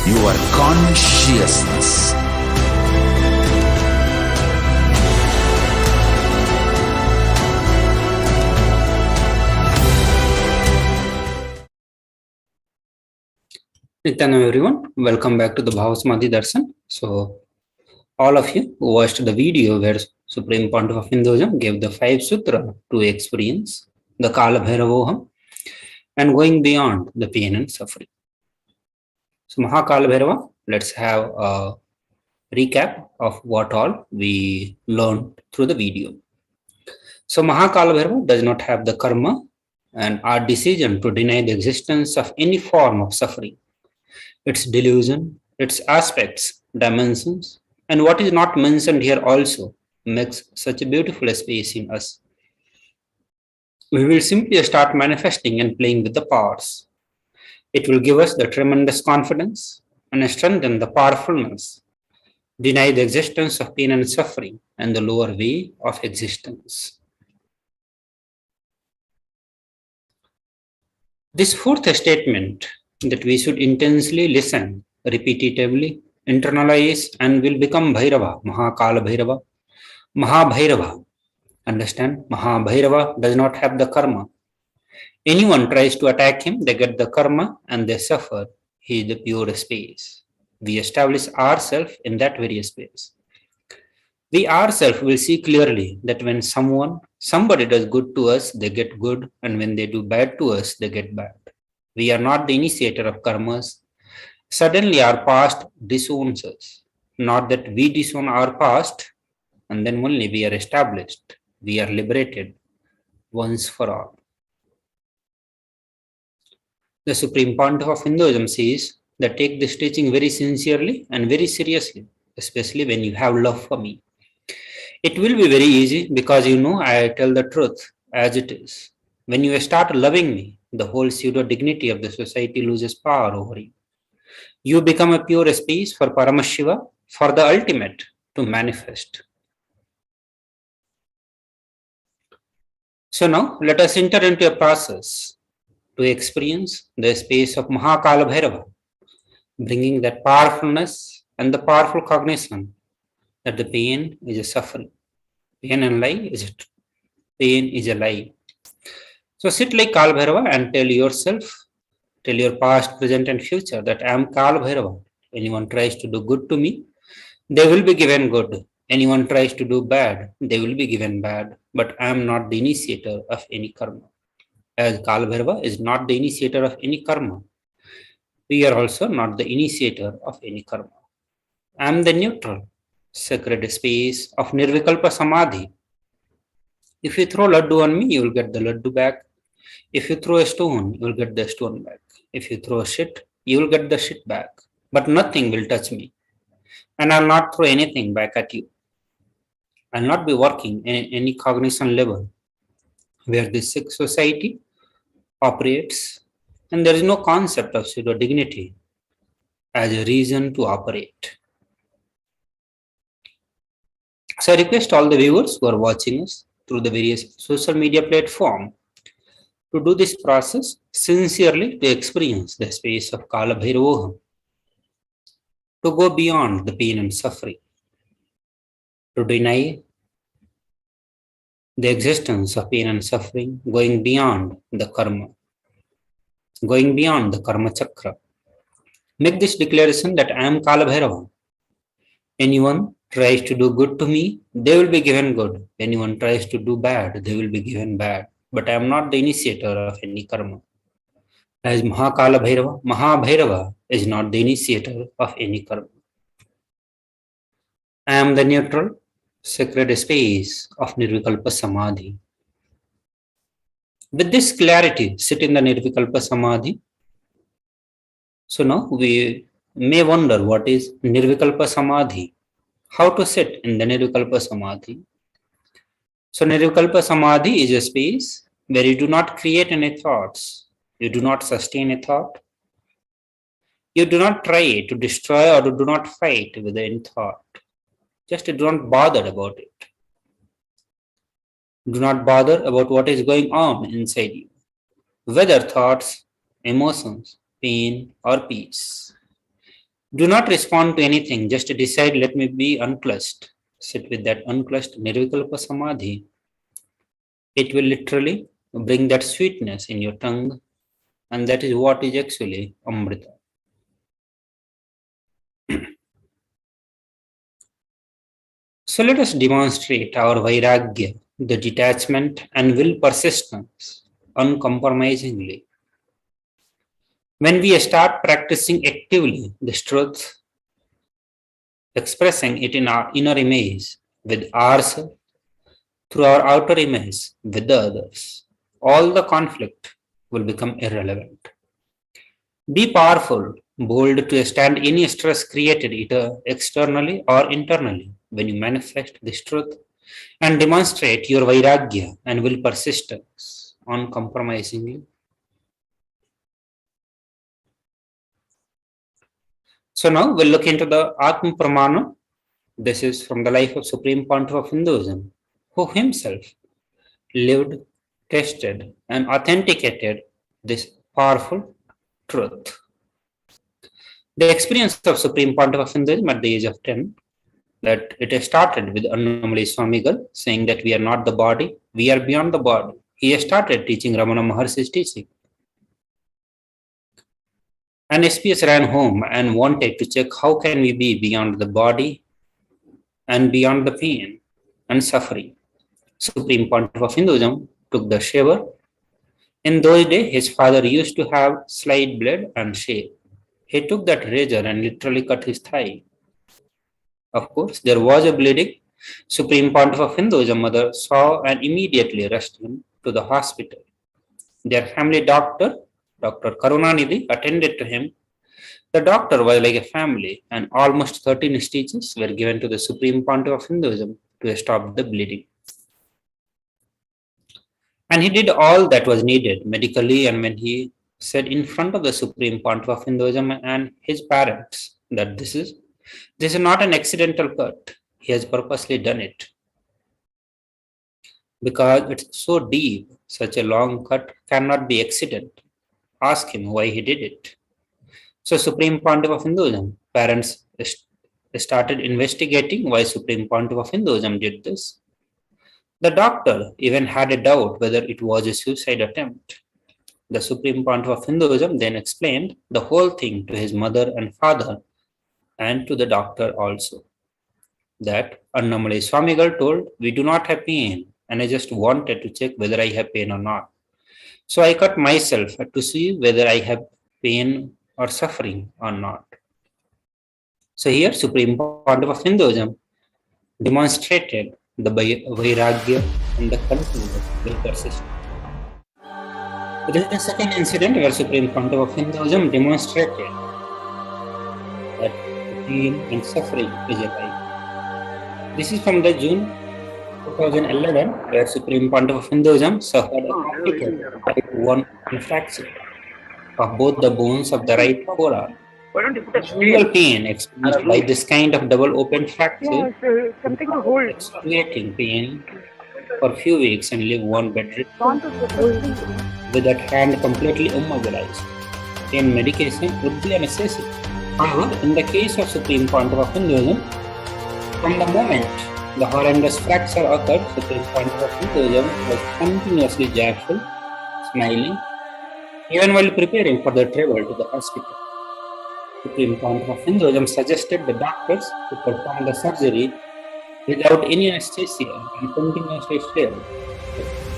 Speaker 1: your consciousness.
Speaker 5: Nithyananda everyone, welcome back to the Bhavasmadhi Darshan. So, all of you who watched the video where Supreme Pontiff of Hinduism gave the 5 Sutra to experience the Kala Bhairavoham and going beyond the pain and suffering. So, Mahakala Bhairava, let's have a recap of what all we learned through the video. So, Mahakala Bhairava does not have the karma and our decision to deny the existence of any form of suffering, its delusion, its aspects, dimensions, and what is not mentioned here also makes such a beautiful space in us. We will simply start manifesting and playing with the powers. It will give us the tremendous confidence and strengthen the powerfulness, deny the existence of pain and suffering and the lower way of existence. This fourth statement that we should intensely listen, repetitively, internalize, and will become Bhairava, Mahakala Bhairava, Mahabhairava. Understand? Mahabhairava does not have the karma. Anyone tries to attack him, they get the karma and they suffer. He is the pure space. We establish ourselves in that very space. We ourselves will see clearly that when somebody does good to us, they get good, and when they do bad to us, they get bad. We are not the initiator of karmas. Suddenly our past disowns us. Not that we disown our past, and then only we are established. We are liberated once for all. The Supreme Pontiff of Hinduism says that take this teaching very sincerely and very seriously, especially when you have love for me. It will be very easy because you know I tell the truth as it is. When you start loving me, the whole pseudo-dignity of the society loses power over you. You become a pure space for Paramashiva, for the ultimate to manifest. So now let us enter into a process to experience the space of Mahakala Bhairava, bringing that powerfulness and the powerful cognition that the pain is a suffering. Pain and lie is it? Pain is a lie. So sit like Kal Bhairava and tell yourself, tell your past, present, and future that I am Kal Bhairava. Anyone tries to do good to me, they will be given good. Anyone tries to do bad, they will be given bad. But I am not the initiator of any karma. As Kal Bhairava is not the initiator of any karma, we are also not the initiator of any karma. I am the neutral, sacred space of Nirvikalpa Samadhi. If you throw laddu on me, you will get the laddu back. If you throw a stone, you will get the stone back. If you throw a shit, you will get the shit back. But nothing will touch me. And I'll not throw anything back at you. I'll not be working in any cognition level where this sick society operates, and there is no concept of pseudo dignity as a reason to operate. So I request all the viewers who are watching us through the various social media platforms to do this process sincerely to experience the space of Kala Bhairavoham, to go beyond the pain and suffering, to deny the existence of pain and suffering, going beyond the karma, going beyond the karma chakra. Make this declaration that I am Kala Bhairava. Anyone tries to do good to me, they will be given good. Anyone tries to do bad, they will be given bad. But I am not the initiator of any karma. As Mahakala Bhairava, Mahabhairava is not the initiator of any karma. I am the neutral, sacred space of Nirvikalpa Samadhi. With this clarity, sit in the Nirvikalpa Samadhi. So now we may wonder what is Nirvikalpa Samadhi, how to sit in the Nirvikalpa Samadhi. So Nirvikalpa Samadhi is a space where you do not create any thoughts, you do not sustain a thought, you do not try to destroy or do not fight with any thought. Just do not bother about it. Do not bother about what is going on inside you, whether thoughts, emotions, pain, or peace. Do not respond to anything, just decide, let me be unclutched. Sit with that unclutched Nirvikalpa Samadhi. It will literally bring that sweetness in your tongue, and that is what is actually Amrita. So let us demonstrate our Vairagya, the detachment and will persistence uncompromisingly. When we start practicing actively this truth, expressing it in our inner image with ourselves, through our outer image with the others, all the conflict will become irrelevant. Be powerful, bold to stand any stress created either externally or internally when you manifest this truth and demonstrate your Vairagya and will persistence uncompromisingly. So now we'll look into the Atma Pramana. This is from the life of Supreme Pontiff of Hinduism, who himself lived, tested, and authenticated this powerful truth. The experience of Supreme Pontiff of Hinduism at the age of 10, that it started with Annamali Swamigal saying that we are not the body, we are beyond the body. He started teaching Ramana Maharshi's teaching. And SPS ran home and wanted to check how can we be beyond the body and beyond the pain and suffering. Supreme Pontiff of Hinduism took the shaver. In those days, his father used to have slight blood and shave. He took that razor and literally cut his thigh. Of course, there was a bleeding. Supreme Pontiff of Hinduism mother saw and immediately rushed him to the hospital. Their family doctor, Dr. Karunanidhi, attended to him. The doctor was like a family, and almost 13 stitches were given to the Supreme Pontiff of Hinduism to stop the bleeding. And he did all that was needed medically, and when he said in front of the Supreme Pontiff of Hinduism and his parents that this is not an accidental cut, he has purposely done it. because it's so deep, such a long cut cannot be accident. Ask him why he did it. So Supreme Pontiff of Hinduism, parents started investigating why Supreme Pontiff of Hinduism did this. The doctor even had a doubt whether it was a suicide attempt. The Supreme Pontiff of Hinduism then explained the whole thing to his mother and father and to the doctor also. That Annamalai Swamigal told, "We do not have pain, and I just wanted to check whether I have pain or not. So I cut myself to see whether I have pain or suffering or not." So here Supreme Pontiff of Hinduism demonstrated the vairagya and the continuous will persist. This is the second incident where Supreme Pontiff of Hinduism demonstrated that pain and suffering is a life. This is from the June 2011, where Supreme Pontiff of Hinduism suffered a critical type 1 fracture of both the bones of the right forearm. Real pain experienced by this kind of double open fracture, excruciating pain for a few weeks and live one bedridden with that hand completely immobilized. Pain medication would be a necessity. However, in the case of Supreme Pontiff of Hinduism, from the moment the horrendous fracture occurred, Supreme Pontiff of Hinduism was continuously joyful, smiling, even while preparing for the travel to the hospital. Supreme Pontiff of Hinduism suggested the doctors to perform the surgery without any anesthesia and continuously still.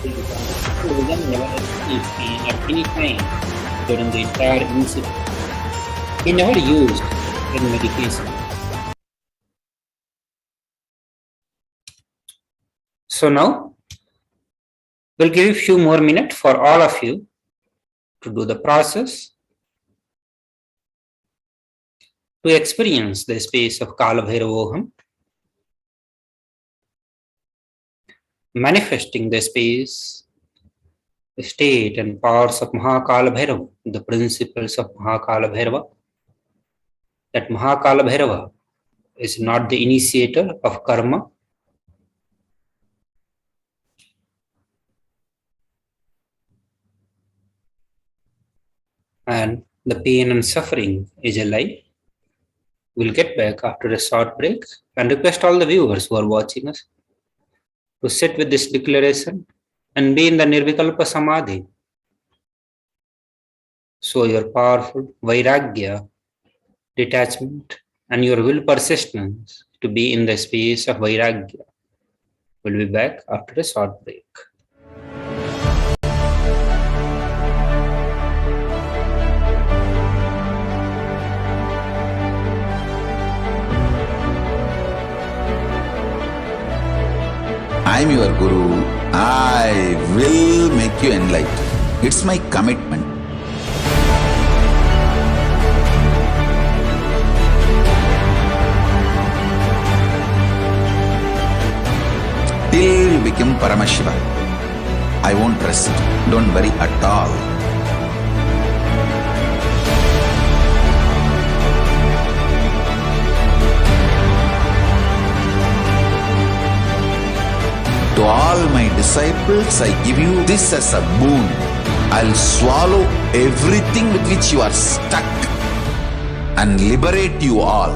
Speaker 5: Supreme Pontiff of Hinduism never experienced pain at any time during the entire incident. He never used any medication. So now, we'll give a few more minutes for all of you to do the process, to experience the space of Kala Bhairavoham, manifesting the space, the state and powers of Mahakala Bhairava, the principles of Mahakala Bhairava, that Mahakala Bhairava is not the initiator of karma, and the pain and suffering is a lie. We'll get back after a short break and request all the viewers who are watching us to sit with this declaration and be in the Nirvikalpa Samadhi. So your powerful Vairagya, detachment, and your will persistence to be in the space of Vairagya. We'll be back after a short break.
Speaker 1: I am your Guru. I will make you enlightened. It's my commitment. Till you become Paramashiva, I won't rest. Don't worry at all. To all my disciples, I give you this as a boon. I'll swallow everything with which you are stuck and liberate you all.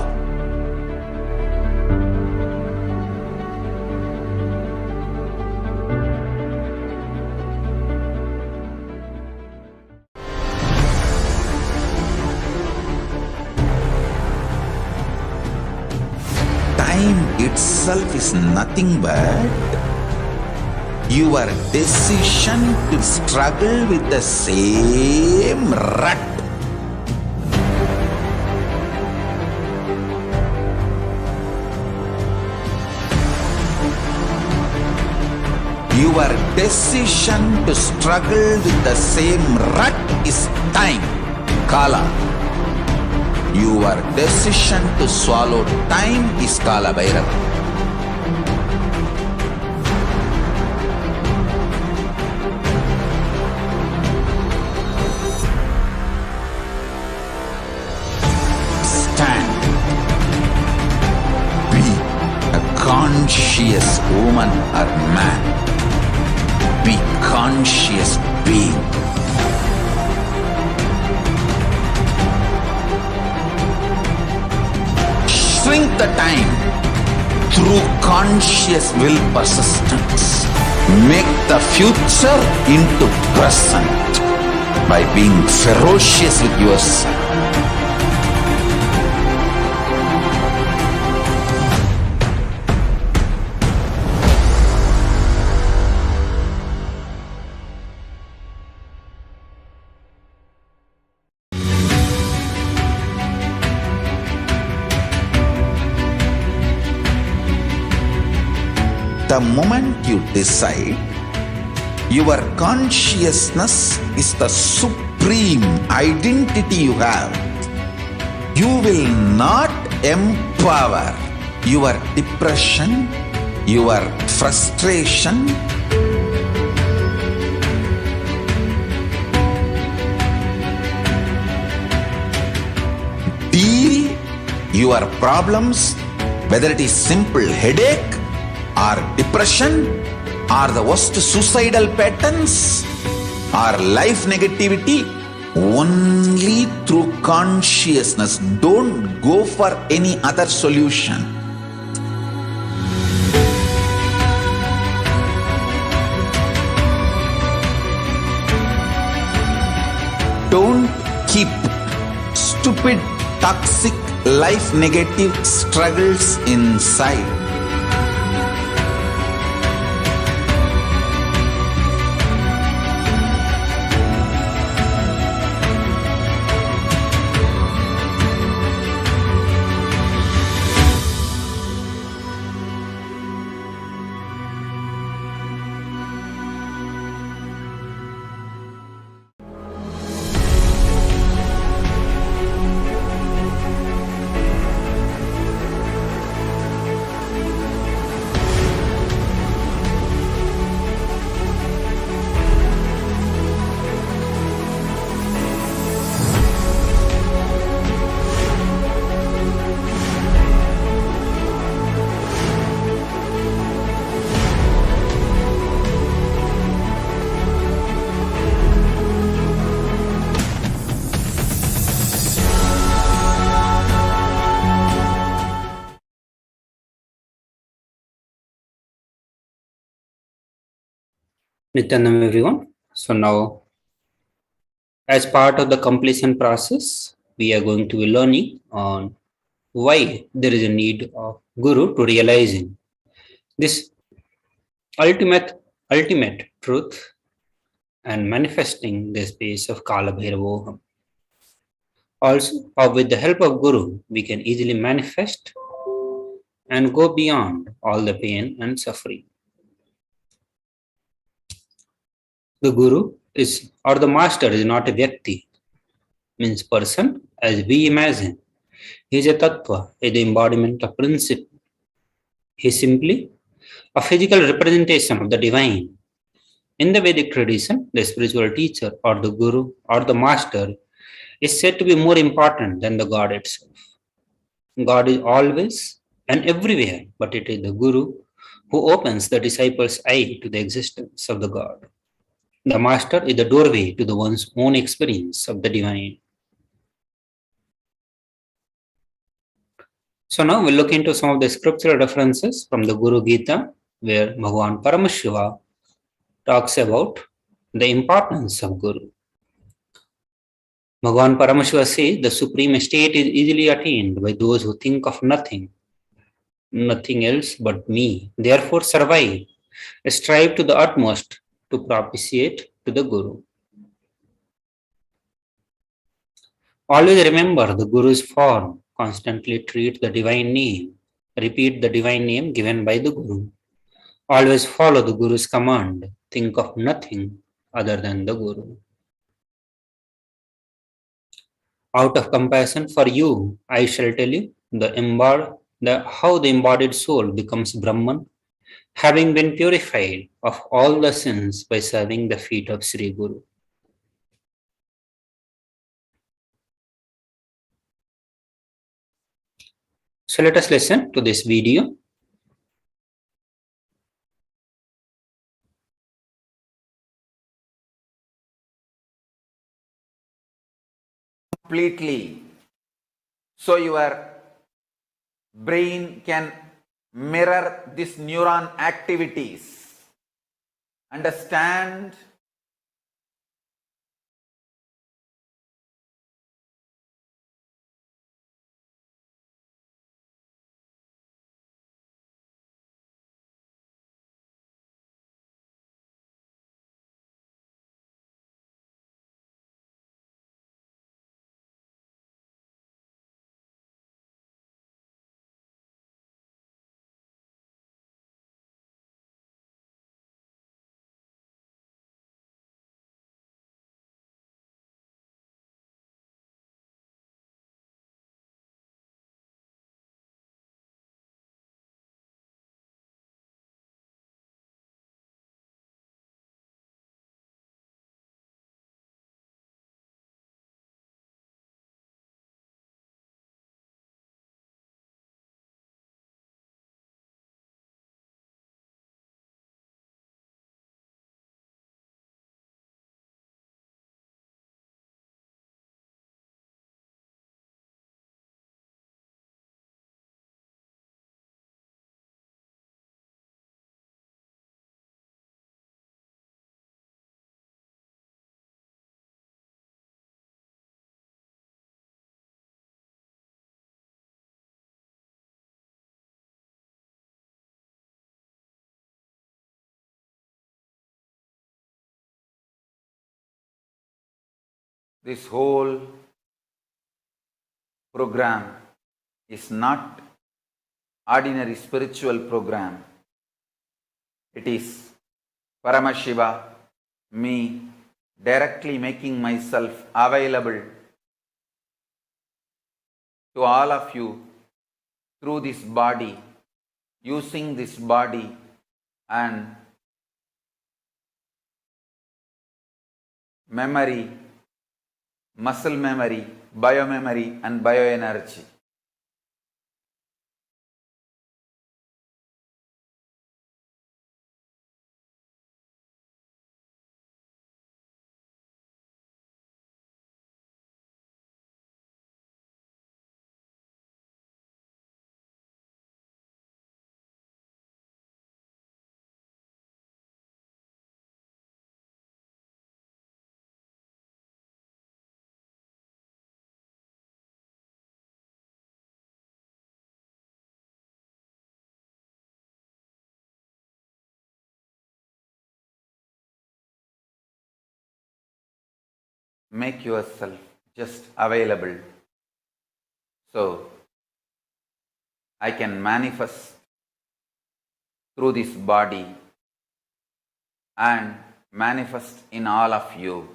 Speaker 1: Time itself is nothing but your decision to struggle with the same rut. Your decision to struggle with the same rut is time, Kala. Your decision to swallow time is Kala Bhairava. Be a conscious woman or man. conscious being. Shrink the time through conscious will persistence. Make the future into present by being ferocious with yourself. The moment you decide, your consciousness is the supreme identity you have. You will not empower your depression, your frustration, deal your problems, whether it is simple headache or depression or the worst suicidal patterns or life negativity, only through consciousness. Don't go for any other solution. Don't keep stupid, toxic, life negative struggles inside.
Speaker 5: Nityanam everyone. So now, as part of the completion process, we are going to be learning on why there is a need of Guru to realizing this ultimate truth and manifesting the space of Kala Bhairavoham. Also, with the help of Guru, we can easily manifest and go beyond all the pain and suffering. The Guru is, or the Master is not a Vyakti, means person as we imagine. He is a Tattva, the embodiment of principle. He is simply a physical representation of the divine. In the Vedic tradition, the spiritual teacher or the Guru or the Master is said to be more important than the God itself. God is always and everywhere, but it is the Guru who opens the disciple's eye to the existence of the God. The Master is the doorway to the one's own experience of the divine. So now we'll look into some of the scriptural references from the Guru Gita, where Bhagavan Paramashiva talks about the importance of Guru. Bhagavan Paramashiva says the supreme state is easily attained by those who think of nothing else but me. Therefore survive, strive to the utmost to propitiate to the Guru. Always remember the Guru's form, constantly treat the divine name, repeat the divine name given by the Guru. Always follow the Guru's command, think of nothing other than the Guru. Out of compassion for you, I shall tell you how the embodied soul becomes Brahman, having been purified of all the sins by serving the feet of Sri Guru. So let us listen to this video.
Speaker 8: completely, so your brain can mirror this neuron activities. Understand? This whole program is not ordinary spiritual program. It is Paramashiva, me, directly making myself available to all of you through this body, using this body and memory, muscle memory, biomemory and bioenergy. Make yourself just available so I can manifest through this body and manifest in all of you.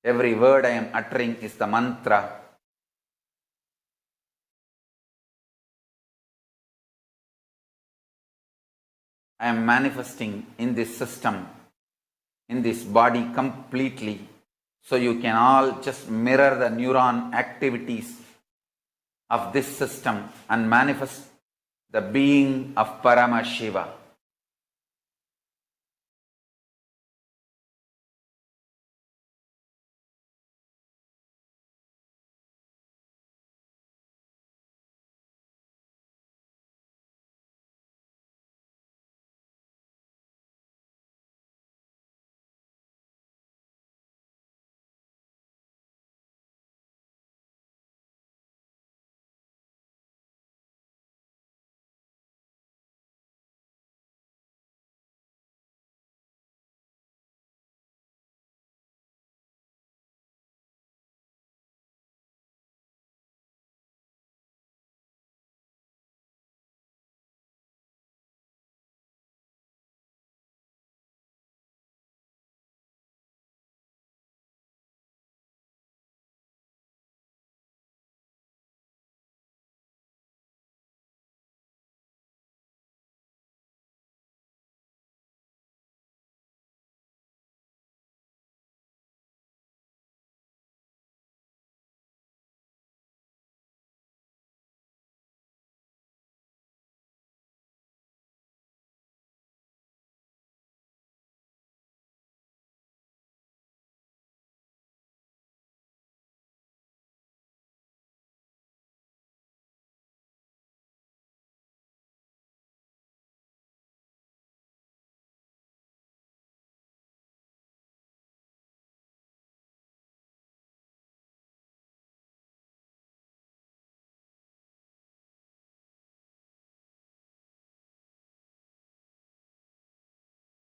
Speaker 8: Every word I am uttering is the mantra. I am manifesting in this system, in this body completely, so you can all just mirror the neuron activities of this system and manifest the being of Paramashiva.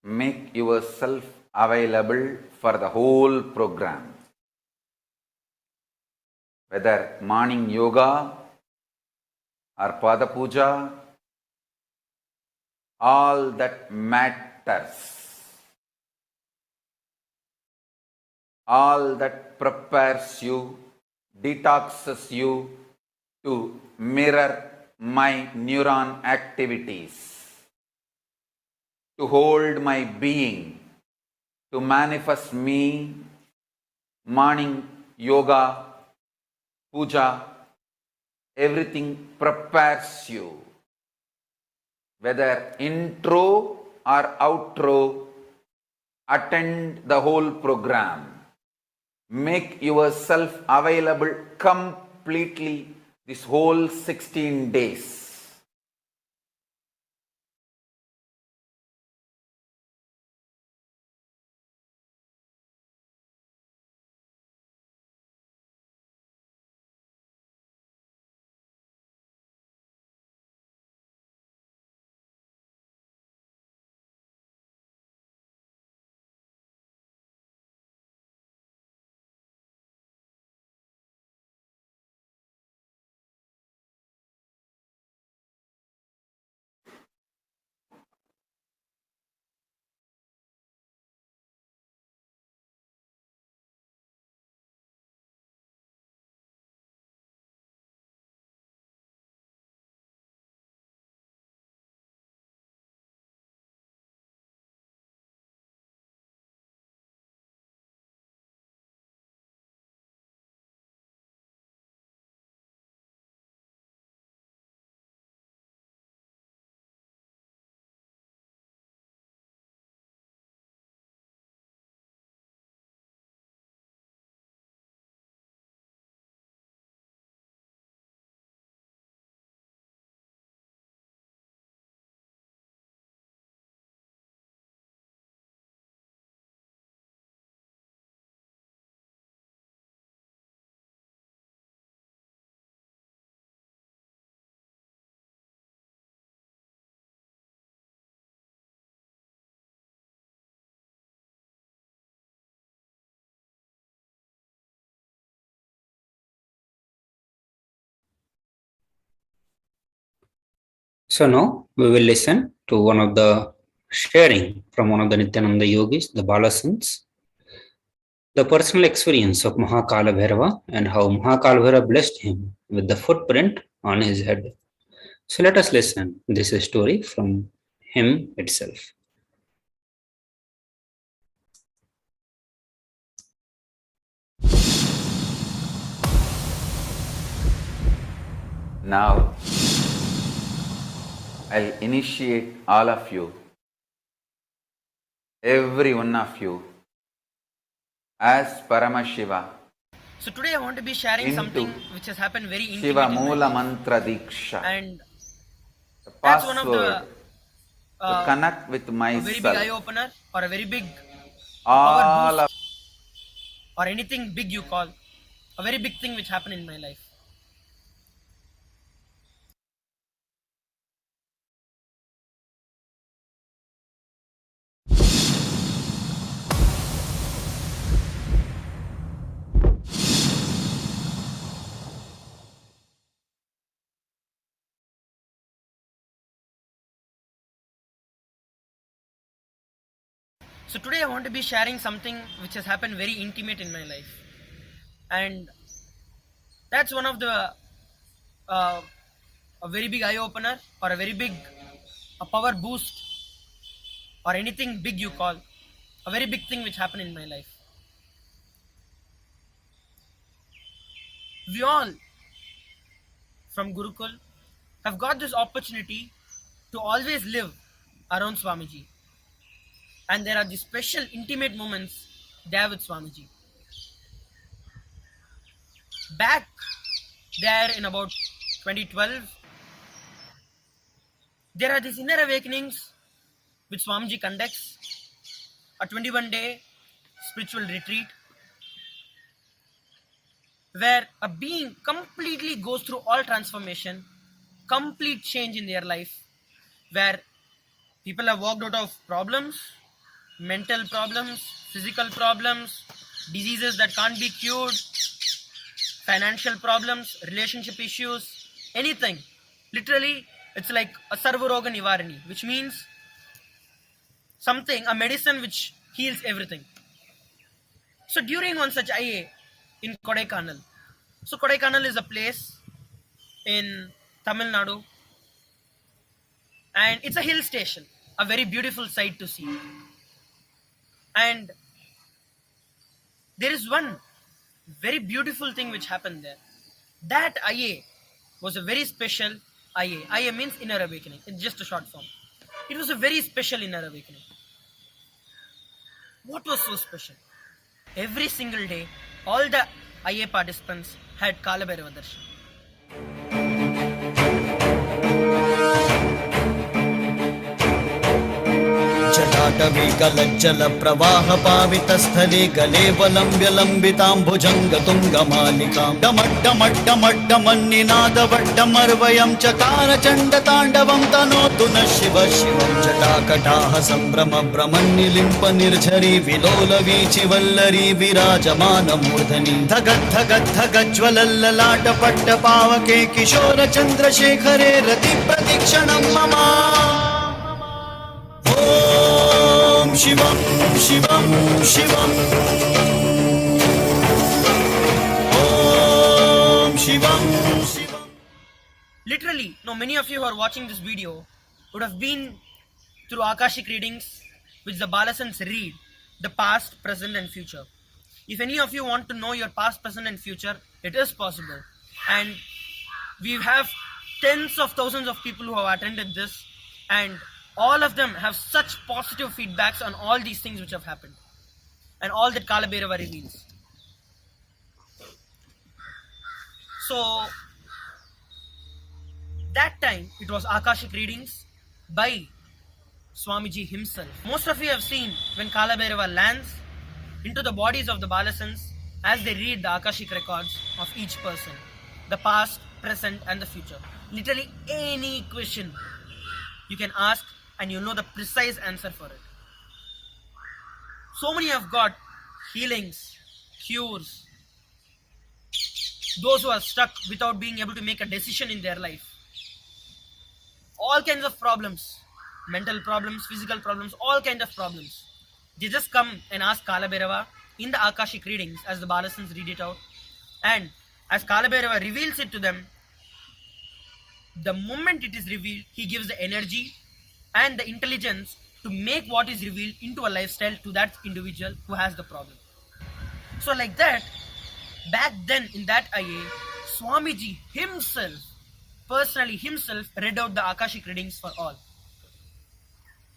Speaker 8: make yourself available for the whole program. Whether morning yoga or pada puja, all that matters. All that prepares you, detoxes you to mirror my neuron activities, to hold my being, to manifest me, morning yoga, puja, everything prepares you. Whether intro or outro, attend the whole program. Make yourself available completely this whole 16 days.
Speaker 5: So now we will listen to one of the sharing from one of the Nithyananda yogis, the Balasans, the personal experience of Mahakala Bhairava and how Mahakala Bhairava blessed him with the footprint on his head. So let us listen. This is a story from him itself.
Speaker 8: Now, I'll initiate all of you, every one of you, as Paramashiva.
Speaker 10: So today I want to be sharing something which has happened very intimate
Speaker 8: Shiva
Speaker 10: in my
Speaker 8: Moola
Speaker 10: life.
Speaker 8: Mantra Diksha.
Speaker 10: And
Speaker 8: The
Speaker 10: that's one of
Speaker 8: password
Speaker 10: the
Speaker 8: to connect with
Speaker 10: a very big
Speaker 8: myself.
Speaker 10: eye opener or a very big
Speaker 8: All
Speaker 10: power
Speaker 8: of
Speaker 10: boost or anything big you call, a very big thing which happened in my life. So today I want to be sharing something which has happened very intimate in my life. And that's one of the a very big eye opener or a very big a power boost or anything big you call, a very big thing which happened in my life. We all from Gurukul have got this opportunity to always live around Swamiji. And there are these special intimate moments there with Swamiji. Back there in about 2012, there are these inner awakenings which Swamiji conducts, a 21-day spiritual retreat where a being completely goes through all transformation, complete change in their life, where people have walked out of problems, mental problems, physical problems, diseases that can't be cured, financial problems, relationship issues, anything. Literally, it's like a Sarvaroga Nivarani, which means something, a medicine which heals everything. So during one such IA in Kodaikanal, so Kodaikanal is a place in Tamil Nadu, and it's a hill station, a very beautiful sight to see. And there is one very beautiful thing which happened there. That IA was a very special IA. IA means inner awakening. It's just a short form. It was a very special inner awakening. What was so special? Every single day, all the IA participants had Kala Bhairava Darshan.
Speaker 11: जटाटवीकलज्जल प्रवाह पावितस्थले गले वलम्ब्य लम्बिताम्बुजङ्गतुङ्गमालिकां डमड्डमड्डमड्डमन्निनादवड्डमर्वयं चकार चण्डताण्डवं तनोतु नः शिव शिवं जटाकटाह सम्भ्रम भ्रमन्निलिम्प निर्झरी विलोलवीचि वल्लरी विराजमानमूर्धनि धगद्धगद्धगज्ज्वलल्ललाटपट्टपावके किशोर चन्द्रशेखरे रतिप्रतिक्षणं मम Om Shivam Shivam Shivam Om Shivam Shivam.
Speaker 10: Literally, now many of you who are watching this video would have been through Akashic readings which the Balasans read the past, present and future. If any of you want to know your past, present and future, it is possible. And we have tens of thousands of people who have attended this, and all of them have such positive feedbacks on all these things which have happened and all that Kala Bhairava reveals. So that time it was Akashic readings by Swamiji himself. Most of you have seen when Kala Bhairava lands into the bodies of the Balasans as they read the Akashic records of each person, the past, present and the future. Literally any question you can ask and you know the precise answer for it. So many have got healings, cures, those who are stuck without being able to make a decision in their life. All kinds of problems, mental problems, physical problems, all kinds of problems. They just come and ask Kala Bhairava in the Akashic readings as the Balasans read it out. And as Kala Bhairava reveals it to them, the moment it is revealed, he gives the energy and the intelligence to make what is revealed into a lifestyle to that individual who has the problem. So like that, back then in that IA, Swamiji himself, personally himself, read out the Akashic readings for all.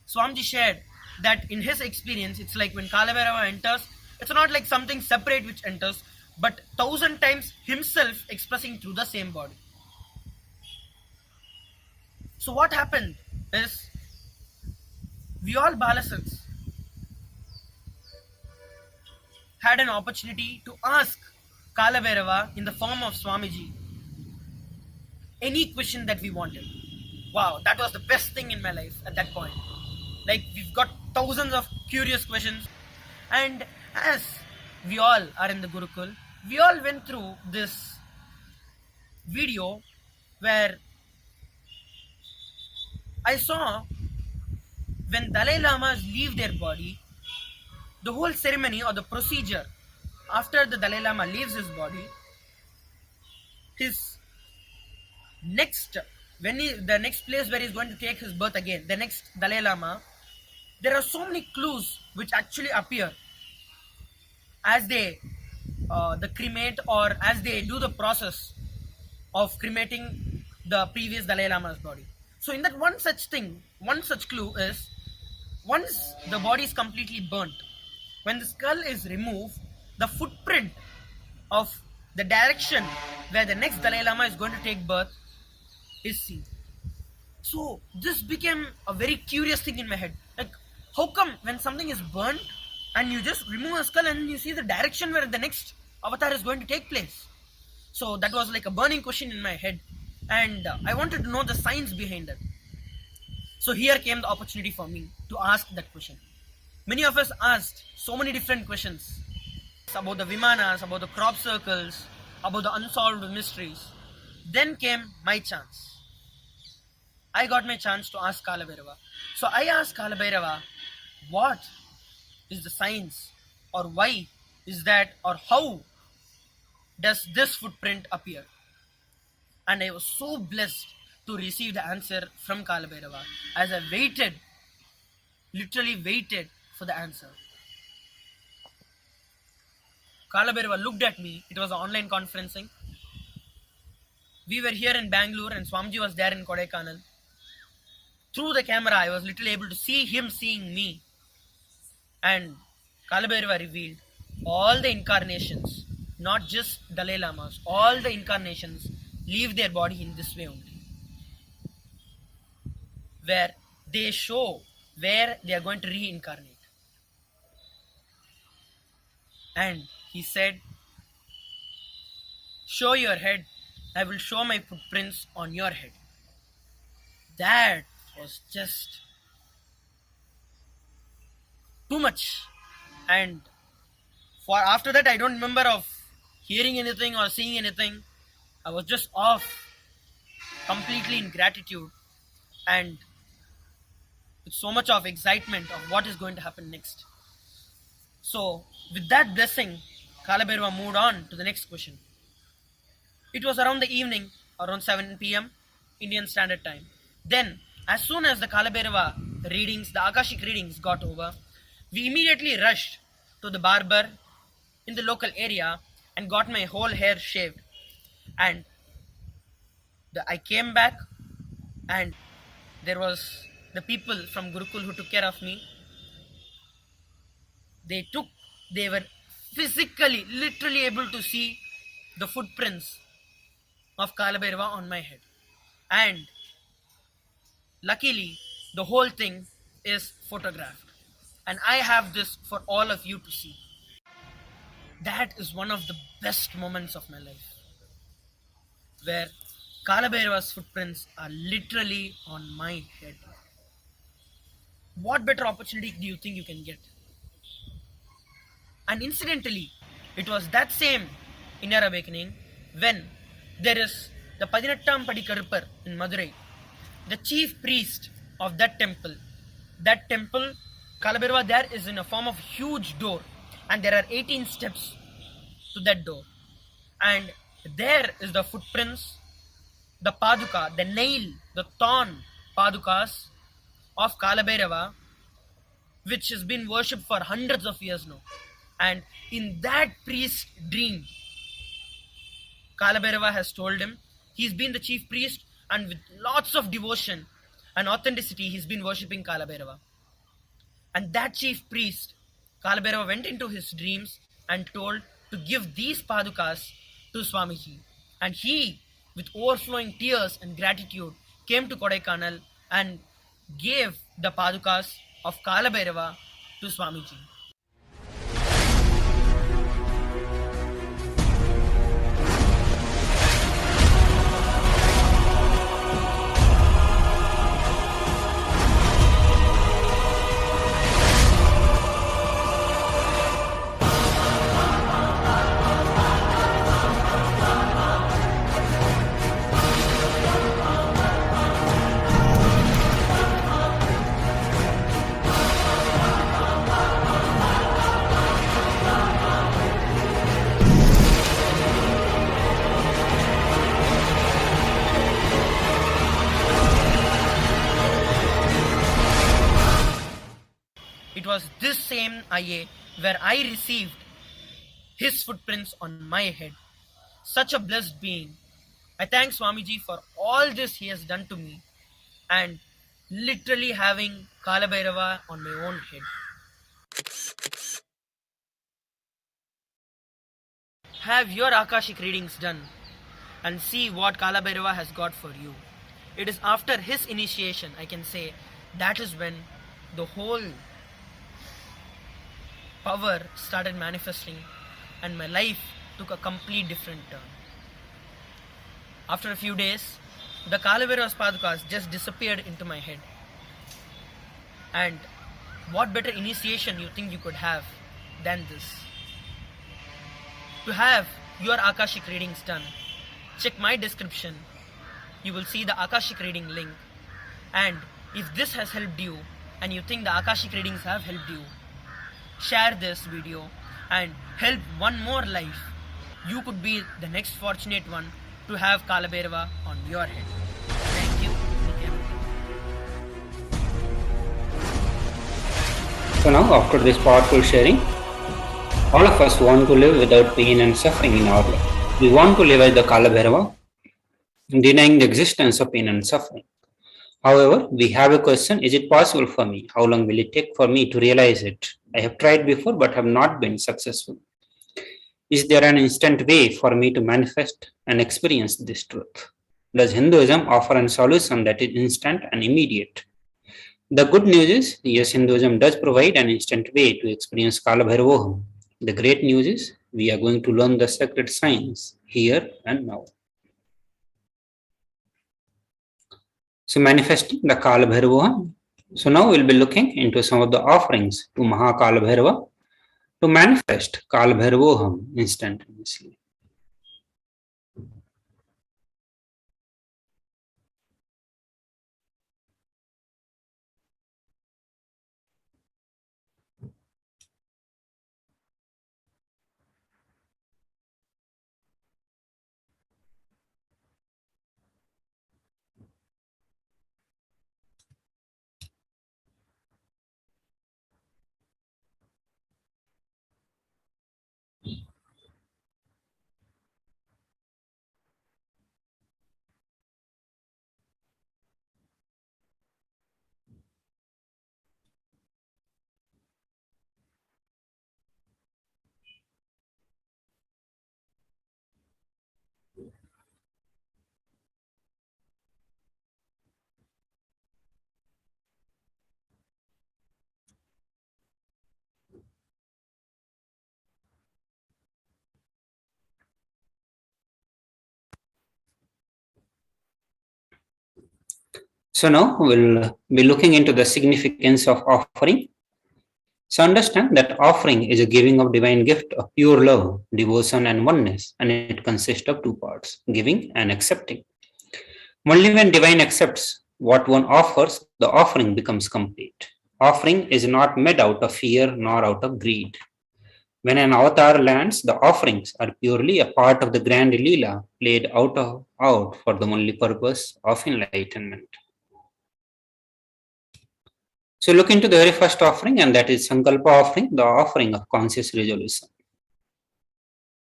Speaker 10: Swamiji shared that in his experience, it's like when Kala Bhairava enters, it's not like something separate which enters, but 1,000 times himself expressing through the same body. So what happened is, we all Balasans had an opportunity to ask Kala Bhairava in the form of Swamiji any question that we wanted. Wow, that was the best thing in my life at that point. Like, we've got thousands of curious questions, and as we all are in the Gurukul, we all went through this video where I saw when Dalai Lamas leave their body, the whole ceremony or the procedure after the Dalai Lama leaves his body, his next, the next place where he's going to take his birth again, the next Dalai Lama, there are so many clues which actually appear as they the cremate or as they do the process of cremating the previous Dalai Lama's body. So in that one such thing, one such clue is, once the body is completely burnt, when the skull is removed, the footprint of the direction where the next Dalai Lama is going to take birth is seen. So this became a very curious thing in my head. Like, how come when something is burnt and you just remove a skull and you see the direction where the next avatar is going to take place? So that was like a burning question in my head, and I wanted to know the science behind it. So here came the opportunity for me to ask that question. Many of us asked so many different questions about the Vimanas, about the crop circles, about the unsolved mysteries. Then came my chance. I got my chance to ask Kalabhairava. So I asked Kalabhairava, what is the science, or why is that, or how does this footprint appear? And I was so blessed to receive the answer from Kalabhairava as I waited, literally waited for the answer. Kalabhairava looked at me. It was an online conferencing. We were here in Bangalore and Swamiji was there in Kodaikanal. Through the camera, I was literally able to see him seeing me. And Kalabhairava revealed all the incarnations, not just Dalai Lamas, all the incarnations leave their body in this way only. Where they show where they are going to reincarnate. And he said, show your head, I will show my footprints on your head. That was just too much. And for after that, I don't remember of hearing anything or seeing anything. I was just off, completely in gratitude and with so much of excitement of what is going to happen next. So with that blessing, Kalabhairava moved on to the next question. It was around the evening, around 7 p.m. Indian Standard Time. Then, as soon as the Kalabhairava readings, the Akashic readings got over, we immediately rushed to the barber in the local area and got my whole hair shaved. And I came back and there was the people from Gurukul who took care of me. They were physically, literally able to see the footprints of Kalabhairava on my head. And luckily, the whole thing is photographed. And I have this for all of you to see. That is one of the best moments of my life. Where Kalabhairava's footprints are literally on my head. What better opportunity do you think you can get? And incidentally, it was that same inner awakening when there is the Padinattam Padi Karupar in Madurai, the chief priest of that temple. That temple, Kalabhairava there is in a form of huge door and there are 18 steps to that door. And there is the footprints, the paduka, the nail, the thorn padukas of Kalabhairava, which has been worshipped for hundreds of years now. And in that priest's dream, Kalabhairava has told him, he's been the chief priest and with lots of devotion and authenticity, he's been worshipping Kalabhairava. And that chief priest, Kalabhairava went into his dreams and told to give these padukas to Swamiji. And he, with overflowing tears and gratitude, came to Kodaikanal and gave the padukas of Kalabhairava to Swamiji. It was this same IA where I received his footprints on my head. Such a blessed being. I thank Swamiji for all this he has done to me and literally having Kalabhairava on my own head. Have your Akashic readings done and see what Kalabhairava has got for you. It is after his initiation, I can say, that is when the whole power started manifesting and my life took a complete different turn. After a few days, the Kalabhairava's padukas just disappeared into my head. And what better initiation you think you could have than this? To have your Akashic readings done, check my description. You will see the Akashic reading link. And if this has helped you and you think the Akashic readings have helped you, share this video and help one more life. You could be the next fortunate one to have Kalabhairava on your head. Thank you.
Speaker 5: So now, after this powerful sharing, all of us want to live without pain and suffering in our life. We want to live as the Kalabhairava, denying the existence of pain and suffering. However, we have a question: is it possible for me? How long will it take for me to realize it? I have tried before but have not been successful. Is there an instant way for me to manifest and experience this truth? Does Hinduism offer a solution that is instant and immediate? The good news is, yes, Hinduism does provide an instant way to experience Kalabhairavoham. The great news is, we are going to learn the sacred science here and now. So manifesting the Kalabhairavoham. So now we'll be looking into some of the offerings to Mahakalabhairava to manifest Kalabhairavoham instantaneously. So now we'll be looking into the significance of offering. So understand that offering is a giving of divine gift of pure love, devotion and oneness, and it consists of two parts, giving and accepting. Only when divine accepts what one offers, the offering becomes complete. Offering is not made out of fear nor out of greed. When an avatar lands, the offerings are purely a part of the grand Leela played out for the only purpose of enlightenment. So look into the very first offering, and that is Sankalpa offering, the offering of conscious resolution.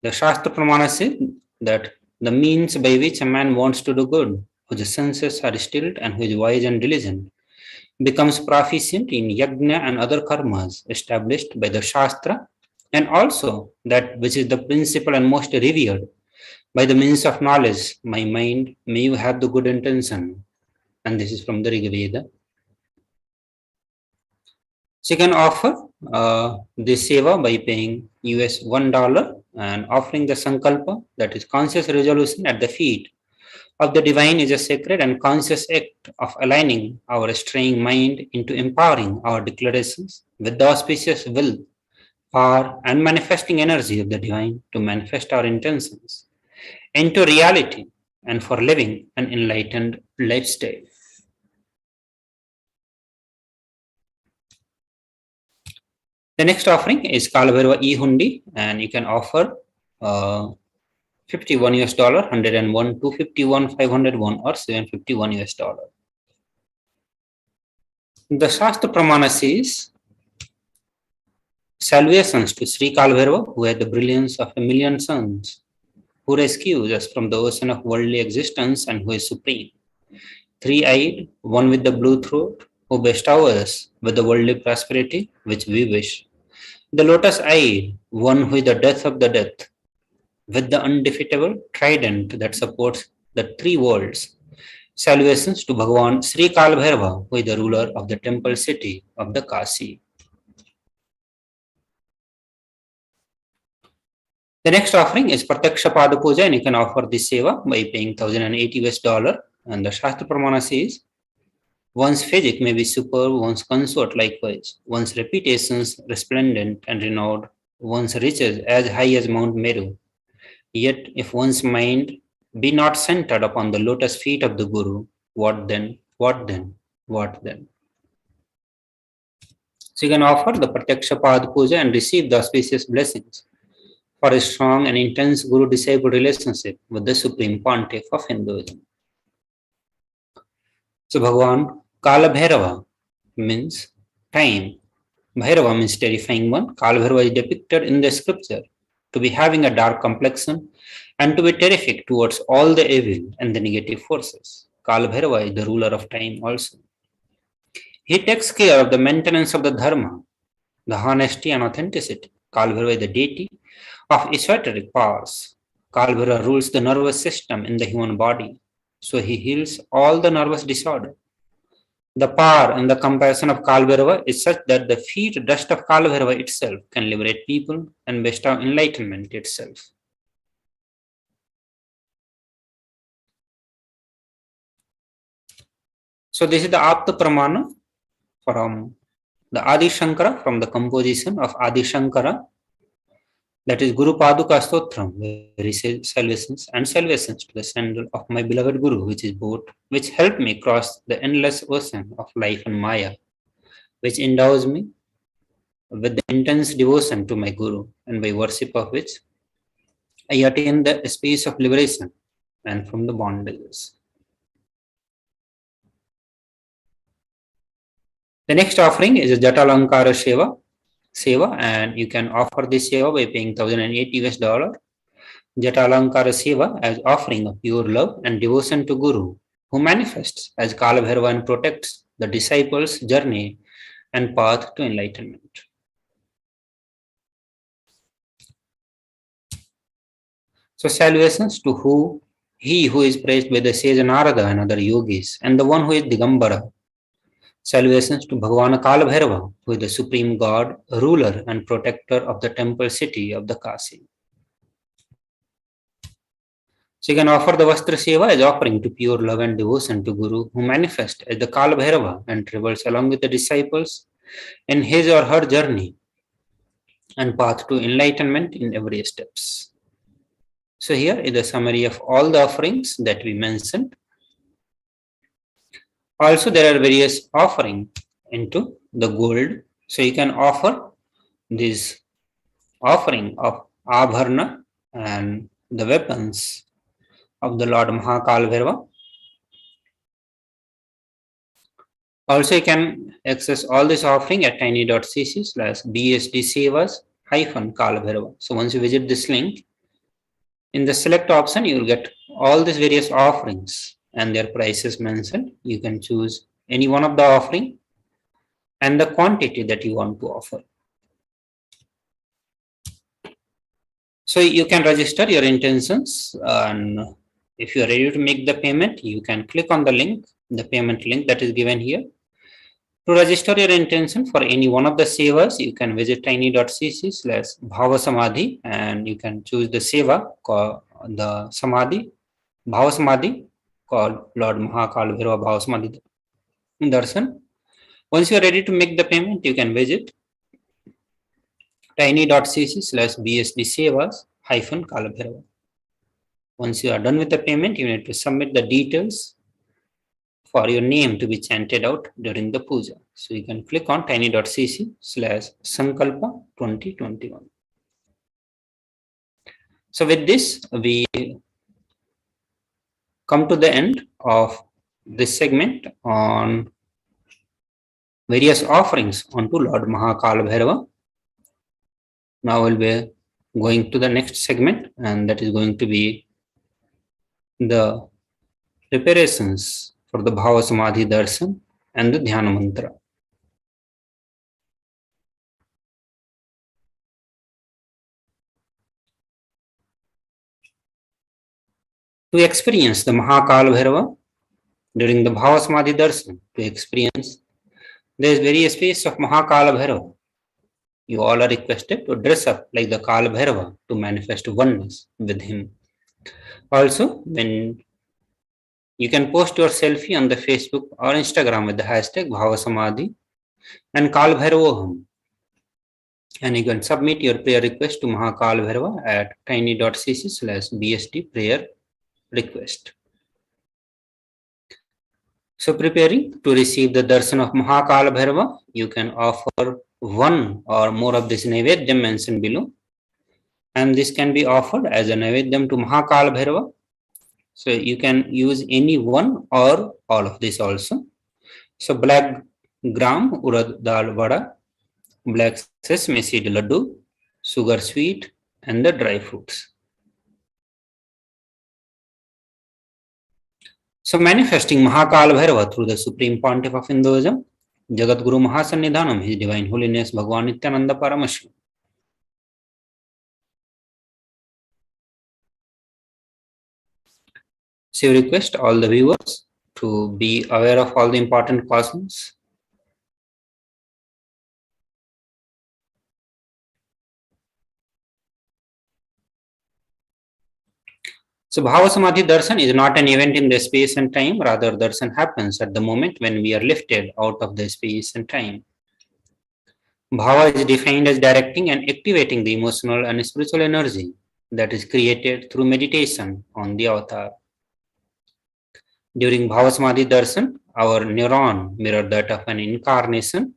Speaker 5: The Shastra Pramana says that the means by which a man wants to do good, whose senses are stilled and who is wise and diligent, becomes proficient in yajna and other karmas established by the Shastra, and also that which is the principal and most revered. By the means of knowledge, my mind, may you have the good intention. And this is from the Rig Veda. So you can offer this seva by paying $1 and offering the sankalpa, that is conscious resolution, at the feet of the divine is a sacred and conscious act of aligning our straying mind into empowering our declarations with the auspicious will, power, and manifesting energy of the divine to manifest our intentions into reality and for living an enlightened lifestyle. The next offering is Kalabhairava E-Hundi, and you can offer $51, 101, 251, 501, or $751. The Shastra Pramana says salvations to Sri Kalabhairava, who had the brilliance of a million suns, who rescues us from the ocean of worldly existence and who is supreme. Three-eyed, one with the blue throat, who bestows us with the worldly prosperity which we wish. The lotus-eyed, one who is the death of the death, with the undefeatable trident that supports the three worlds. Salvations to Bhagavan Sri Kalabhairava, who is the ruler of the temple city of the Kasi. The next offering is Pratyaksha Pada Puja, and you can offer this seva by paying $1,080. And the Shastra Pramana says, One's physique may be superb, one's consort likewise, one's reputations resplendent and renowned, one's riches as high as Mount Meru. Yet, if one's mind be not centered upon the lotus feet of the Guru, what then? What then? What then? So you can offer the Pratyaksha Pad Puja and receive the auspicious blessings for a strong and intense Guru-disciple relationship with the Supreme Pontiff of Hinduism. So Bhagavan Kala Bhairava means time. Bhairava means terrifying one. Kala Bhairava is depicted in the scripture to be having a dark complexion and to be terrific towards all the evil and the negative forces. Kala Bhairava is the ruler of time also. He takes care of the maintenance of the dharma, the honesty and authenticity. Kala Bhairava is the deity of esoteric powers. Kala Bhairava rules the nervous system in the human body, so he heals all the nervous disorder. The power and the compassion of Kala Bhairava is such that the feet dust of Kala Bhairava itself can liberate people and bestow enlightenment itself. So this is the Apta Pramana from the Adi Shankara, from the composition of Adi Shankara, that is Guru Paduka Stotram, where he says salvations and salvations to the sandal of my beloved Guru, which is boat, which helped me cross the endless ocean of life and Maya, which endows me with the intense devotion to my Guru, and by worship of which I attain the space of liberation and from the bondages. The next offering is a Jatalankara Seva, and you can offer this Seva by paying $1,008. Jatalankara Seva as offering of pure love and devotion to Guru, who manifests as Kala Bhairava and protects the disciples' journey and path to enlightenment. So salvations to he who is praised by the sage Narada and other yogis, and the one who is Digambara. Salvations to Bhagavan Kala Bhairava, who is the supreme god, ruler and protector of the temple city of the Kasi. So you can offer the Vastra Seva as offering to pure love and devotion to Guru, who manifests as the Kala Bhairava and travels along with the disciples in his or her journey and path to enlightenment in every steps. So here is a summary of all the offerings that we mentioned. Also, there are various offerings into the gold. So you can offer this offering of Abharna and the weapons of the Lord Mahakal Bhairava. Also, you can access all this offering at tiny.cc/bsdsevas-Kala Bhairava. So once you visit this link, in the select option, you will get all these various offerings and their prices mentioned. You can choose any one of the offering and the quantity that you want to offer. So you can register your intentions, and if you are ready to make the payment, you can click on the link, the payment link that is given here. To register your intention for any one of the sevas, you can visit tiny.cc/bhavasamadhi and you can choose the seva called the Samadhi, Bhavasamadhi, called Lord Mahakal Bhairava Bhavasamadhi Darshan. Once you are ready to make the payment, you can visit tiny.cc/bsdsevas-Kala Bhairava. Once you are done with the payment, you need to submit the details for your name to be chanted out during the puja. So you can click on tiny.cc/Sankalpa 2021. So with this, we come to the end of this segment on various offerings onto Lord Mahakal Bhairava. Now we'll be going to the next segment, and that is going to be the preparations for the Bhava Samadhi Darshan and the Dhyana Mantra. To experience the Mahakal Bhairava during the Bhava Samadhi Darshan, there is various face of Mahakal Bhairava. You all are requested to dress up like the Kala Bhairava to manifest oneness with him. Also, when You can post your selfie on the Facebook or Instagram with the hashtag Bhavasamadhi and Kal Bhairavoham. And you can submit your prayer request to Mahakal Bhairava at tiny.cc/bst prayer request. So preparing to receive the darshan of Mahakal Bhairava, you can offer one or more of this Naivedyam mentioned below. And this can be offered as a Naivedyam to Mahakal Bhairava. So you can use any one or all of this also. So black gram urad dal vada, black sesame seed laddu, sugar sweet, and the dry fruits. So manifesting Mahakal Bhairava through the Supreme Pontiff of Hinduism, Jagat Guru Mahasannidhanam, His Divine Holiness Bhagavan Nithyananda Paramashivam. So we request all the viewers to be aware of all the important cautions. So Bhava Samadhi Darshan is not an event in the space and time, rather darshan happens at the moment when we are lifted out of the space and time. Bhava is defined as directing and activating the emotional and spiritual energy that is created through meditation on the avatar. During Bhava Samadhi Darshan, our neuron mirror that of an incarnation.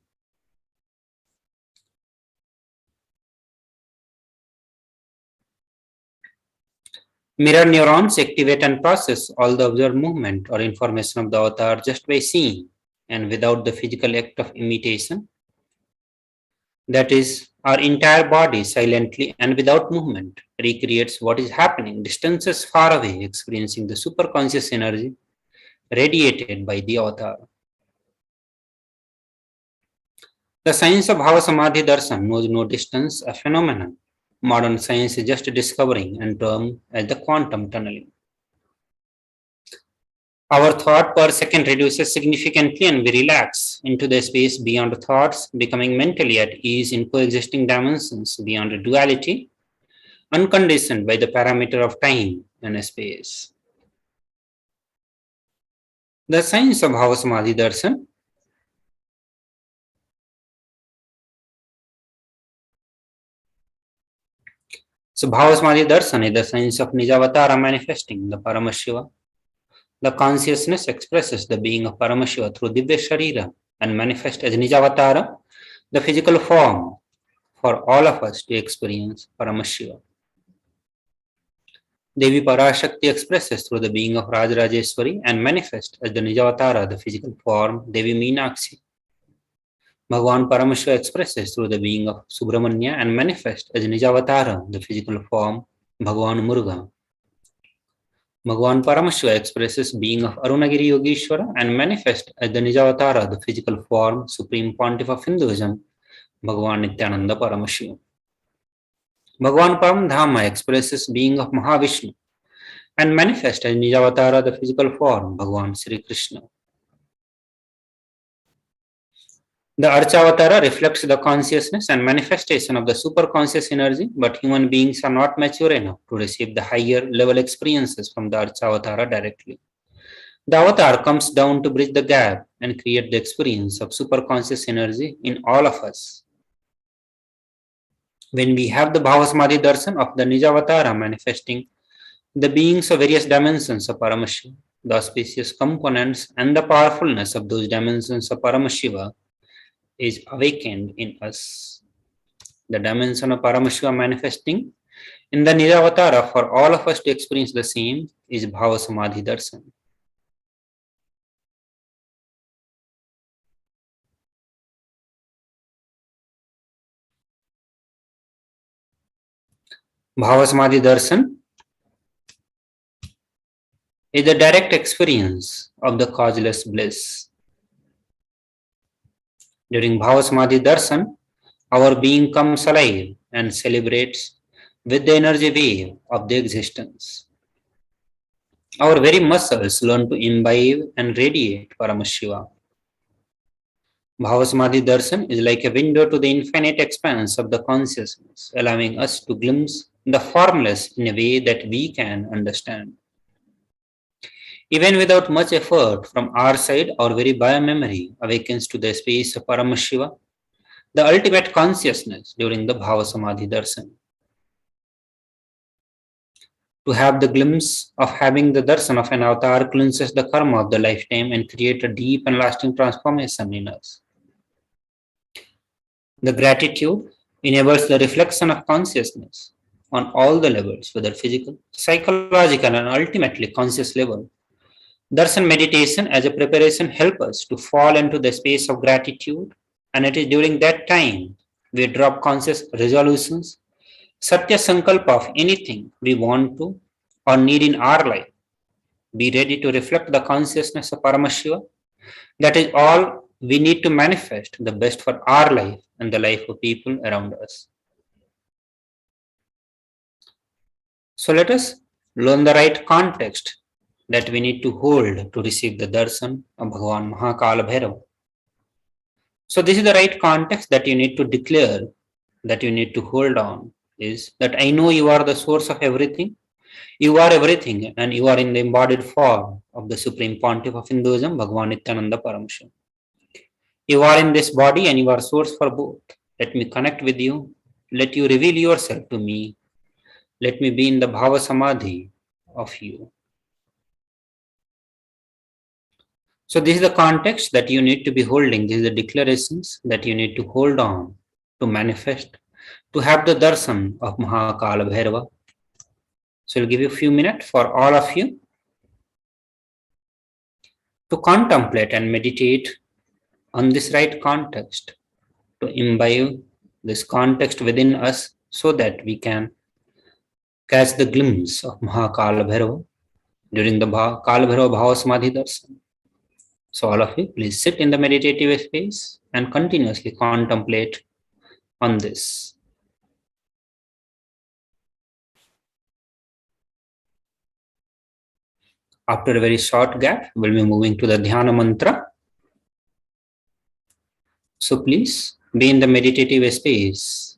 Speaker 5: Mirror neurons activate and process all the observed movement or information of the avatar just by seeing and without the physical act of imitation. That is, our entire body silently and without movement recreates what is happening distances far away, experiencing the superconscious energy radiated by the avatar. The science of Bhava Samadhi Darshan knows no distance, a phenomenon modern science is just discovering and termed as the quantum tunneling. Our thought per second reduces significantly and we relax into the space beyond thoughts, becoming mentally at ease in coexisting dimensions beyond duality, unconditioned by the parameter of time and space. The science of Bhava Samadhi Darshan So Bhava Samadhi Darshan is the science of Nijavatara manifesting the Paramashiva. The consciousness expresses the being of Paramashiva through Divya Sharira and manifests as Nijavatara, the physical form for all of us to experience Paramashiva. Devi Parashakti expresses through the being of Rajrajeshwari and manifests as the Nijavatara, the physical form, Devi Meenakshi. Bhagavan Paramashiva expresses through the being of Subramanya and manifests as Nijavatara, the physical form, Bhagavan Muruga. Bhagavan Paramashiva expresses being of Arunagiri Yogeshwara and manifests as the Nijavatara, the physical form, Supreme Pontiff of Hinduism, Bhagavan Nithyananda Paramashivam. Bhagavan Paramdhama expresses being of Mahavishnu and manifests as Nijavatara, the physical form, Bhagavan Sri Krishna. The Archavatara reflects the consciousness and manifestation of the superconscious energy, but human beings are not mature enough to receive the higher level experiences from the Archavatara directly. The avatar comes down to bridge the gap and create the experience of superconscious energy in all of us. When we have the Bhava Samadhi Darshan of the Nijavatara manifesting the beings of various dimensions of Paramashiva, the auspicious components and the powerfulness of those dimensions of Paramashiva is awakened in us. The dimension of Paramashiva manifesting in the Nijavatara for all of us to experience the same is Bhava Samadhi Darshan. Bhava Samadhi Darshan is the direct experience of the causeless bliss. During Bhava Samadhi Darshan, our being comes alive and celebrates with the energy wave of the existence. Our very muscles learn to imbibe and radiate Paramashiva. Bhava Samadhi Darshan is like a window to the infinite expanse of the consciousness, allowing us to glimpse the formless in a way that we can understand. even without much effort from our side, our very biomemory awakens to the space of Paramashiva, the ultimate consciousness during the Bhava Samadhi Darshan. To have the glimpse of having the darshan of an avatar cleanses the karma of the lifetime and create a deep and lasting transformation in us. The gratitude enables the reflection of consciousness on all the levels, whether physical, psychological, and ultimately conscious level. Darshan meditation as a preparation helps us to fall into the space of gratitude, and it is during that time we drop conscious resolutions, Satya Sankalpa of anything we want to or need in our life. Be ready to reflect the consciousness of Paramashiva. That is all we need to manifest the best for our life and the life of people around us. So let us learn the right context that we need to hold to receive the darshan of Bhagavan Mahakala Bhairava. So this is the right context that you need to declare, that you need to hold on, is that I know you are the source of everything. You are everything, and you are in the embodied form of the Supreme Pontiff of Hinduism, Bhagavan Nithyananda Paramashivam. You are in this body and you are source for both. Let me connect with you. Let you reveal yourself to me. Let me be in the Bhava Samadhi of you. So this is the context that you need to be holding. These are the declarations that you need to hold on to manifest, to have the darshan of Mahakala Bhairava. So I'll give you a few minutes for all of you to contemplate and meditate on this right context, to imbibe this context within us so that we can catch the glimpse of Mahakala Bhairava during the Kala Bhairava Bhava Samadhi Darshan. So all of you, please sit in the meditative space and continuously contemplate on this. After a very short gap, we'll be moving to the Dhyana Mantra. So please be in the meditative space.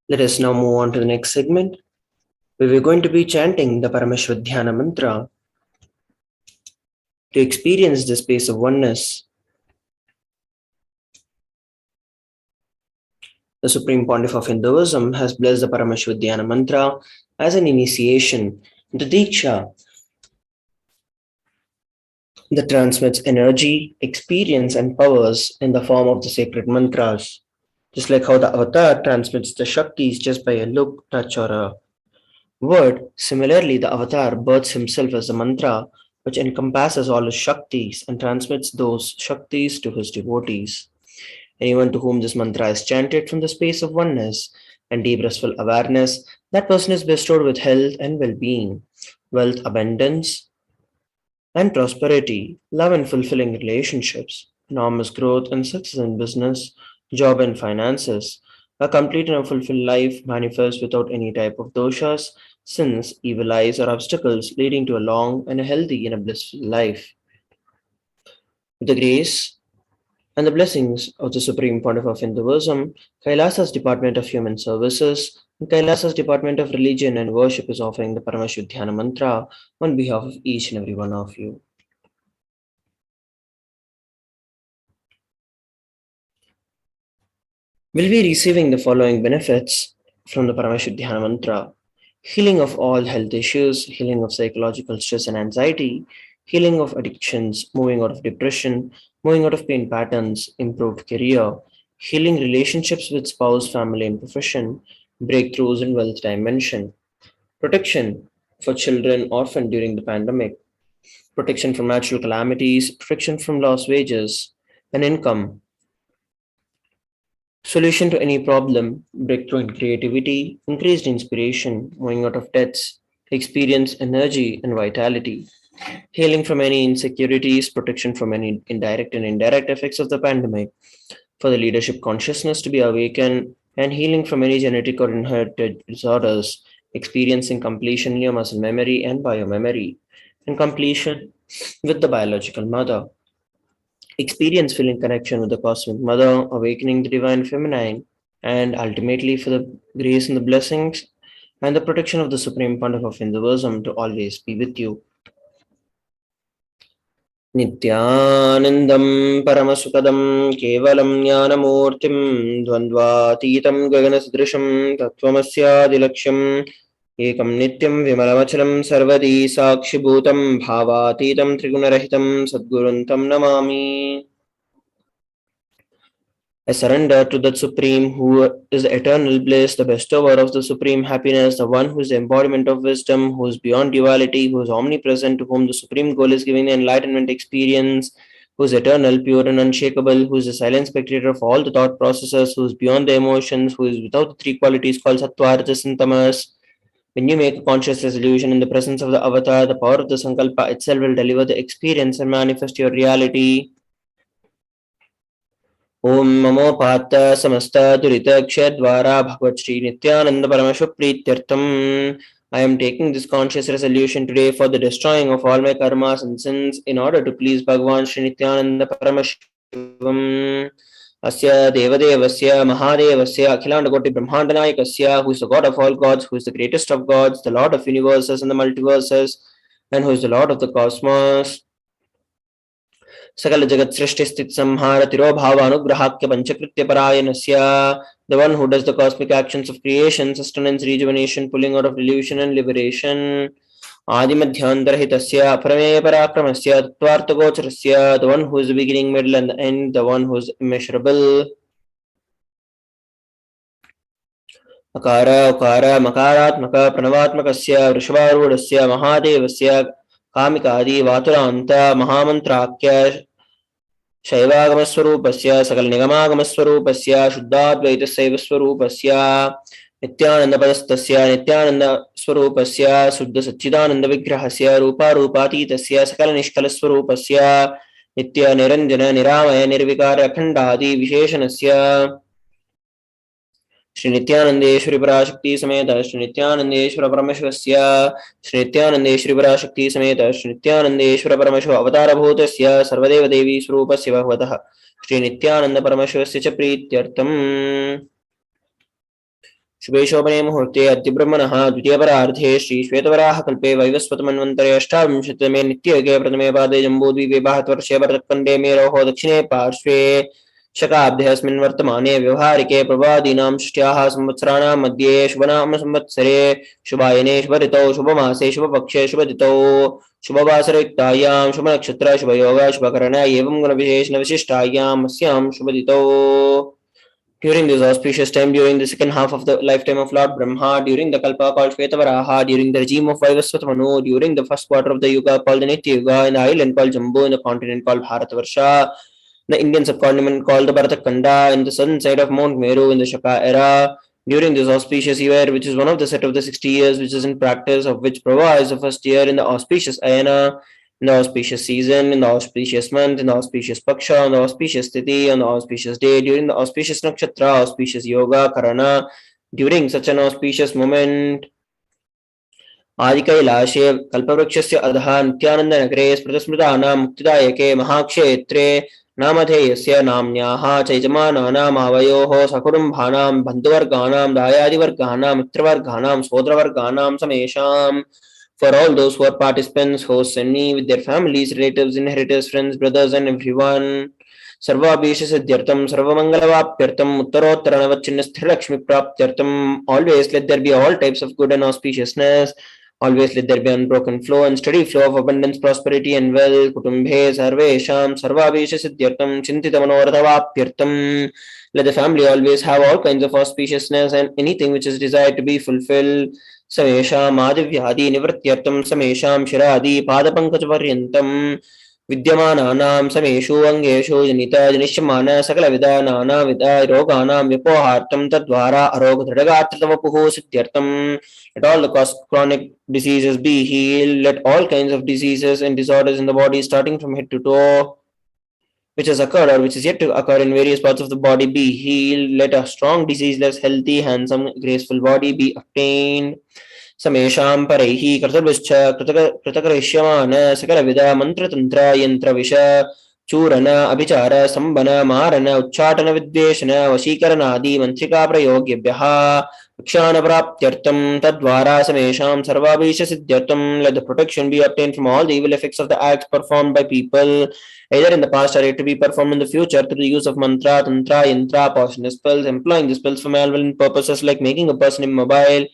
Speaker 10: Let us now move on to the next segment, where we're going to be chanting the Paramashivoham mantra to experience the space of oneness. The Supreme Pontiff of Hinduism has blessed the Paramashivoham mantra as an initiation, the Diksha that transmits energy, experience, and powers in the form of the sacred mantras. Just like how the avatar transmits the Shaktis just by a look, touch, or a word, similarly, the avatar births himself as a mantra which encompasses all his Shaktis and transmits those Shaktis to his devotees. Anyone to whom this mantra is chanted from the space of oneness and deep restful awareness, that person is bestowed with health and well being, wealth, abundance, and prosperity, love and fulfilling relationships, enormous growth and success in business, job and finances. A complete and fulfilled life manifests without any type of doshas, sins, evil eyes, or obstacles, leading to a long and a healthy and a blissful life. With the grace and the blessings of the Supreme Pontiff of Hinduism, KAILASA's Department of Human Services, and KAILASA's Department of Religion and Worship is offering the Paramashivoham mantra on behalf of each and every one of you. We'll be receiving the following benefits from the Paramashivoham mantra: healing of all health issues, healing of psychological stress and anxiety, healing of addictions, moving out of depression, moving out of pain patterns, improved career, healing relationships with spouse, family, and profession, breakthroughs in wealth dimension, protection for children orphaned during the pandemic, protection from natural calamities, protection from lost wages and income, solution to any problem, breakthrough in creativity, increased inspiration, moving out of debts, experience energy and vitality, healing from any insecurities, protection from any indirect and indirect effects of the pandemic, for the leadership consciousness to be awakened, and healing from any genetic or inherited disorders, experiencing completion in your muscle memory and biomemory, and completion with the biological mother. Experience feeling connection with the cosmic mother, awakening the divine feminine, and ultimately for the grace and the blessings and the protection of the Supreme Pontiff of Hinduism to always be with you. Nithyanandam Paramasukadam Kevalam Jnanamurtim Dvandvatītam Gaganasdrisham Tattvamasya Ekam Nityam Vimalamachalam Sarvadi Sakshibhutam Bhavatitam Trigunarahitam Sadguruntam Namami. I surrender to that Supreme who is the eternal bliss, the bestower of the supreme happiness, the one who is the embodiment of wisdom, who is beyond duality, who is omnipresent, to whom the supreme goal is giving the enlightenment experience, who is eternal, pure and unshakable, who is the silent spectator of all the thought processes, who is beyond the emotions, who is without the three qualities called sattva, rajas, and tamas. When you make a conscious resolution in the presence of the avatar, the power of the sankalpa itself will deliver the experience and manifest your reality. Om Namo Pata Samasta Durita Kshadvara Bhagavad Shri Nithyananda Paramashivoham. I am taking this conscious resolution today for the destroying of all my karmas and sins in order to please Bhagavan Shri Nithyananda Paramashivam. Asya Devadevasya Mahadevasya Akhilanda Koti Brahmandanayakasya, who is the God of all gods, who is the greatest of gods, the Lord of universes and the multiverses, and who is the Lord of the cosmos. Sakala Jagat Srishti Sthit Samhara Tirobhava Anugrahakya Panchakritya Parayanasya, the one who does the cosmic actions of creation, sustenance, rejuvenation, pulling out of delusion and liberation. Adimadhyantarhitasya Parameya Parakramasya Tattvartagocharasya, the one who is the beginning, middle, and the end, the one who is immeasurable. Akara Ukara Makaratmaka Pranavatmakasya Vrishabharudasya Mahadevasya Kamikadi Vaturanta Mahamantrakya Shaivagamaswarupasya Sakal Nigamagamaswarupasya Shuddhadvaita Saivaswarupasya Nithyananda Padastasya Nithyananda Swarupasya Suddha Satchidananda Vigrahasya Rupa Rupatitasya Sakala Nishkalaswarupasya Nitya Niranjana Niramaya Nirvikara Akhandadi Visheshanasya Shri Nithyanandeshwari Parashakti Sameta Shri Nithyanandeshwara Paramashivasya Shri Nithyanandeshwari Parashakti Sameta Shri Nithyanandeshwara Paramashiva Avatara Bhutasya Sarvadeva Devi Swarupasya Bhagavataha Shri Nithyananda Paramashivasya Cha Prityartam.
Speaker 12: शुभे शोभने मुहूर्ते अद्य ब्रह्मणः द्वितीयपरार्धे श्री श्वेतवराहकल्पे वैवस्वतमन्वन्तरे अष्टाविंशतितमे नित्ययुगे प्रथमे पादे जम्बूद्वीपे भारतवर्षे भरतखण्डे मेरोः दक्षिणे पार्श्वे शकाब्दे अस्मिन् वर्तमाने व्यवहारिके प्रवादीनां षष्ट्याः संवत्सराणां मध्ये शुभनाम संवत्सरे शुभायने शुभऋतौ शुभमासे शुभपक्षे शुभतिथौ शुभवासरयुक्तायां शुभनक्षत्र शुभयोग शुभकरण एवं गुणविशेषणविशिष्टायाम् अस्यां शुभतिथौ. During this auspicious time, during the second half of the lifetime of Lord Brahma, during the Kalpa called Shvetavaraha, during the regime of Vaivasvata Manu, during the first quarter of the Yuga called the Nitya Yuga, in the island called Jambu, in the continent called Bharatavarsha, the Indian subcontinent called the Bharatakanda, in the southern side of Mount Meru in the Shaka era, during this auspicious year, which is one of the set of the 60 years which is in practice, of which Prava is the first year in the auspicious Ayana, in the auspicious season, in the auspicious month, in the auspicious paksha, in the auspicious tithi, on the auspicious day, during the auspicious nakshatra, auspicious yoga, karana, during such an auspicious moment. आदिकैलाशे कल्पवृक्षस्य अधः नित्यानन्दनगरे स्मृतस्मृतानां मुक्तिदायके महाक्षेत्रे नामधेयस्य नाम्न्याः चैजमानानामावयोः सकुटुम्बानां बन्धुवर्गाणां दायादिवर्गाणां मित्रवर्गाणां सोदरवर्गाणां समेषाम्. For all those who are participants, hosts, and me with their families, relatives, inheritors, friends, brothers, and everyone. Sarvabhishasiddhyartam, Sarvamangalavapyartam, Uttarottaranavachinnastirilakshmi-praptyartam. Always let there be all types of good and auspiciousness. Always let there be unbroken flow and steady flow of abundance, prosperity, and wealth. Kutumbhe sarvesham sarvabhishasiddhyartam chintitamanordhavapyartam. Let the family always have all kinds of auspiciousness and anything which is desired to be fulfilled. समेषाम् आदिव्याधि निवृत्त्यर्थं समेषां शिरादि पादपङ्कजपर्यन्तं विद्यमानानां समेषु अङ्गेषु जनित जनिष्यमान सकलविध नानाविध रोगाणां व्यपोहार्थं तद्वारा अरोगदृढगात्रतवपुः सिद्ध्यर्थं. Let all the chronic diseases be healed. Let all kinds of diseases and disorders in the body starting from head to toe which has occurred or which is yet to occur in various parts of the body be healed. Let a strong, diseaseless, healthy, handsome, graceful body be obtained. समेषां परैः कर्तव्यश्च कृतकरिष्यमान सकलविध मन्त्रतन्त्र यन्त्रविष चूरन अभिचार संबन मारन उच्चाटन विद्वेषण वशीकरणादि मन्त्रिका प्रयोग्यभ्यः रक्षाणप्राप्त्यर्थं तद्वारा समेषां सर्वाभीष्टसिद्ध्यर्थं. Let the protection be obtained from all the evil effects of the acts performed by people either in the past or yet to be performed in the future through the use of mantra, tantra, yantra, poisonous spells, employing the spells for malevolent purposes like making a person immobile,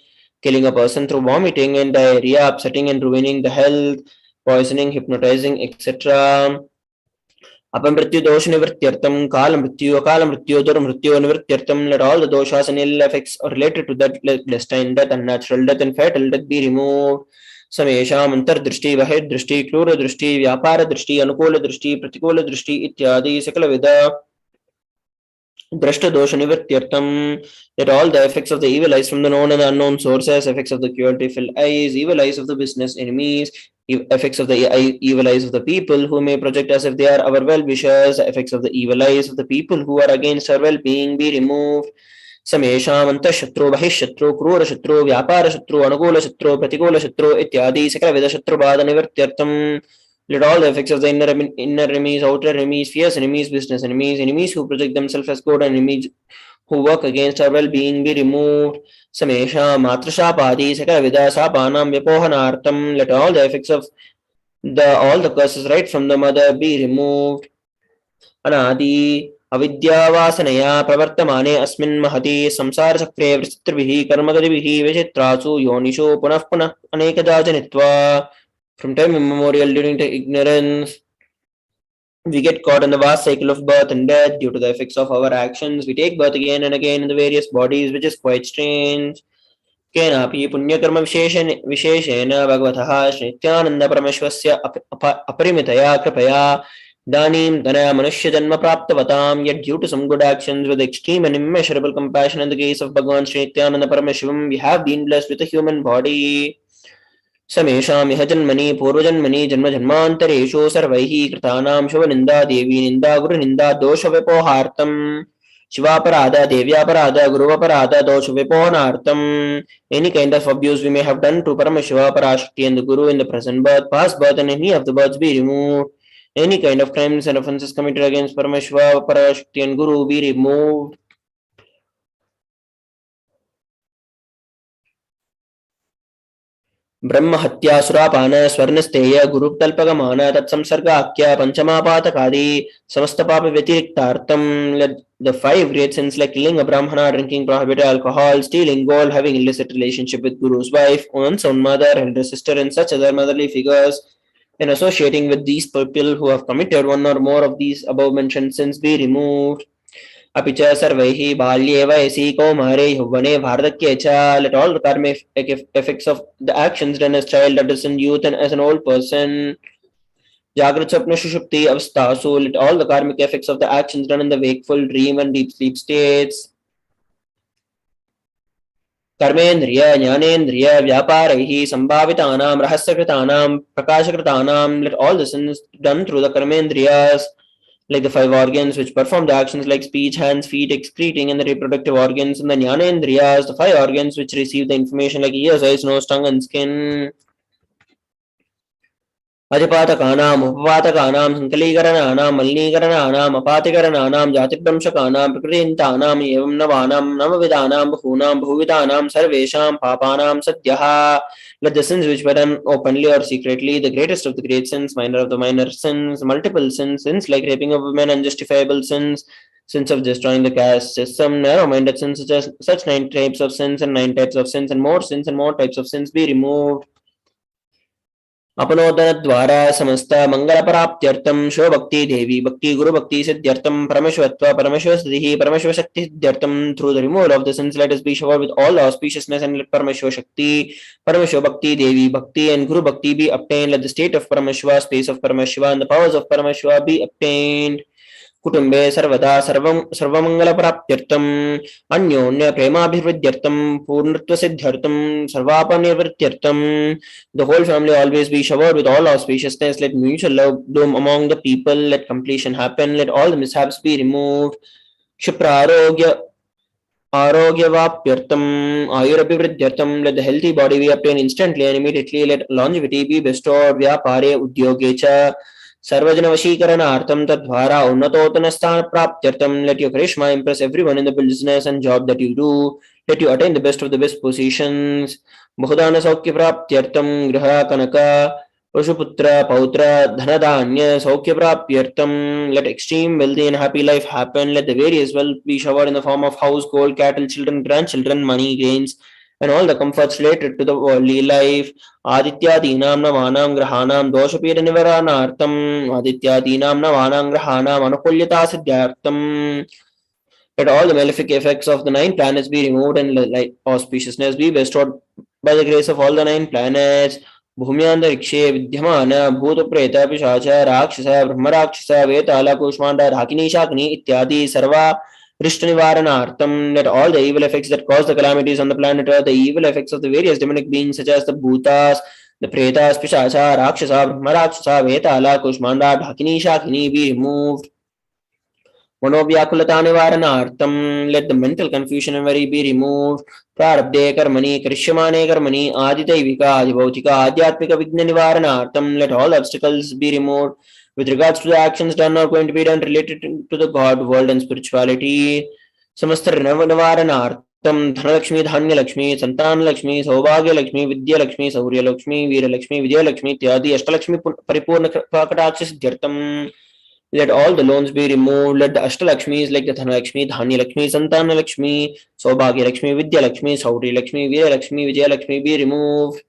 Speaker 12: killing a person through vomiting and diarrhea, upsetting and ruining the health, poisoning, hypnotizing, etc. अपमृत्यु दोष निवृत्त्यर्थम काल मृत्यु अकाल मृत्यु दुर्मृत्यु निवृत्त्यर्थम. Let all the doshas and ill effects related to that destined death, unnatural death, and fatal death be removed. समेषाम् अंतर्दृष्टि बहिर्दृष्टि क्रूरदृष्टि व्यापारदृष्टि अनुकूलदृष्टि प्रतिकूलदृष्टि इत्यादि सकलविध Drashta-dosha nivartyartam. That all the effects of the evil eyes from the known and the unknown sources, effects of the curative eyes, evil eyes of the business enemies, effects of the evil eyes of the people who may project as if they are our well-wishers, effects of the evil eyes of the people who are against our well-being be removed. समेषाम् अंतःशत्रु बहिःशत्रु क्रूरशत्रु व्यापारशत्रु अनुकूलशत्रु प्रतिकूलशत्रु इत्यादि सकलविधशत्रुबाध निवृत्त्यर्थम्. Let all the effects of the inner enemies, outer enemies, fierce enemies, business enemies, enemies who project themselves as good, and enemies who work against our well-being be removed. Samesha matrashapadi sakalavida sapanam vyapohanartam. Let all the effects of all the curses right from the mother be removed. Anadi avidyavasanaya pravartamane asmin mahati samsara chakre vritribihi karmagadibihi vichitrasu yonishu punah punah anekada janitva. From time immemorial, during the ignorance, we get caught in the vast cycle of birth and death due to the effects of our actions. We take birth again and again in the various bodies, which is quite strange. केनापि पुण्यकर्म विशेषेण भगवतः श्री नित्यानंद परमेश्वरस्य अपरिमितया कृपया इदानीं धन मनुष्यजन्म प्राप्तवतां. Yet due to some good actions with extreme and immeasurable compassion in the case of Bhagavan Shri Nithyananda Paramashivam, we have been blessed with a human body. समेषाम् इह जन्मनि पूर्वजन्मनि जन्मजन्मान्तरेषु सर्वैः कृतानां शुभनिन्दा देवी निन्दा गुरुनिन्दा दोषव्यपोहार्थम्. शिवापराध देव्यापराध गुरुवपराध दोषव्यपोहनार्थम्. Any kind of abuse we may have done to Paramashiva, Parashakti and the Guru in the present birth, past birth and any of the births be removed. Any kind of crimes and offences committed against Paramashiva, Parashakti and Guru be removed. ब्रह्म हत्या सुरापान स्वर्णस्तेय गुरुतल्पगमान तत्संसर्गाख्य पंचमापातकादि समस्त पाप व्यतिरिक्तार्थम. Let the five great sins like killing a brahmana, drinking prohibited alcohol, stealing gold, having illicit relationship with guru's wife, one's own mother, elder sister, and such other motherly figures, and associating with these people who have committed one or more of these above mentioned sins be removed. अपि च सर्वैः बाल्ये वयसि कौमारे यौवने वार्धक्ये च. Let all the karmic effects of the actions done as child, adolescent, youth, and as an old person. Jagrat Swapna Shushupti Avasthasu. Let all the karmic effects of the actions done in the wakeful, dream, and deep sleep states. कर्मेन्द्रिय ज्ञानेन्द्रिय व्यापारैः संभावितानां रहस्यकृतानां प्रकाशकृतानां. Let all the sins done through the karmendriyas, like the five organs which perform the actions like speech, hands, feet, excreting, and the reproductive organs, and the jnanendriyas, the five organs which receive the information like ears, eyes, nose, tongue, and skin. अधिपातकानाम् उपपातकानां संकलीकरणानां मलिनीकरणानाम् अपातिकरणानां जातिभ्रंशकानां प्रकृतिन्तानां एवं नवानां नवविधानां बहूनां बहुविधानां सर्वेषां पापानां सद्यः. Let the sins which were done openly or secretly, the greatest of the great sins, minor of the minor sins, multiple sins, sins like raping of women, unjustifiable sins, sins of destroying the caste system, narrow-minded sins such as such 9 types of sins and 9 types of sins and more types of sins be removed. अपनोदन द्वारा समस्त मंगल प्राप्त्यर्थम show भक्ति देवी भक्ति गुरु भक्ति सिद्ध्यर्थम परमेश्वरत्व परमेश्वर स्थिति परमेश्वर शक्ति सिद्ध्यर्थम. Through the removal of the sins, let us be showered with all the auspiciousness, and let Parameshwar Shakti, Parameshwar Bhakti, Devi Bhakti, and Guru Bhakti be obtained. Let the state of Parameshwar, space of Parameshwar, and the powers of Parameshwar be obtained. कुटुंबे सर्वदा सर्वमंगल प्राप्त्यर्थम अन्योन्य प्रेमाभिवृद्ध्यर्थम पूर्णत्व सिद्ध्यर्थम सर्वापनिवृत्त्यर्थम. The whole family always be showered with all auspiciousness. Let mutual love bloom among the people. Let completion happen. Let all the mishaps be removed. Shipra Arogyavapyartam Ayurabhivridyartam. Let the healthy body be obtained instantly and immediately. Let longevity be bestowed. Vyapare Udyogecha Sarvajana Vashikaranartham Tadvara Unnatotana Praptyartham. Let your Karishma impress everyone in the business and job that you do. Let you attain the best of the best positions. Bahudana Saukya Praptyartham Graha Kanaka Pashuputra Pautra Dhanadanya Saukya Praptyartham. Let extreme wealthy and happy life happen. Let the various wealth be showered in the form of house, gold, cattle, children, grandchildren, money, gains, and all the comforts related to the worldly life. Adityadinam navanam grahanam doshapira nivaranartham Adityadinam navanam grahanam anukulyata siddhyartham. Let all the malefic effects of the 9 planets be removed and let auspiciousness be bestowed by the grace of all the 9 planets. Bhumyantarikshe vidyamana bhuta preta pishacha rakshasa brahmarakshasa vetala kushmanda dhakini shakni ityadi sarva Rishtanivaranartham. Let all the evil effects that cause the calamities on the planet Earth, the evil effects of the various demonic beings such as the Bhutas, the Pretas, Pishacha, Rakshasa, Brahmarakshasa, Vetala, Kushmanda, Dhakini, Shakini be removed. Manovyakulata Nivaranartham. Let the mental confusion and worry be removed. Prarabdhe Karmani, Krishyamane Karmani, Aditaivika, Adibhautika, Adhyatmika Vigna Nivaranartham. Let all obstacles be removed with regards to the actions done or going to be done related to the God, world, and spirituality. Samastar Navaranartham Dhanalakshmi, Dhanya Lakshmi, Santan Lakshmi, Saubhagya Lakshmi, Vidya Lakshmi, Saurya Lakshmi, Veera Lakshmi, Vidya Lakshmi, Tyadi, Ashtalakshmi, Paripurna Pakataksha Siddhyartham. Let all the loans be removed. Let the Ashtalakshmis like the Dhanalakshmi, Dhanya Lakshmi, Santana Lakshmi, Saubhagya Lakshmi, Vidya Lakshmi, Saurya Lakshmi, Veera Lakshmi, Vijaya Lakshmi be removed.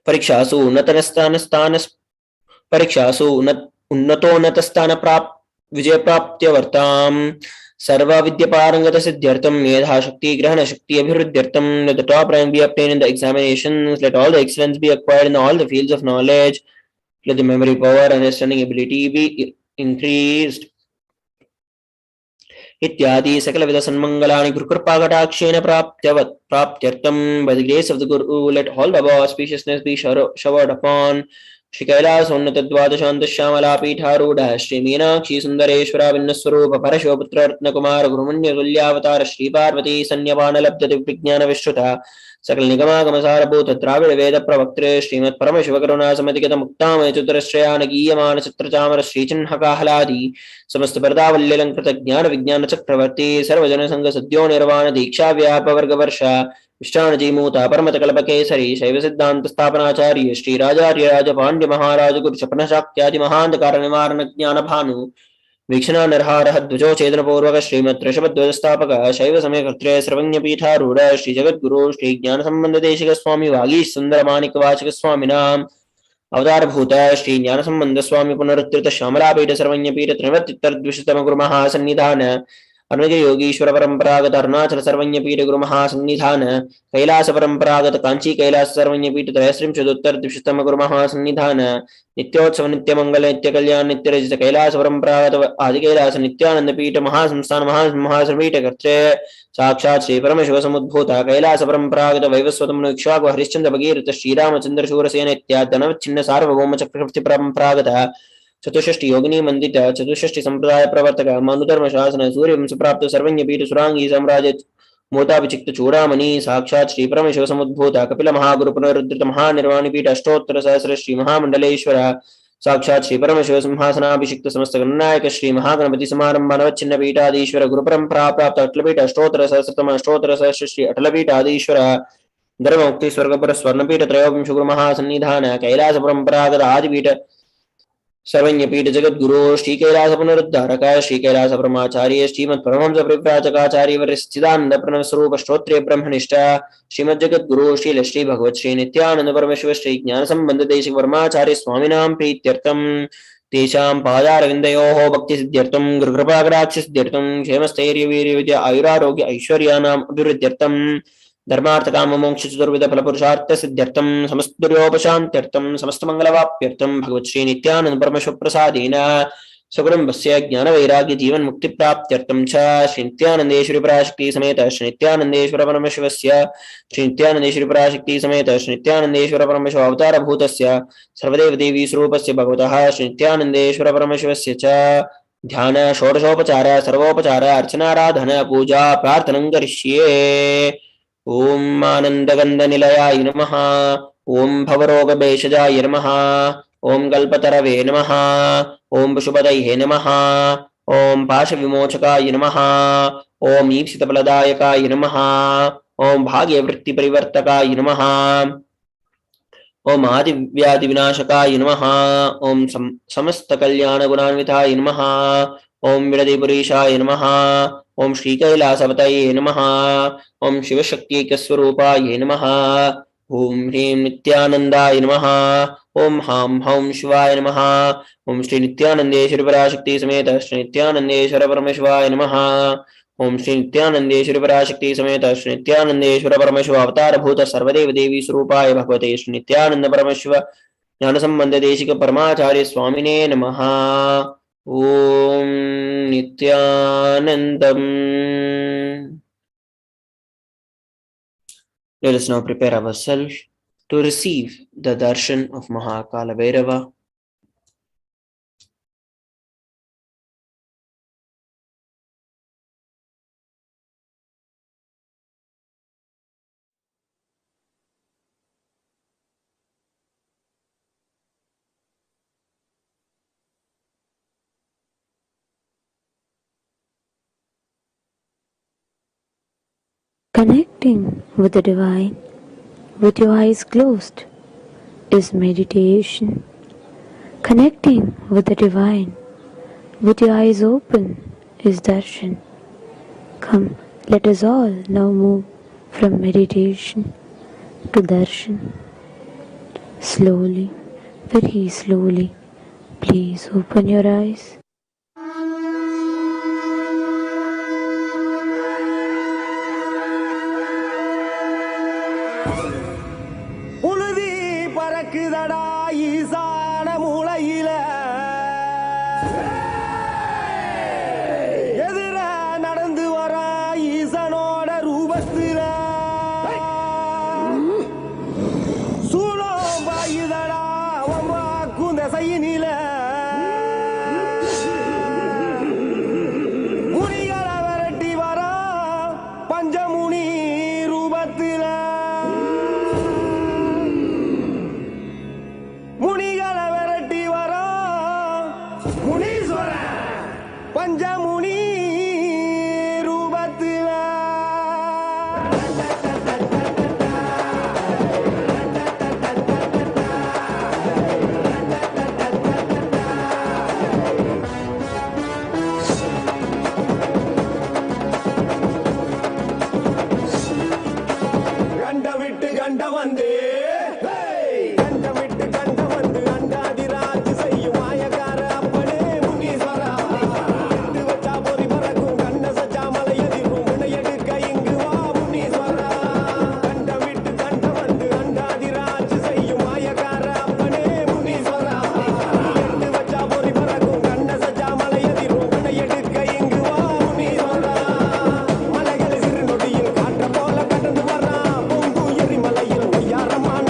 Speaker 12: Parikshasu Natanastanastanas Parikshasu Unnatonatastana Vijay Praptyavartam Sarva Vidya Parangata Siddhyartam Medha Shakti Grahana Shakti Abhirudyartam. Let the top rank be obtained in the examinations. Let all the excellence be acquired in all the fields of knowledge. Let the memory power and understanding ability be increased. Ityadi Sakalavida Sanmangalani Gurukrupagatakshena Praptyartam. By the grace of the Guru, let all the above auspiciousness be showered upon. Shri KAILASA Unnatadvadashanta Shyamala Pitharudha Shri Meenakshi Sundareshwara Vinnaswarupa Parashoputra Ratnakumara Gurumanya Tulyavatara Shri Parvati Sanyapana Labdati Vijnana Vishruta Sakal Nigama Gamasarabhuta Dravida Veda Pravaktre Srimat Paramashva Karuna Samatikata Muktama Chutrashraya Nagiyamana Chitrachamara Shri Chinhaka Haladi Samasta Pardavalyalankrita Jnana Vijnana Chakravarti Sarvajana Sangha Sadhyo Nirvana Diksha Vyapa Varga Varsha विष्टानजीमूत परमतकल्पकेसरी शैव सिद्धांत स्थापनाचार्य श्री राजार्य राज पांड्य महाराज गुरु सपनशाक्यादि महांधकार निवारण ज्ञान भानु वीक्षणा निर्हारः ध्वजो छेदन पूर्वक श्रीमत् ऋषभध्वज स्थापक शैव समय कर्त्रे सर्वज्ञ पीठारूढ़ श्री जगद्गुरु श्री ज्ञान संबंध देशिक स्वामी वागीश सुंदर माणिक वाचक स्वामिनाम अवतार भूत श्री ज्ञान संबंध स्वामी पुनरुत्थित श्यामलापीठ सर्वज्ञ पीठ त्रिवत्तम गुरु महासन्निधान अनगे योगीश्वर परंपरागत अरुणाचल सर्वज्ञ पीठ गुरु महासन्निधान कैलास परंपरागत कांची कैलास सर्वज्ञ पीठ त्रयस्त्रिंशदुत्तर द्विशतम गुरु महासन्निधान नित्योत्सव नित्य मंगल नित्य कल्याण नित्य रजित कैलास परंपरागत आदि कैलास नित्यानंद पीठ महासंस्थान महासपीठ कर्त्रे साक्षात श्री परमशिव समुद्भूत कैलास परंपरागत वैवस्वत इक्ष्वाकु हरिश्चंद्र भगीरथ श्रीरामचंद्र शूरसेन इत्यादनवच्छिन्न सार्वभौम चक्रवर्ती परंपरागत चतुष्षष्टि योगिनी मंडित चतुष्षष्टि संप्रदाय प्रवर्तक मनुधर्म शासन सूर्य वंश प्राप्त सर्वज्ञ पीठ सुरांगी साम्राज्य मोताभिचिक्त चूड़ामणि साक्षात श्री परमशिव समुद्भूत कपिल महागुरु पुनरुद्धृत महानिर्वाणी पीठ अष्टोत्तर सहस्र श्री महामंडलेश्वर साक्षात श्री परमशिव सिंहासनाभिषिक्त समस्त गणनायक श्री महागणपति समारंभ नवच्छिन्न पीठाधीश्वर गुरु परंपरा प्राप्त अटलपीठ अष्टोत्तर सहस्रतम अष्टोत्तर सहस्र श्री अटलपीठाधीश्वर धर्म मुक्ति स्वर्गपर स्वर्णपीठ त्रयोविंश गुरु महासन्निधान कैलास परंपरागत आदिपीठ सर्वज्ञ पीठ जगद्गुरु श्री कैलास पुनरुद्धारक श्री कैलास ब्रह्माचार्य श्रीमद परमहंस परिव्राजकाचार्य वर सच्चिदानंद प्रणव स्वरूप श्रोत्रिय ब्रह्मनिष्ठ श्रीमद जगद्गुरु श्री भगवत श्री नित्यानंद परमेश्वर श्री ज्ञान संबंध देशिक वर्माचार्य स्वामिनां प्रीत्यर्थम तेषां पादारविन्दयोः भक्ति सिद्ध्यर्थम गुरुकृपाग्राक्ष सिद्ध्यर्थम क्षेमस्थैर्य वीर्य विद्या आयुरारोग्य ऐश्वर्याणाम् अभिवृद्ध्यर्थम धर्मार्थ काम मोक्ष चतुर्विध फल पुरुषार्थ सिद्ध्यर्थम समस्त दुर्योपशांत्यर्थम समस्त मंगलवाप्यर्थम भगवत श्री नित्यानंद परमेश्वर प्रसादेन सकुटुम्बस्य ज्ञान वैराग्य जीवन मुक्ति प्राप्त्यर्थम च श्री नित्यानंदेश्वरी पराशक्ति समेत श्री नित्यानंदेश्वर परमेश्वरस्य श्री नित्यानंदेश्वरी पराशक्ति समेत श्री नित्यानंदेश्वर परमेश्वर अवतार भूतस्य सर्वदेव देवी स्वरूपस्य भगवतः श्री नित्यानंदेश्वर परमेश्वरस्य च ध्यान षोडशोपचार सर्वोपचार अर्चनाराधन पूजा प्रार्थनं करिष्ये। ओम आनंदगंध निलयाय नमः। ओम भवरोग भेषजाय नमः। ओम कल्पतरवे नमः। ओम पशुपतये नमः। ओम पाश विमोचकाय नमः। ओम ईप्सित फलदायकाय नमः। ओम भाग्यवृत्ति परिवर्तकाय नमः। ओम आदि व्याधि विनाशकाय नमः। ओम समस्त कल्याण गुणान्विताय नमः। ओम विरदिपुरीशाय नमः। ओम श्री कैलासपतये नमः। ओम शिवशक्त्यैकस्वरूपाय नमः। ओम ह्रीं नित्यानंदाय नमः। ओम हां हौं शिवाय नमः। ओम श्री नित्यानंदेश्वरी पराशक्ति समेत श्री नित्यानंदेश्वर परमेश्वराय नमः। ओम श्री नित्यानंदेश्वरी पराशक्ति समेत श्री नित्यानंदेश्वर परमेश्वर अवतार भूत सर्वदेव देवी स्वरूपाय भगवते श्री नित्यानंद परमेश्वर ज्ञान संबंध देशिक परमाचार्य स्वामिने नमः। ओम Nityanandam. Let us now prepare ourselves to receive the darshan of Mahakala Bhairava.
Speaker 13: Connecting with the divine with your eyes closed is meditation. Connecting with the divine with your eyes open is darshan. Come, let us all now move from meditation to darshan. Slowly, very slowly, please open your eyes.
Speaker 11: பறக்குதடா ஈசான மூளையில எதிர நடந்து வர ஈசனோட ரூபத்தில சூழம் பாயுதடா அவன் வாக்கும் திசையினில முனிகளை விரட்டி வர பஞ்சமுனி ரூபத்தில முனிகள வந்து கண்டமிட்டு கண்ட வந்து அண்டாதிராஜ் செய்யும் மாயக்கார அப்பனே முனீஸ்வரா எட்டு வச்சா பொறி பறக்கும் கண்ண சச்சா மலை எதிரும் வினையெடுக்க இங்கு வா முனீஸ்வரா கண்டமிட்டு கண்ட வந்து அண்டாதிராஜ் செய்யும் மாயக்கார அப்பனே முனீஸ்வரா எட்டு வச்சா பொறி பறக்கும் கண்ண சச்சா மலை எதிரும் வினையெடுக்க இங்கு வா முனீஸ்வரா மலைகளை சிறு நொடியில் காற்ற போல கடந்து வர்றான் பொங்கு எரிமலையில் பொய்யாரமான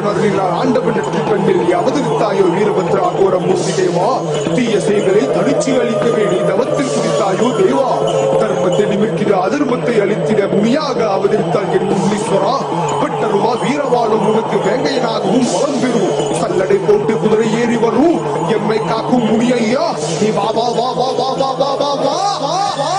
Speaker 14: ஆண்டவன் அருளினார் ஆண்டவன் நெற்றி கண்ணில் நீ அவதரித்தாயோ வீரபத்ரா கோர மூர்த்தி தேவா. தீய செயல்களை தனிச்சு அளிக்க வேண்டி தவத்தில் குடித்தாயோ தேவா. தர்மத்தை நிமிர்க்கிற அதர்மத்தை அளித்திட முனியாக அவதரித்தார் என் முனீஸ்வரா. பட்டருவா வீரவாளும் உனக்கு வேங்கையனாகவும் வளம் பெறும். சல்லடை போட்டு குதிரை ஏறி வரும் எம்மை காக்கும் முனியா. நீ வா வா வா வா வா வா வா வா வா வா வா.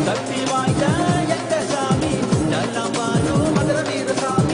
Speaker 11: சக்தி வாய்ந்த எங்க சாமி நல்ல பாரு மதுர வீர சாமி.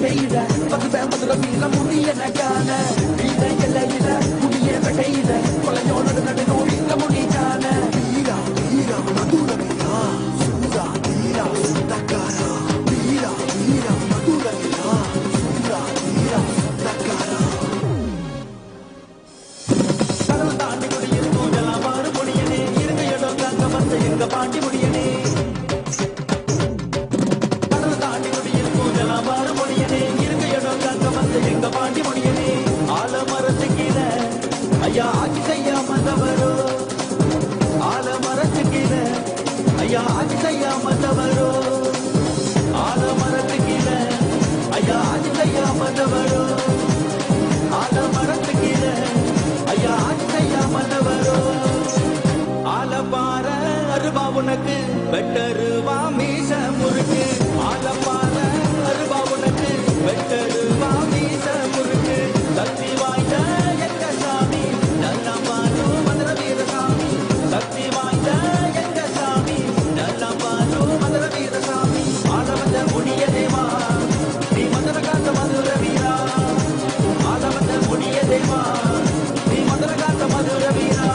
Speaker 11: வெட்டையில பகுப்பேன் மதுர வீர முடிய நகான வீர எல்லையில முடிய வெட்டையில கொலையோட நடுநோ வீர முடிக்கான வீரா வீரா மதுர வீரா சூரா வீரா தக்காரா வீரா வீரா மதுர வீரா சூரா வீரா தக்காரா கடல் தாண்டி குடியிருக்கும் எல்லாம் மாறு முடியனே இருங்க இடம் காக்க வந்த எங்க பாண்டி முடியனே கடல் தாண்டி குடியிருக்கும் எல்லாம் மாறு முடியனே இருங்க இடம் காக்க வந்த எங்க பாண்டி முடியனே ஆலமரத்து கீழே ஐயா ஆட்சி செய்யாம தவறோ ஆலமரத்து கீழே ஐயா ஆட்சி செய்யாம தவறோ ஆலமரத்து கீழே ஐயா ஆட்சி செய்யாம தவறோ ஆலமரத்து கீழே ஐயா ஆட்சி செய்யாம தவறோ ஆலப்பாற அருவா உனக்கு வெட்டருவா மீச முறுக்கு ஆலப்பாற அருவா உனக்கு வெட்டருவா மீச முறுக்கு சக்தி வாய்ந்த எங்க சாமி நல்லம்பாலு மதுர வீரசாமி சக்தி வாய்ந்த எங்க சாமி நல்லம்பாலு மதுர வீரசாமி ஆள வந்த முடிய தேவா நீ மதுர காத்த மதுர வீரா ஆள வந்த முடிய தேவா நீ மதுர காத்த மதுர வீரா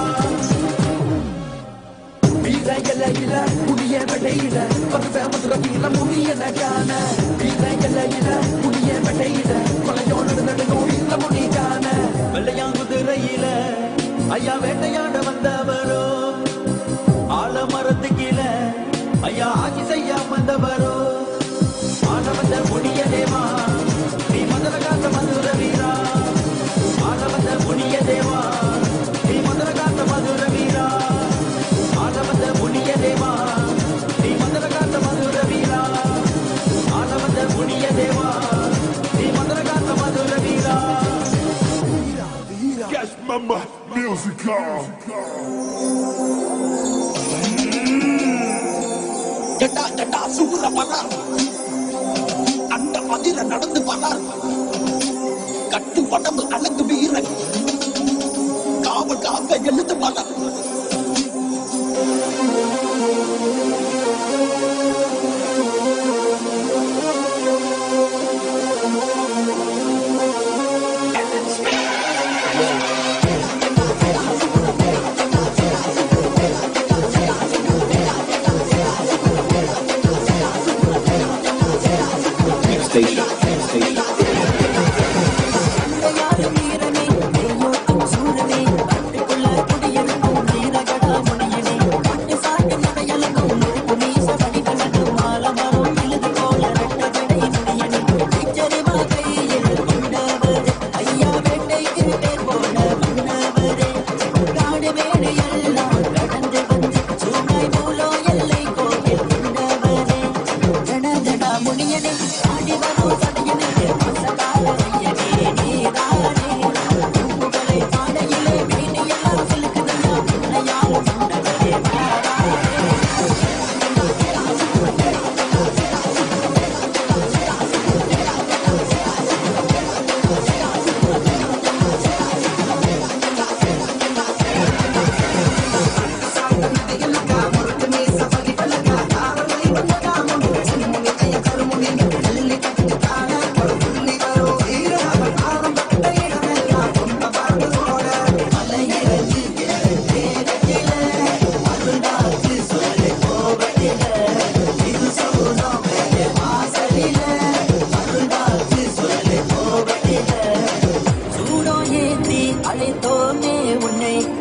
Speaker 11: வீர எல்லையில முடிய வெட்டையில பகுப்பேன் மதுர வீர முடிய நகான வீர எல்லையில முடிய வெட்டையில கொலையோடு நடுநோ வீர முடிக்கான வெள்ளையாங்குதிரையில ஐயா வேட்டையாட வந்தவரோ ஆலமரத்து கீழே ஐயா ஆட்சி செய்யாம வந்தவரோ ஆள வந்த முடிய தேவா நீ மதுர காத்த மதுர வீரா ஆள வந்த முடிய தேவா நீ மதுர காத்த மதுர வீரா ஆள வந்த முடிய தேவா நீ மதுர காத்த மதுர வீரா ஆள வந்த முடிய தேவா நீ மதுர காத்த மதுர வீரா
Speaker 14: Cash Mama Musical.
Speaker 11: ஜட்டா ஜட்டா சூர பணம் அந்த மதிர நடந்து பணம் கட்டு படம் அழகு வீரன் காவல் காக்க எழுத்து பணம்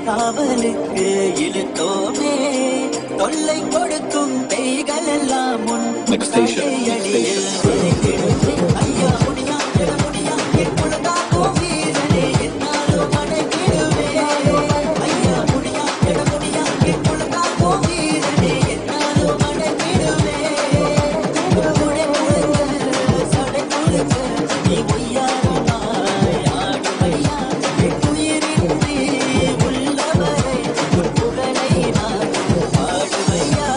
Speaker 11: காவலுக்கு இழுத்தோமே தொல்லை கொடுக்கும் பேய்கள் எல்லாம் முன் ஐயா முடியா முடியா எப்பொழுதாகும் வீரனே என்னாலும் அடைக்கிடுவே ஐயா முடியா முடியா எப்பொழுதாகும் வீரனே என்னாலும் அடைக்கிடுவே உடை முழுக்க சடை முழுக்க நீ பொய்யாரமாய் ஆடும் ஐயா உயிரின்றி உள்ளவரை உன் புகழை நான் பாடுவையா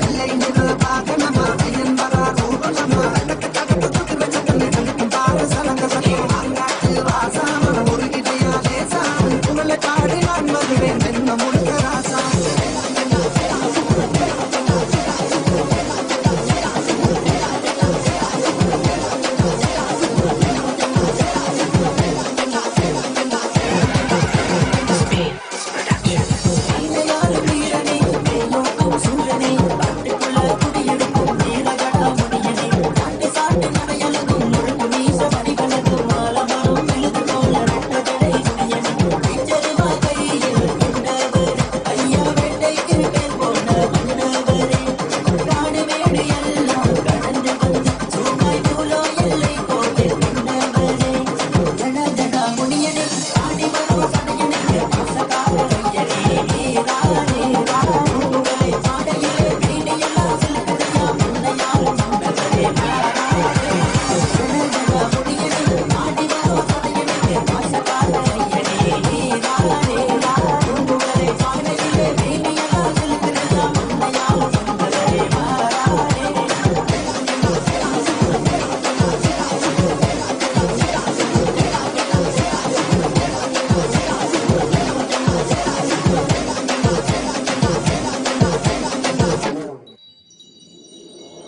Speaker 11: இல்லை நிற பாகனமா ஐயன் வரா ரூபனமா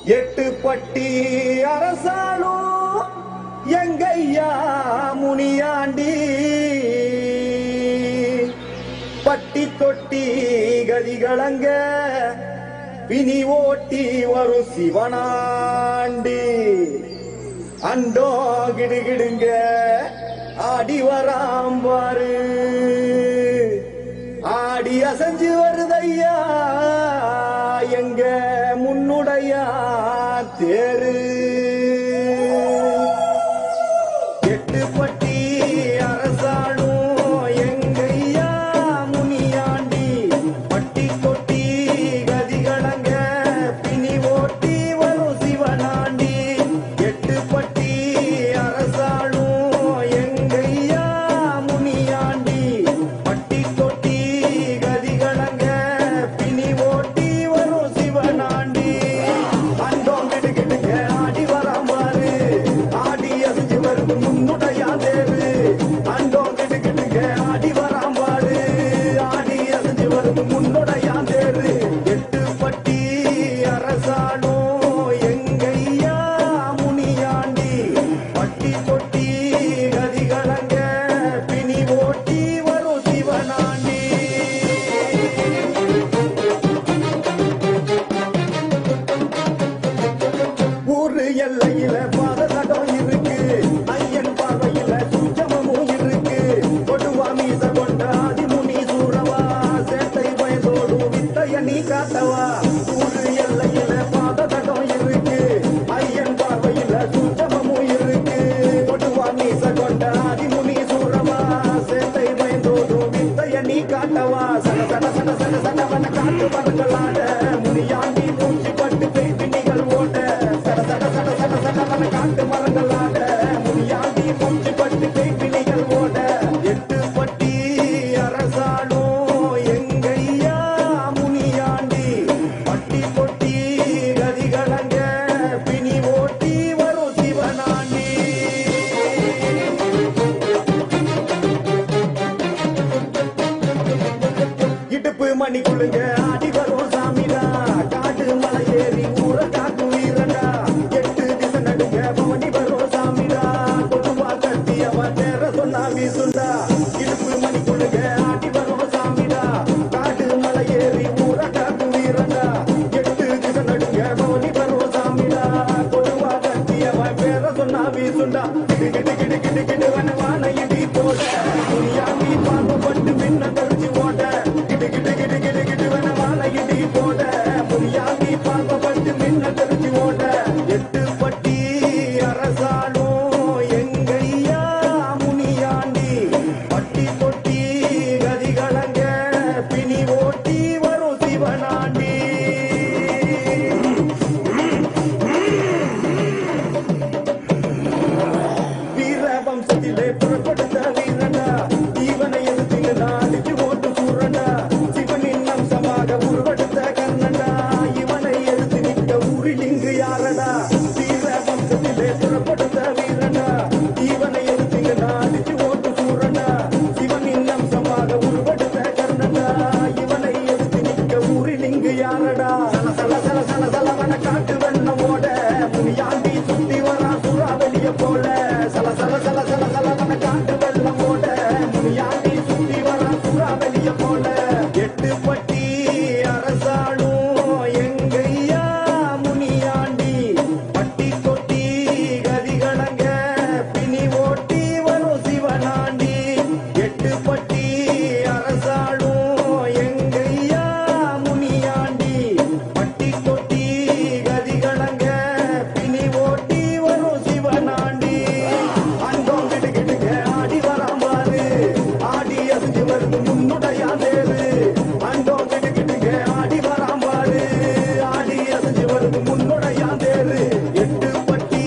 Speaker 11: எட்டு பட்டி அரசாலும் எங்கையா முனியாண்டி பட்டி தொட்டி கதிகளங்க பிணி ஓட்டி வரும் சிவனாண்டி அண்டோ கிடுகிடுங்க ஆடி வராம்பாரு ஆடி அசைஞ்சு வருதையா எங்க முன்னுடைய தேரு எட்டு பட்டி அரசாளும் எங்கையா முனியாண்டி பட்டி தொட்டி கதிகளங்க பிணி ஓட்டி வரும் சிவனாண்டி எட்டு பட்டி அரசாளும் எங்கையா முனியாண்டி பட்டி தொட்டி கதிகளங்க பிணி ஓட்டி வரும் சிவனாண்டி அண்டோம் கிடுகிடுங்க ஆடி வராமாறு ஆடி அசைஞ்சு வருது முன்னுடைய தேரு அண்டோம் கிடுகிடுங்க ஆடி வராம்பாடு ஆடி அசைஞ்சு வருது முன்னுடைய தேரு எட்டு பட்டி அரசாலும் எங்கையா முனியாண்டி பட்டி தொட்டி கதிகளங்க பிணி ஓட்டி வரும் சிவனாண்டி ஊரு எல்லையில பாதகம் இருக்கு ஐயன் பார்வையில சுஜமமும் இருக்கு கொடுவா மீச கொண்ட ஆதிமுனி சூரவா சேட்டை வயதோடு வித்தைய நீ காட்டவா ஊரு எல்லையில பாதகம் இருக்கு ஐயன் பார்வையில சுஜமமும் இருக்கு கொடுவா மீச கொண்ட ஆதிமுனி சூரவா சேட்டை வயதோடு வித்தைய நீ காட்டவா சட சட சட சட சடவன காட்டு வரங்களாட முனியாண்டி மூச்சு பட்டு பேய்பிணிகள் ஓட சட சட சட சட சடவன காட்டு மரங்களாட முனியாண்டி மூச்சு பட்டு பேய்பிணிகள் ஓட எட்டு பட்டி அரசாளும் எங்கையா முனியாண்டி பட்டி தொட்டி கதிகளங்க பிணி ஓட்டி வரும் சிவனாண்டி இடுப்பு மணி குழுங்க ஆடி வரும் சாமிடா காட்டு மலை ஏறி ஊர காக்கு வீரண்டா எட்டு திசை நடுங்க பவனி வரும் சாமிடா கொடுவா கட்டி அவன் நேர சொன்னா வீசுண்டா இடுப்பு மணி குழுங்க ஆடி வரும் சாமிடா காட்டு மலை ஏறி ஊர காக்கு வீரண்டா எட்டு திசை நடுங்க பவனி வரும் சாமிடா கொடுவா கட்டி அவன் பேர சொன்னா வீசுண்டா கிடு கிடு கிடு கிடு கிடு வனவான இடி போட துணியாண்டி பாம்பப்பட்டு பின்ன கரிச்சு ஓட கிடு கிடு கிடு கிடு கிடு வனவான இடி போட முனியாண்டி பாம்பப்பட்டு பின்ன கரிச்சு ஓட எட்டு பட்டி அரசாளும் எங்கையா முனியாண்டி பட்டி தொட்டி கதிகளங்க பிணி ஓட்டி வரும் சிவனாண்டி வீர வம்சத்திலே புறப்படுத்த வீரண்டா இவனை எதிர்த்து நாடிச்சு ஓட்டு சூரண்டா சிவனின் அம்சமாக உருவெடுத்த கர்ணண்டா இவனை எதிர்த்து நிற்க ஊரில் இங்கு யாரடா வீர வம்சத்திலே புறப்படுத்த வீரண்டா இவனை எதிர்த்து நாடிச்சு ஓட்டு சூரண்டா சிவனின் அம்சமாக உருவெடுத்த கர்ணண்டா இவனை எதிர்த்து நிற்க ஊரில் இங்கு யாரடா சல சல சல சல சலவன காட்டு வெண்ணம் ஓட முனியாண்டி சுத்தி வரா சூறாவளிய போல சல சல சல சல சலவன காட்டு வெள்ளம் ஓட முனியாண்டி சுத்தி வரா சூறாவளிய போல எட்டு பட்டி அரசாளும் எங்கையா முனியாண்டி பட்டி தொட்டி கதிகளங்க பிணி ஓட்டி வரும் சிவனாண்டி எட்டு பட்டி அரசாளும் எங்கையா முனியாண்டி பட்டி தொட்டி கதிகளங்க பிணி ஓட்டி வரும் சிவனாண்டி அண்டோம் கிடுகிடுங்க ஆடி வராம்பாரு ஆடி அசைஞ்சு வருது முன்னுடைய தேரு அண்டோம் கிடுகிடுங்க ஆடி வராம்பாரு ஆடி அசைஞ்சு வருது முன்னுடைய தேரு எட்டு பட்டி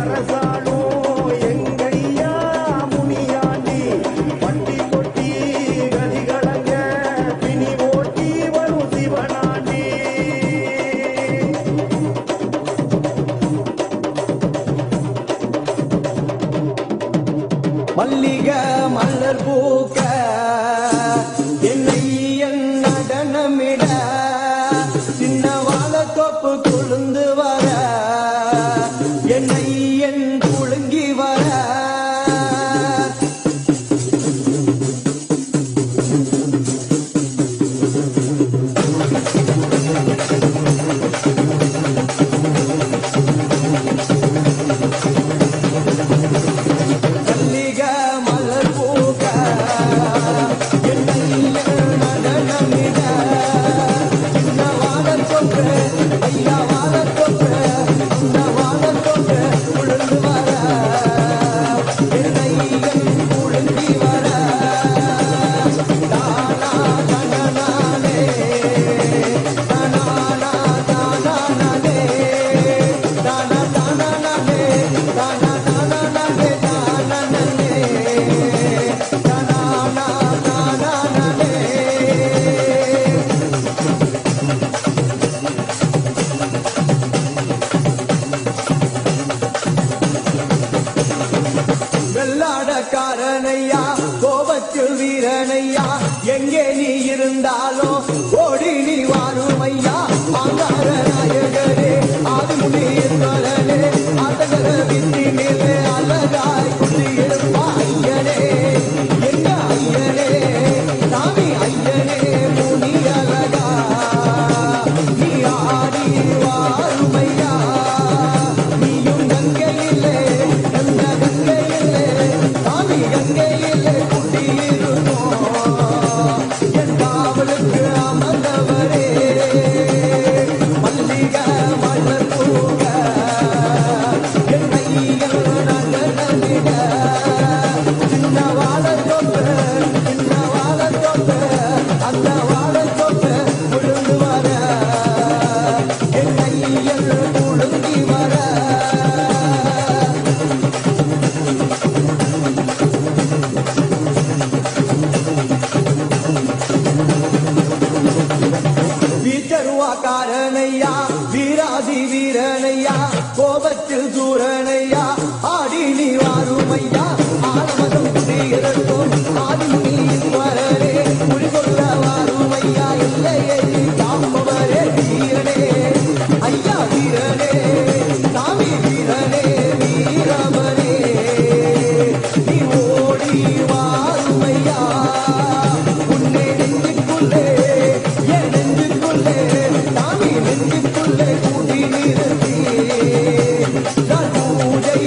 Speaker 11: அரசாளும் எங்கையா முனியாண்டி பட்டி தொட்டி கதிகளங்க பிணி ஓட்டி வரும் சிவனாண்டி மல்லிக மலர் பூக்க என்னை என் நடனமிட சின்ன வாழ தோப்பு கொழுந்து வர எங்கே நீ இருந்தாலும் ஓடி நீ வாருமையா ஆங்கார நாயகரே ஆதிமுனி தோழனே ஆதகர வித்தி மேலே அழகாய் குடியிருப்பா ஐயனே எங்க ஐயனே சாமி ஐயனே முனி அழகா நீ ஆடி வாருமையா நீயும் கங்கையிலே எந்த கங்கையிலே சாமி கங்கையிலே குடியிருப்போம் என் காவலுக்கு அமர்ந்தவரே மல்லிகை மலர் பூக என் கையில் நகர்ந்திட சின்ன வாழத்தொப்பு அந்த வாழத்தொப்பு விழுந்து வர என் கையில் குழுங்கி வர வீச்சருவாக்காரனையா வீராதி வீரனையா கோபத்தில் சூரனையா ஆடி நீ வாருமையா ஆலமதம் குடியிருக்கும் ஆதிமுனியின் வரரே குடிகொள்ள வாருமையா இல்லையே காப்பவரே வீரனே ஐயா வீரனே சாமி வீரனே வீரவனே நீ ஓடி வாருமையா உன்னை நெஞ்சுக்குள்ளே என் நெஞ்சுக்குள்ளே சாமி நெஞ்சுக்குள்ளே கூடி நிறுத்தி நான் பூஜை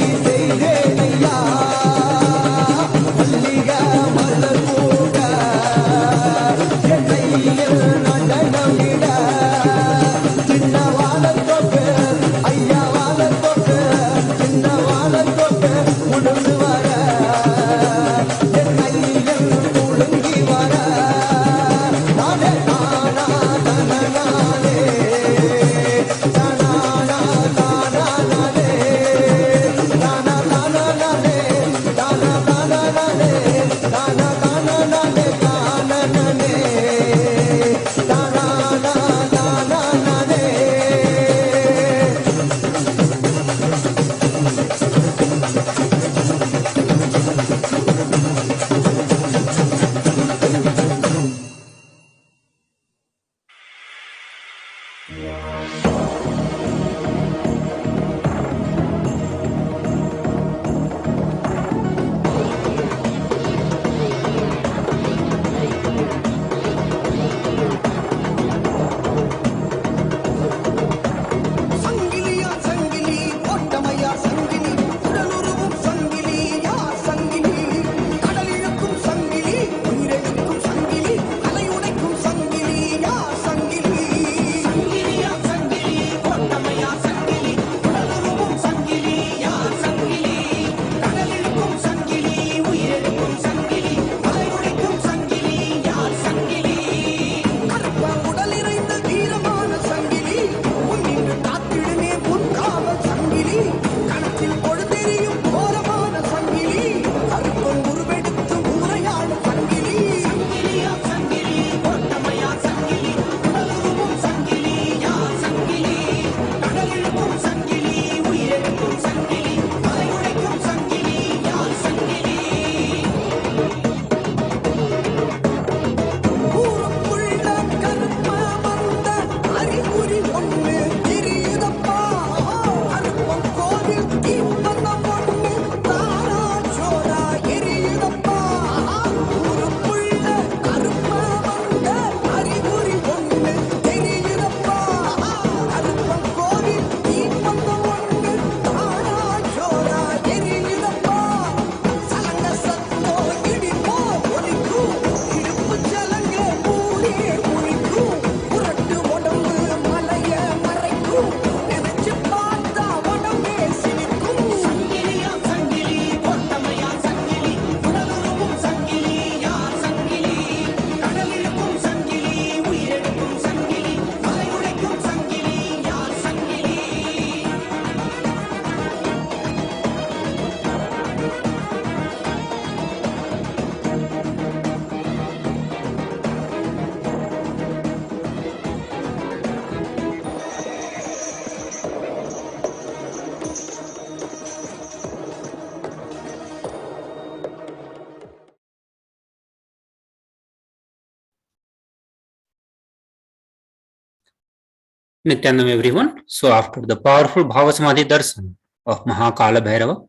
Speaker 5: Nityanam everyone. So after the powerful Bhavasamadhi darshan of Mahakala Bhairava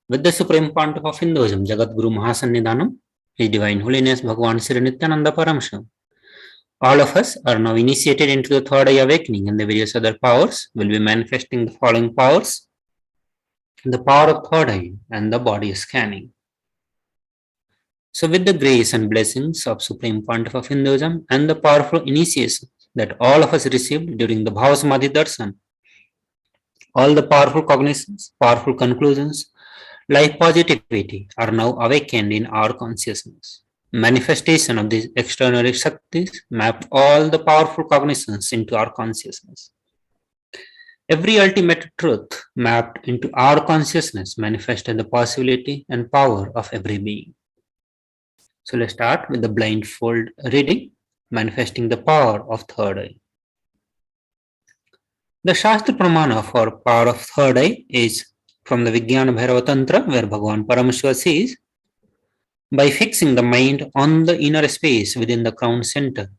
Speaker 5: with the Supreme Pontiff of Hinduism, Jagat Guru Mahasannidhanam, His Divine Holiness Bhagavan Sri Nithyananda Paramashivam, all of us are now initiated into the third eye awakening, and the various other powers will be manifesting the following powers: the power of third eye and the body scanning. So, with the grace and blessings of Supreme Pontiff of Hinduism and the powerful initiation that all of us received during the Bhavasamadhi darshan, all the powerful cognitions, powerful conclusions, life positivity are now awakened in our consciousness. Manifestation of these extraordinary Shaktis map all the powerful cognitions into our consciousness. Every ultimate truth mapped into our consciousness manifested the possibility and power of every being. So let's start with the blindfold reading, manifesting the power of third eye. The Shastra Pramana for power of third eye is from the Vijnana Bhairava Tantra, where Bhagavan Paramashiva says, by fixing the mind on the inner space within the crown center,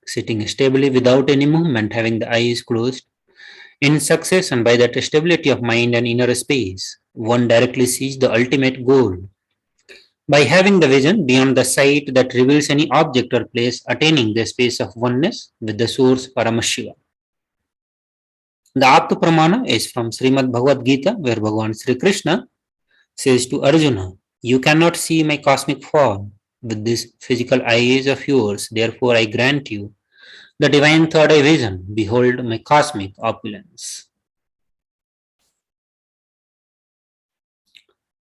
Speaker 5: sitting stably without any movement, having the eyes closed, in succession by that stability of mind and inner space, one directly sees the ultimate goal. By having the vision beyond the sight that reveals any object or place, attaining the space of oneness with the source Paramashiva. The Apta Pramana is from Srimad Bhagavad Gita, where Bhagavan Sri Krishna says to Arjuna, you cannot see my cosmic form with these physical eyes of yours, therefore I grant you the divine third eye vision. Behold my cosmic opulence.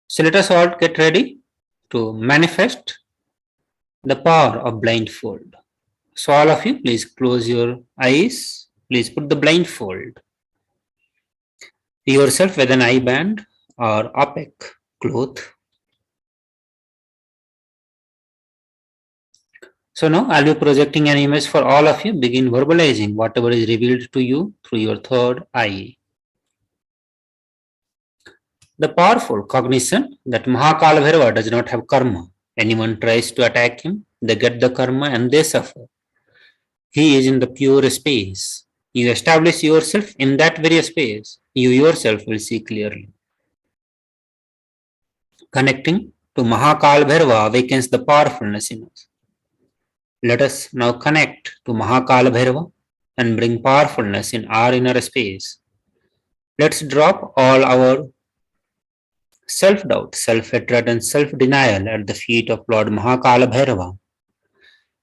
Speaker 5: So let us all get ready to manifest the power of blindfold. So all of you, please close your eyes. Please put the blindfold yourself with an eye band or opaque cloth. So now I'll be projecting an image for all of you. Begin verbalizing whatever is revealed to you through your third eye. The powerful cognition that Mahakala Bhairava does not have karma. Anyone tries to attack him, they get the karma and they suffer. He is in the pure space. You establish yourself in that very space. You yourself will see clearly. Connecting to Mahakal Bhairava awakens the powerfulness in us. Let us now connect to Mahakal Bhairava and bring powerfulness in our inner space. Let's drop all our self-doubt, self-hatred and self-denial at the feet of Lord Mahakala Bhairava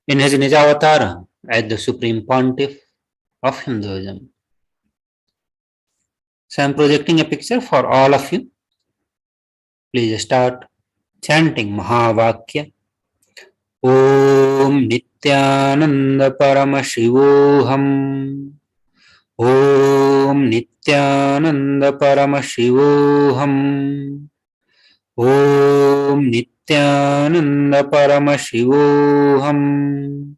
Speaker 5: in his Nijavatara as the Supreme Pontiff of Hinduism. So I am projecting a picture for all of you. Please start chanting Mahavakya. Om Nithyananda Paramashivoham. Om Nithyananda Paramashivoham. Om Nithyananda Paramashivoham.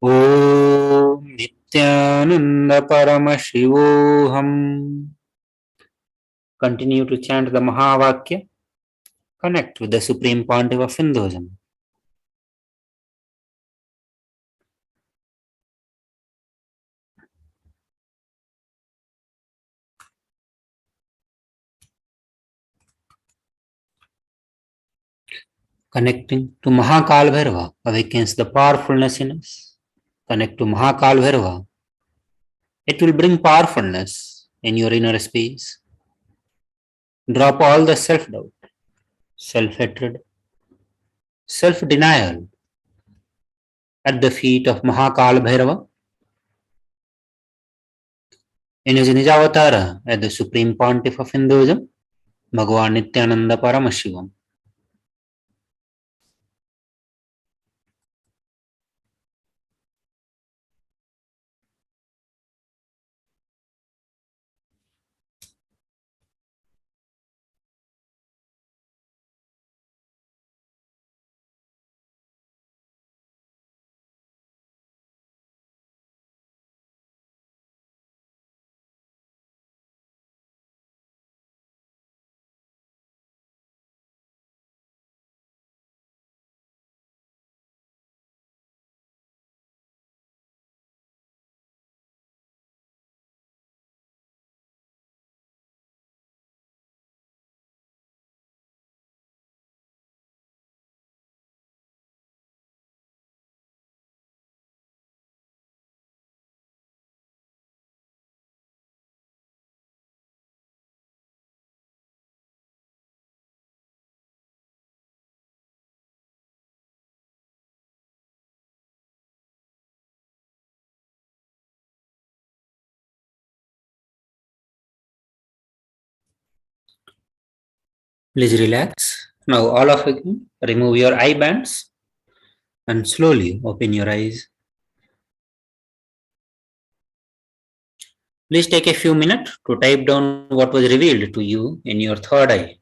Speaker 5: Om Nithyananda Paramashivoham. Continue to chant the Mahavakya. Connect with the Supreme Pontiff of Hinduism. Connecting to Mahakal Bhairava awakens the powerfulness in us. Connect to Mahakal Bhairava. It will bring powerfulness in your inner space. Drop all the self-doubt, self-hatred, self-denial at the feet of Mahakal Bhairava in his Nijavatara as the Supreme Pontiff of Hinduism, Bhagavan Nithyananda Paramashivam. Please relax. Now, all of you, remove your eye bands and slowly open your eyes. Please take a few minutes to type down what was revealed to you in your third eye.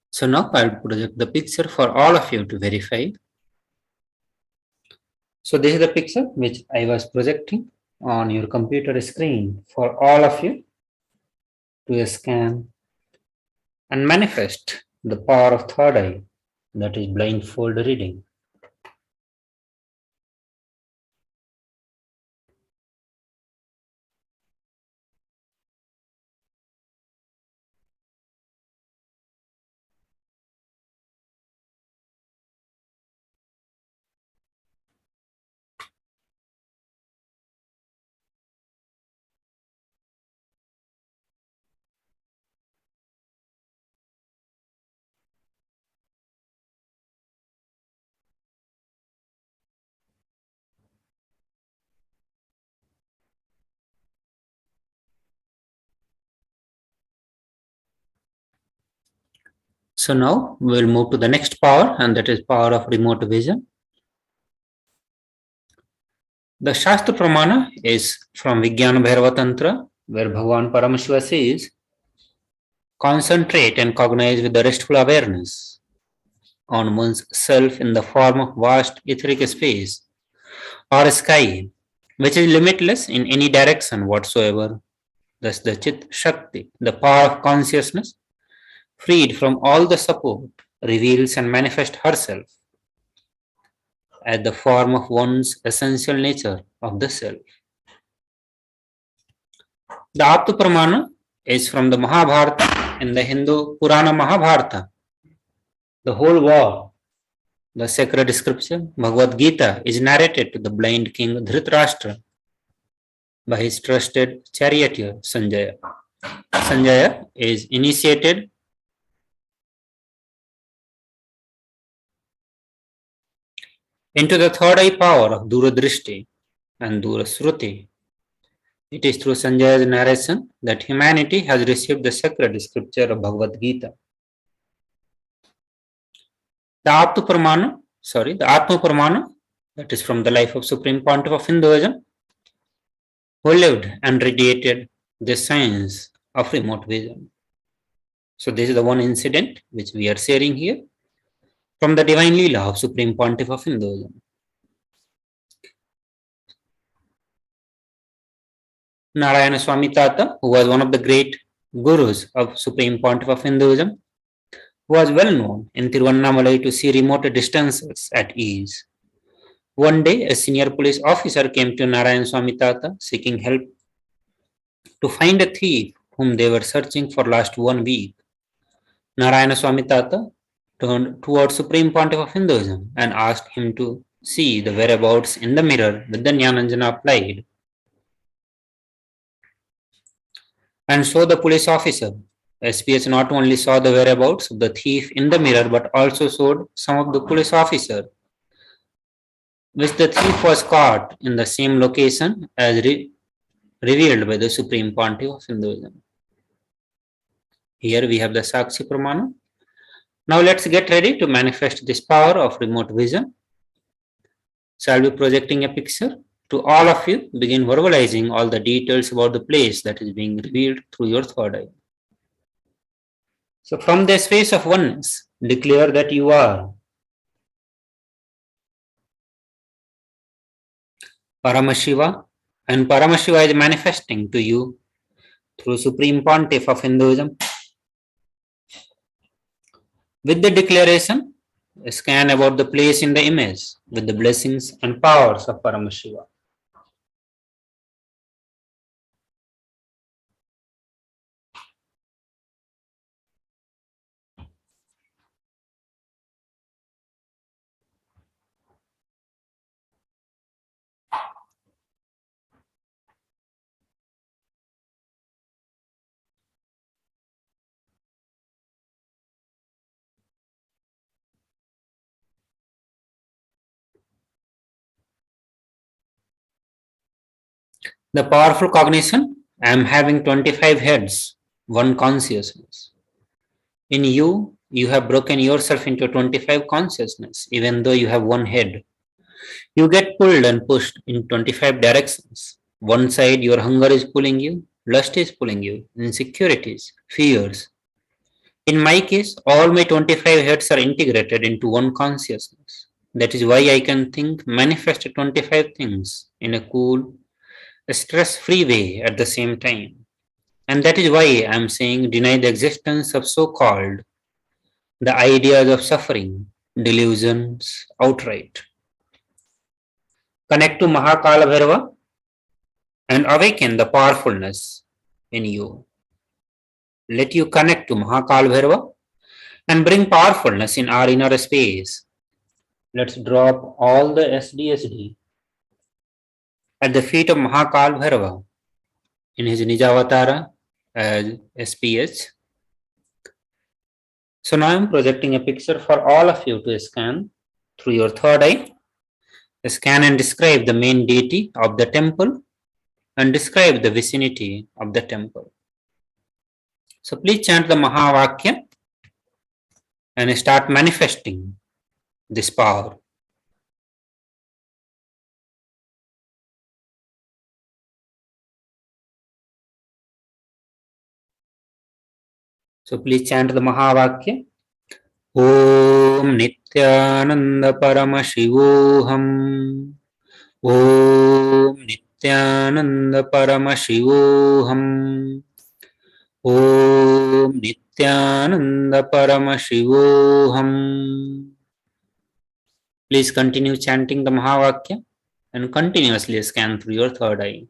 Speaker 5: So now I'll project the picture for all of you to verify. So this is the picture which I was projecting on your computer screen for all of you to scan and manifest the power of third eye, that is blindfold reading. So now we'll move to the next power, and that is power of remote vision. The Shastra Pramana is from Vijnana Bhairava Tantra, where Bhagavan Paramashiva says, concentrate and cognize with the restful awareness on one's self in the form of vast etheric space or sky, which is limitless in any direction whatsoever. Thus, the Chit Shakti, the power of consciousness, freed from all the support, reveals and manifests herself as the form of one's essential nature of the self. The Aptu Pramana is from the Mahabharata in the Hindu Purana Mahabharata. The whole war, the sacred scripture, Bhagavad Gita, is narrated to the blind king Dhritarashtra by his trusted charioteer Sanjaya. Sanjaya is initiated into the third eye power of Duradrishti and Durasruti. It is through Sanjaya's narration that humanity has received the sacred scripture of Bhagavad Gita. The Atma Pramana, that is from the life of Supreme Pontiff of Hinduism, who lived and radiated the science of remote vision. So this is the one incident which we are sharing here from the divine Leela of Supreme Pontiff of Hinduism. Narayana Swami Tata, who was one of the great gurus of Supreme Pontiff of Hinduism, was well known in Tiruvannamalai to see remote distances at ease. One day, a senior police officer came to Narayana Swami Tata seeking help to find a thief whom they were searching for last 1 week. Narayana Swami Tata turned towards Supreme Pontiff of Hinduism and asked him to see the whereabouts in the mirror with the Jnananjana applied. And so the police officer, SPS, not only saw the whereabouts of the thief in the mirror but also showed some of the police officer which the thief was caught in the same location as revealed by the Supreme Pontiff of Hinduism. Here we have the Sakshi Pramana. Now let's get ready to manifest this power of remote vision. So I'll be projecting a picture to all of you. Begin verbalizing all the details about the place that is being revealed through your third eye. So from the space of oneness, declare that you are Paramashiva, and Paramashiva is manifesting to you through Supreme Pontiff of Hinduism. With the declaration, scan about the place in the image with the blessings and powers of Paramashiva. The powerful cognition, I am having 25 heads, one consciousness. In you, you have broken yourself into 25 consciousness, even though you have one head. You get pulled and pushed in 25 directions. One side, your hunger is pulling you, lust is pulling you, insecurities, fears. In my case, all my 25 heads are integrated into one consciousness. That is why I can think, manifest 25 things in a cool, stress free way at the same time. And that is why I am saying deny the existence of so called the ideas of suffering, delusions outright. Connect to Mahakala Bhairava and awaken the powerfulness in you. Let you connect to Mahakala Bhairava and bring powerfulness in our inner space. Let's drop all the SDSD at the feet of Mahakal Bhairava in his Nijavatara as SPH. So now I'm projecting a picture for all of you to scan through your third eye. Scan and describe the main deity of the temple and describe the vicinity of the temple. So please chant the Mahavakya and start manifesting this power. So please chant the Mahavakya. Om Nithyananda Paramashivoham. Om Nithyananda Paramashivoham. Om Nithyananda Paramashivoham. Please continue chanting the Mahavakya and continuously scan through your third eye.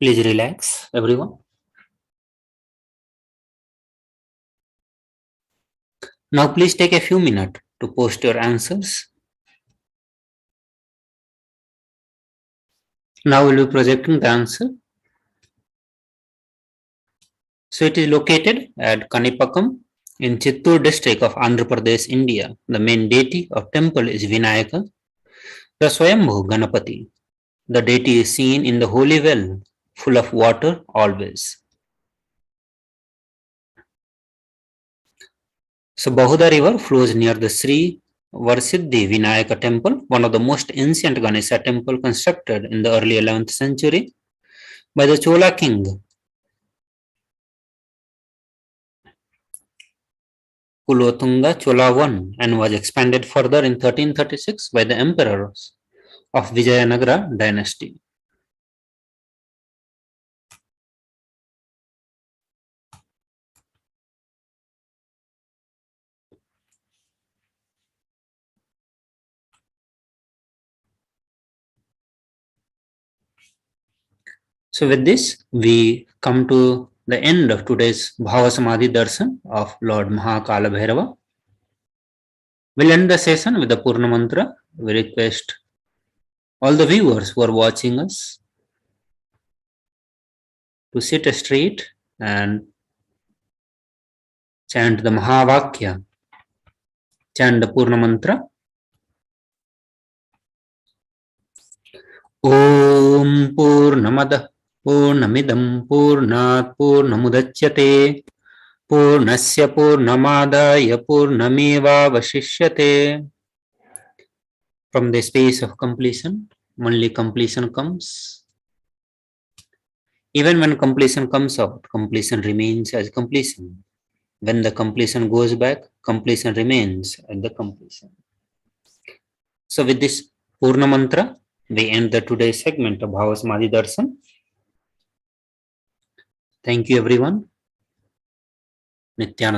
Speaker 5: Please relax, everyone. Now please take a few minutes to post your answers. Now we'll be projecting the answer. So it is located at Kanipakam in Chittoor district of Andhra Pradesh, India. The main deity of temple is Vinayaka, the Swayambhu Ganapati. The deity is seen in the holy well, full of water always. So Bahuda river flows near the Sri Varsiddhi Vinayaka temple, one of the most ancient Ganesha temple constructed in the early 11th century by the Chola king Kulothunga Chola I and was expanded further in 1336 by the emperors of Vijayanagara dynasty. So with this, we come to the end of today's Bhava Samadhi Darshan of Lord Mahakala Bhairava. We'll end the session with the Purna Mantra. We request all the viewers who are watching us to sit straight and chant the Mahavakya, chant the Purna Mantra. Om Purnamada Purnamidam Purnat Purnamudachyate Purnasya Purnamadaya Purnameva Vashishyate. From the space of completion, only completion comes. Even when completion comes out, completion remains as completion. When the completion goes back, completion remains at the completion. So with this Purna Mantra, we end the today's segment of Bhava Samadhi Darshan. Thank you everyone. Nithyananda.